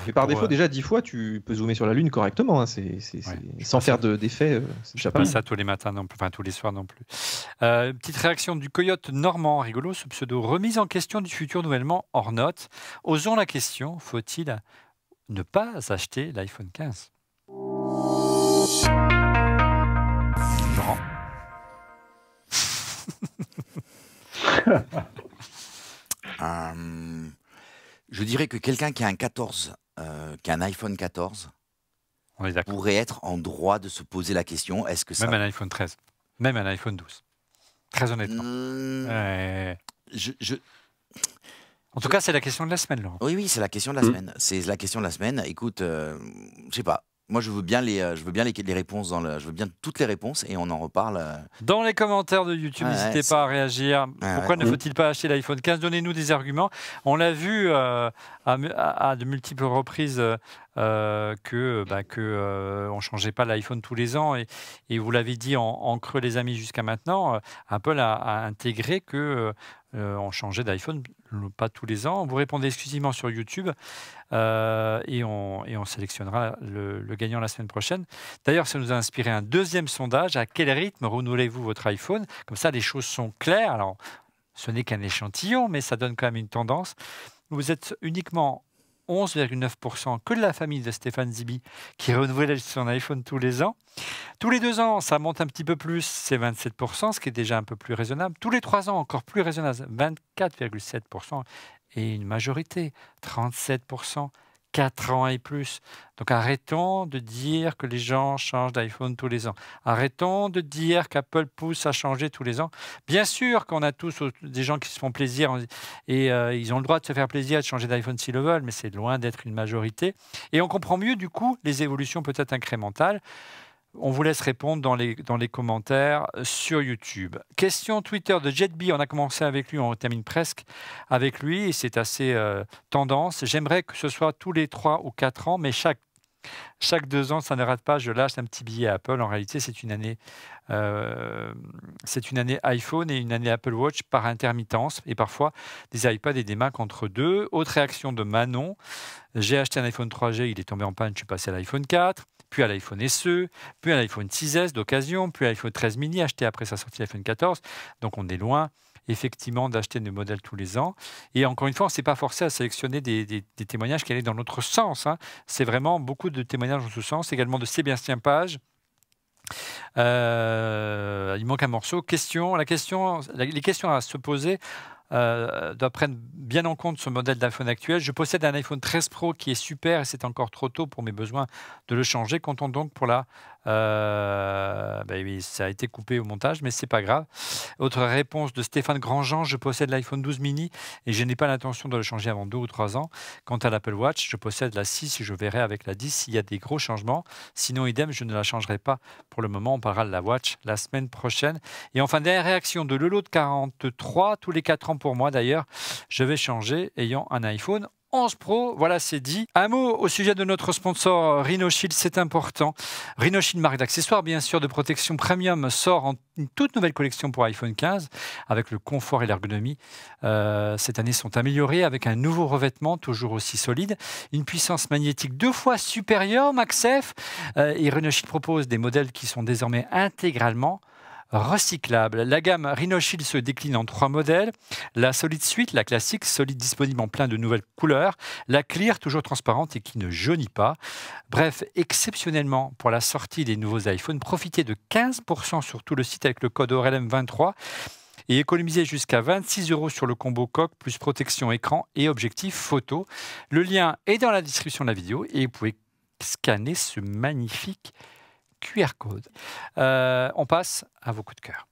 Speaker 5: Et par défaut, déjà 10 fois, tu peux zoomer sur la Lune correctement, hein, sans faire d'effet.
Speaker 1: Je pas ça tous les matins non plus, enfin tous les soirs non plus. Petite réaction du Coyote Normand, rigolo, ce pseudo. Remise en question du futur nouvellement hors note. Osons la question, faut-il ne pas acheter l'iPhone 15? Non.
Speaker 3: Je dirais que quelqu'un qui a un 14, qui a un iPhone 14, pourrait être en droit de se poser la question, est-ce que ça...
Speaker 1: Même un iPhone 13, même un iPhone 12. Très honnêtement. En tout cas, c'est la question de la semaine, Laurent.
Speaker 3: Oui, c'est la question de la semaine. C'est la question de la semaine. Écoute, je sais pas. Moi, je veux bien les réponses je veux bien toutes les réponses et on en reparle.
Speaker 1: Dans les commentaires de YouTube, n'hésitez pas à réagir. Pourquoi ne faut-il pas acheter l'iPhone 15? Donnez-nous des arguments. On l'a vu à de multiples reprises on changeait pas l'iPhone tous les ans et vous l'avez dit en creux, les amis, jusqu'à maintenant, Apple a intégré que on changeait d'iPhone pas tous les ans. Vous répondez exclusivement sur YouTube et on sélectionnera le gagnant la semaine prochaine. D'ailleurs, ça nous a inspiré un deuxième sondage. À quel rythme renouvelez-vous votre iPhone? Comme ça, les choses sont claires. Alors, ce n'est qu'un échantillon, mais ça donne quand même une tendance. Vous êtes uniquement 11,9% que de la famille de Stéphane Zibi qui renouvelle son iPhone tous les ans. Tous les 2 ans, ça monte un petit peu plus, c'est 27%, ce qui est déjà un peu plus raisonnable. Tous les 3 ans, encore plus raisonnable, 24,7%. Et une majorité, 37%, 4 ans et plus. Donc arrêtons de dire que les gens changent d'iPhone tous les ans. Arrêtons de dire qu'Apple pousse à changer tous les ans. Bien sûr qu'on a tous des gens qui se font plaisir et ils ont le droit de se faire plaisir et de changer d'iPhone s'ils le veulent, mais c'est loin d'être une majorité. Et on comprend mieux du coup les évolutions peut-être incrémentales. On vous laisse répondre dans les commentaires sur YouTube. Question Twitter de JetB, on a commencé avec lui, on termine presque avec lui, et c'est assez tendance. J'aimerais que ce soit tous les 3 ou 4 ans, mais chaque Chaque 2 ans, ça ne rate pas, je lâche un petit billet à Apple. En réalité, c'est une année iPhone et une année Apple Watch par intermittence, et parfois des iPads et des Mac entre deux. Autre réaction de Manon, j'ai acheté un iPhone 3G, il est tombé en panne, je suis passé à l'iPhone 4, puis à l'iPhone SE, puis à l'iPhone 6S d'occasion, puis à l'iPhone 13 mini, acheté après sa sortie l'iPhone 14. Donc on est loin effectivement d'acheter des modèles tous les ans. Et encore une fois, on ne s'est pas forcé à sélectionner des témoignages qui allaient dans notre sens. Hein. C'est vraiment beaucoup de témoignages dans ce sens, également de Sébastien Page. Il manque un morceau. Les questions à se poser doivent prendre bien en compte ce modèle d'iPhone actuel. Je possède un iPhone 13 Pro qui est super et c'est encore trop tôt pour mes besoins de le changer. Comptons donc pour la... oui, ça a été coupé au montage, mais c'est pas grave. Autre réponse de Stéphane Grandjean, je possède l'iPhone 12 mini et je n'ai pas l'intention de le changer avant 2 ou 3 ans. Quant à l'Apple Watch, je possède la 6 et je verrai avec la 10 s'il y a des gros changements. Sinon, idem, je ne la changerai pas pour le moment. On parlera de la Watch la semaine prochaine. Et enfin, dernière réaction de Lelo de 43, tous les 4 ans pour moi d'ailleurs, je vais changer ayant un iPhone 11 Pro, voilà, c'est dit. Un mot au sujet de notre sponsor Rhinoshield, c'est important. Rhinoshield, marque d'accessoires, bien sûr, de protection premium, sort une toute nouvelle collection pour iPhone 15 avec le confort et l'ergonomie. Cette année sont améliorés avec un nouveau revêtement, toujours aussi solide, une puissance magnétique 2 fois supérieure, MagSafe. Et Rhinoshield propose des modèles qui sont désormais intégralement recyclable. La gamme Rhinoshield se décline en 3 modèles. La Solid Suite, la classique, solide, disponible en plein de nouvelles couleurs. La Clear, toujours transparente et qui ne jaunit pas. Bref, exceptionnellement, pour la sortie des nouveaux iPhones, profitez de 15% sur tout le site avec le code ORLM23 et économisez jusqu'à 26 € sur le combo coque plus protection écran et objectif photo. Le lien est dans la description de la vidéo et vous pouvez scanner ce magnifique QR code. On passe à vos coups de cœur.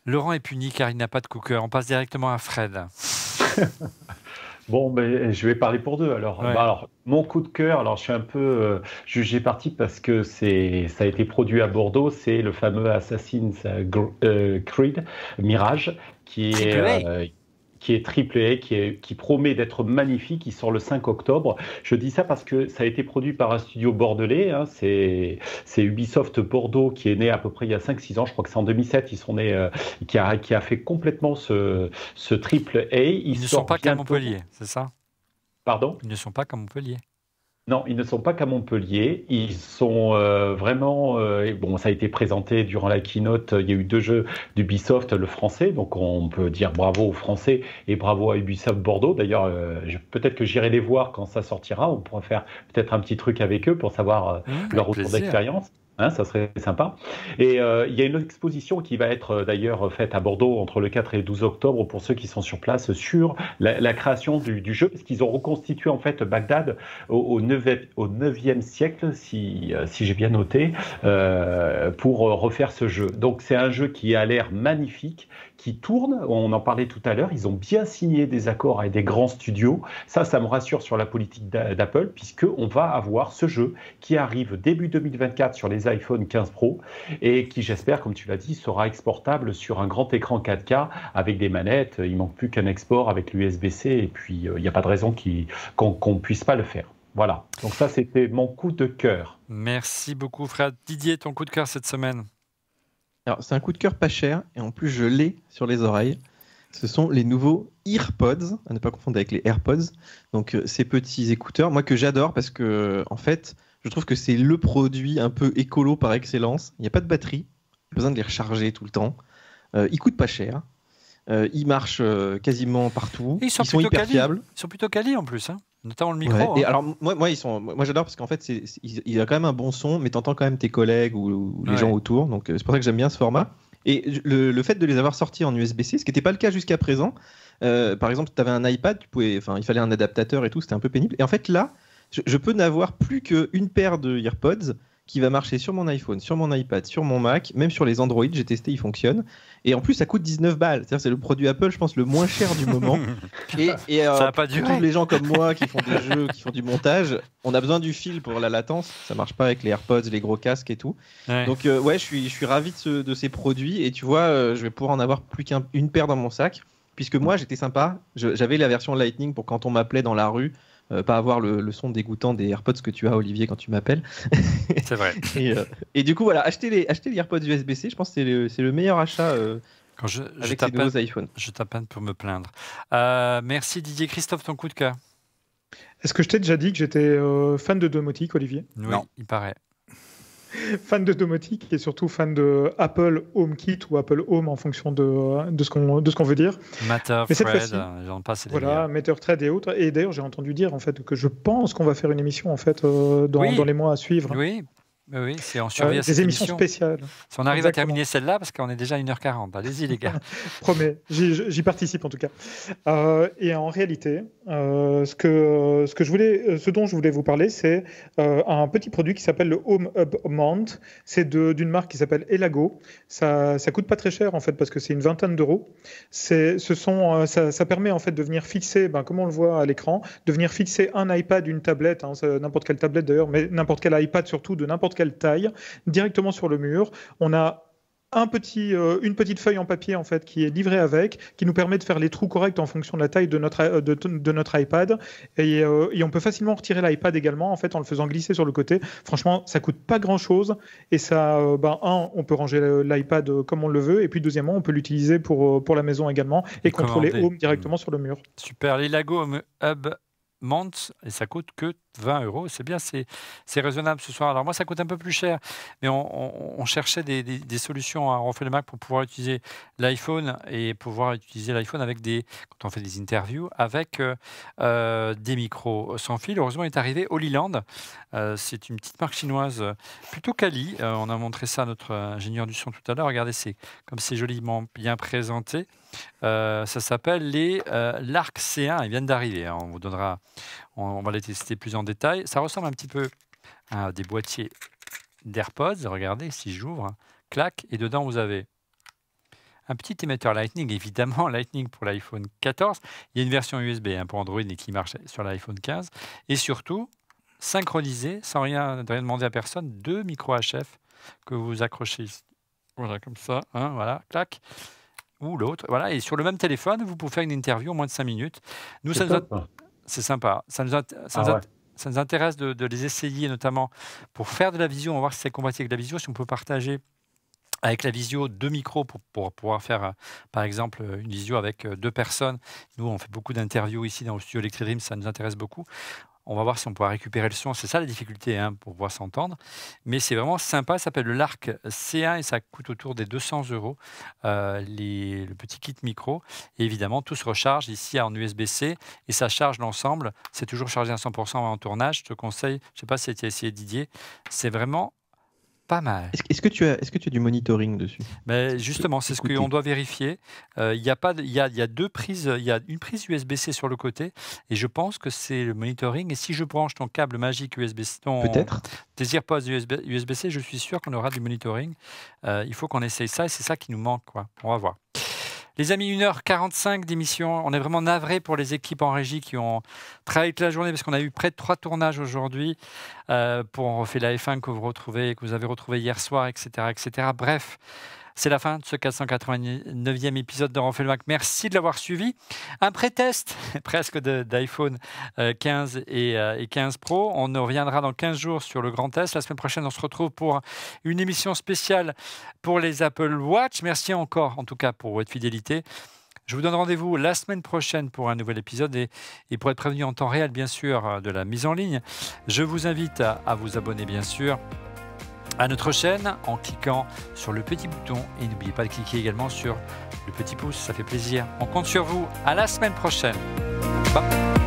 Speaker 1: Laurent est puni car il n'a pas de coup de cœur. On passe directement à Fred.
Speaker 6: Bon, ben, je vais parler pour deux. Alors,
Speaker 1: ouais.
Speaker 6: Alors mon coup de cœur, alors je suis un peu jugé parti parce que ça a été produit à Bordeaux. C'est le fameux Assassin's Creed Mirage qui est AAA, qui promet d'être magnifique, qui sort le 5 octobre. Je dis ça parce que ça a été produit par un studio bordelais, hein, c'est Ubisoft Bordeaux qui est né à peu près il y a 5-6 ans, je crois que c'est en 2007, ils sont nés, qui a fait complètement ce AAA.
Speaker 1: Ils ne sont pas qu'à Montpellier, c'est ça?
Speaker 6: Pardon?
Speaker 1: Ils ne sont pas qu'à Montpellier.
Speaker 6: Non, ils ne sont pas qu'à Montpellier. Ils sont vraiment... bon, ça a été présenté durant la keynote. Il y a eu 2 jeux d'Ubisoft, le français. Donc, on peut dire bravo aux Français et bravo à Ubisoft Bordeaux. D'ailleurs, peut-être que j'irai les voir quand ça sortira. On pourra faire peut-être un petit truc avec eux pour savoir leur retour d'expérience. Hein, ça serait sympa. Et il y a une exposition qui va être d'ailleurs faite à Bordeaux entre le 4 et le 12 octobre pour ceux qui sont sur place sur la création du jeu, parce qu'ils ont reconstitué en fait Bagdad au 9e siècle, si j'ai bien noté, pour refaire ce jeu. Donc c'est un jeu qui a l'air magnifique, qui tourne, on en parlait tout à l'heure, ils ont bien signé des accords avec des grands studios. Ça me rassure sur la politique d'Apple, puisqu'on va avoir ce jeu qui arrive début 2024 sur les iPhone 15 Pro et qui, j'espère, comme tu l'as dit, sera exportable sur un grand écran 4K avec des manettes. Il manque plus qu'un export avec l'USB-C et puis il n'y a pas de raison qu'on ne puisse pas le faire. Voilà, donc ça c'était mon coup de cœur.
Speaker 1: Merci beaucoup Fred. Didier, ton coup de cœur cette semaine?
Speaker 5: Alors, c'est un coup de cœur pas cher, et en plus je l'ai sur les oreilles. Ce sont les nouveaux EarPods, à ne pas confondre avec les AirPods. Donc, ces petits écouteurs, moi que j'adore parce que, en fait, je trouve que c'est le produit un peu écolo par excellence. Il n'y a pas de batterie, pas besoin de les recharger tout le temps. Ils coûtent pas cher. Ils marchent quasiment partout.
Speaker 1: Ils sont hyper fiables. Ils sont plutôt quali en plus, hein. Notamment le micro. Ouais.
Speaker 5: Hein. Et alors moi j'adore parce qu'en fait il a quand même un bon son, mais t'entends quand même tes collègues ou les gens autour. Donc c'est pour ça que j'aime bien ce format. Et le fait de les avoir sortis en USB-C, ce qui n'était pas le cas jusqu'à présent. Par exemple, tu avais un iPad, il fallait un adaptateur et tout, c'était un peu pénible. Et en fait là, je peux n'avoir plus qu'une paire de AirPods qui va marcher sur mon iPhone, sur mon iPad, sur mon Mac, même sur les Android, j'ai testé, il fonctionne. Et en plus, ça coûte 19 balles. C'est-à-dire, c'est le produit Apple, je pense, le moins cher du moment. Et
Speaker 1: ça va pas durer.
Speaker 5: Tous les gens comme moi qui font des jeux, qui font du montage, on a besoin du fil pour la latence. Ça marche pas avec les AirPods, les gros casques et tout. Ouais. Donc, je suis ravi de ces produits. Et tu vois, je vais pouvoir en avoir plus qu'une paire dans mon sac. puisque moi j'étais sympa, j'avais la version Lightning pour quand on m'appelait dans la rue, pas avoir le son dégoûtant des AirPods que tu as, Olivier, quand tu m'appelles.
Speaker 1: C'est vrai.
Speaker 5: Et du coup, voilà, acheter les AirPods USB-C, je pense que c'est le meilleur achat avec ces nouveaux iPhones.
Speaker 1: Je t'appelle pour me plaindre. Merci Didier. Christophe, ton coup de cœur.
Speaker 4: Est-ce que je t'ai déjà dit que j'étais fan de domotique, Olivier?
Speaker 1: Oui, non. Il paraît.
Speaker 4: Fan de domotique et surtout fan de Apple HomeKit ou Apple Home en fonction de ce qu'on veut dire.
Speaker 1: Matterthread, j'en passe.
Speaker 4: Voilà, Matterthread et autres. Et d'ailleurs, j'ai entendu dire en fait que je pense qu'on va faire une émission en fait dans les mois à suivre.
Speaker 1: Oui, c'est en surveille
Speaker 4: des émissions spéciales.
Speaker 1: Si on arrive à terminer celle-là, parce qu'on est déjà à 1h40. Allez-y, les gars.
Speaker 4: Promets, j'y participe en tout cas. Et en réalité, ce dont je voulais vous parler, c'est un petit produit qui s'appelle le Home Hub Mount. C'est d'une marque qui s'appelle Elago. Ça coûte pas très cher en fait, parce que c'est une vingtaine d'euros. Ça permet en fait de venir fixer, comme on le voit à l'écran, de venir fixer un iPad, une tablette, n'importe quelle tablette d'ailleurs, mais n'importe quel iPad surtout, de n'importe quelle taille, directement sur le mur. On a une petite feuille en papier en fait qui est livrée avec, qui nous permet de faire les trous corrects en fonction de la taille de notre iPad, et on peut facilement retirer l'iPad également en fait en le faisant glisser sur le côté. Franchement, ça coûte pas grand chose, et ça, on peut ranger l'iPad comme on le veut, et puis deuxièmement, on peut l'utiliser pour la maison également et contrôler Home directement sur le mur.
Speaker 1: Super, les Elago Home Hub Mount, et ça coûte que 20 €. C'est bien, c'est raisonnable ce soir. Alors moi, ça coûte un peu plus cher, mais on cherchait des solutions à On refait le Mac pour pouvoir utiliser l'iPhone et pouvoir utiliser l'iPhone avec quand on fait des interviews, avec des micros sans fil. Heureusement, il est arrivé Holyland. C'est une petite marque chinoise plutôt quali. On a montré ça à notre ingénieur du son tout à l'heure. Regardez, comme c'est joliment bien présenté. Ça s'appelle les l'Arc C1. Ils viennent d'arriver. Hein. On va les tester plus en détail. Ça ressemble un petit peu à des boîtiers d'AirPods. Regardez, si j'ouvre, clac, et dedans vous avez un petit émetteur Lightning, évidemment Lightning pour l'iPhone 14. Il y a une version USB pour Android et qui marche sur l'iPhone 15. Et surtout, synchronisé, sans rien demander à personne, 2 micros HF que vous accrochez ici. Voilà, comme ça, voilà, clac. Ou l'autre, voilà, et sur le même téléphone, vous pouvez faire une interview en moins de 5 minutes. Nous, c'est sympa. Ça nous intéresse de les essayer, notamment pour faire de la visio. On va voir si c'est compatible avec la visio, si on peut partager avec la visio 2 micros pour pouvoir faire, par exemple, une visio avec 2 personnes. Nous, on fait beaucoup d'interviews ici dans le studio Electri-Dream, ça nous intéresse beaucoup. On va voir si on pourra récupérer le son. C'est ça la difficulté pour pouvoir s'entendre. Mais c'est vraiment sympa. Ça s'appelle le L'Arc C1 et ça coûte autour des 200 €. Le petit kit micro. Et évidemment, tout se recharge ici en USB-C et ça charge l'ensemble. C'est toujours chargé à 100% en tournage. Je te conseille, je ne sais pas si tu as essayé Didier, c'est vraiment pas mal.
Speaker 5: Est-ce que tu as du monitoring dessus?
Speaker 1: Mais justement, c'est ce qu'on doit vérifier. Il y a 2 prises. Il y a une prise USB-C sur le côté, et je pense que c'est le monitoring. Et si je branche ton câble magique USB-C, tes AirPods USB-C, je suis sûr qu'on aura du monitoring. Il faut qu'on essaye ça, et c'est ça qui nous manque, quoi. On va voir. Les amis, 1h45 d'émission. On est vraiment navrés pour les équipes en régie qui ont travaillé toute la journée parce qu'on a eu près de 3 tournages aujourd'hui pour On refait la F1 que vous avez retrouvé hier soir, etc., etc. Bref, c'est la fin de ce 489e épisode de On refait le Mac. Merci de l'avoir suivi. Un pré-test presque d'iPhone 15 et 15 Pro. On reviendra dans 15 jours sur le grand test. La semaine prochaine, on se retrouve pour une émission spéciale pour les Apple Watch. Merci encore, en tout cas, pour votre fidélité. Je vous donne rendez-vous la semaine prochaine pour un nouvel épisode et pour être prévenu en temps réel, bien sûr, de la mise en ligne. Je vous invite à vous abonner, bien sûr, à notre chaîne en cliquant sur le petit bouton et n'oubliez pas de cliquer également sur le petit pouce, ça fait plaisir. On compte sur vous. À la semaine prochaine. Bye.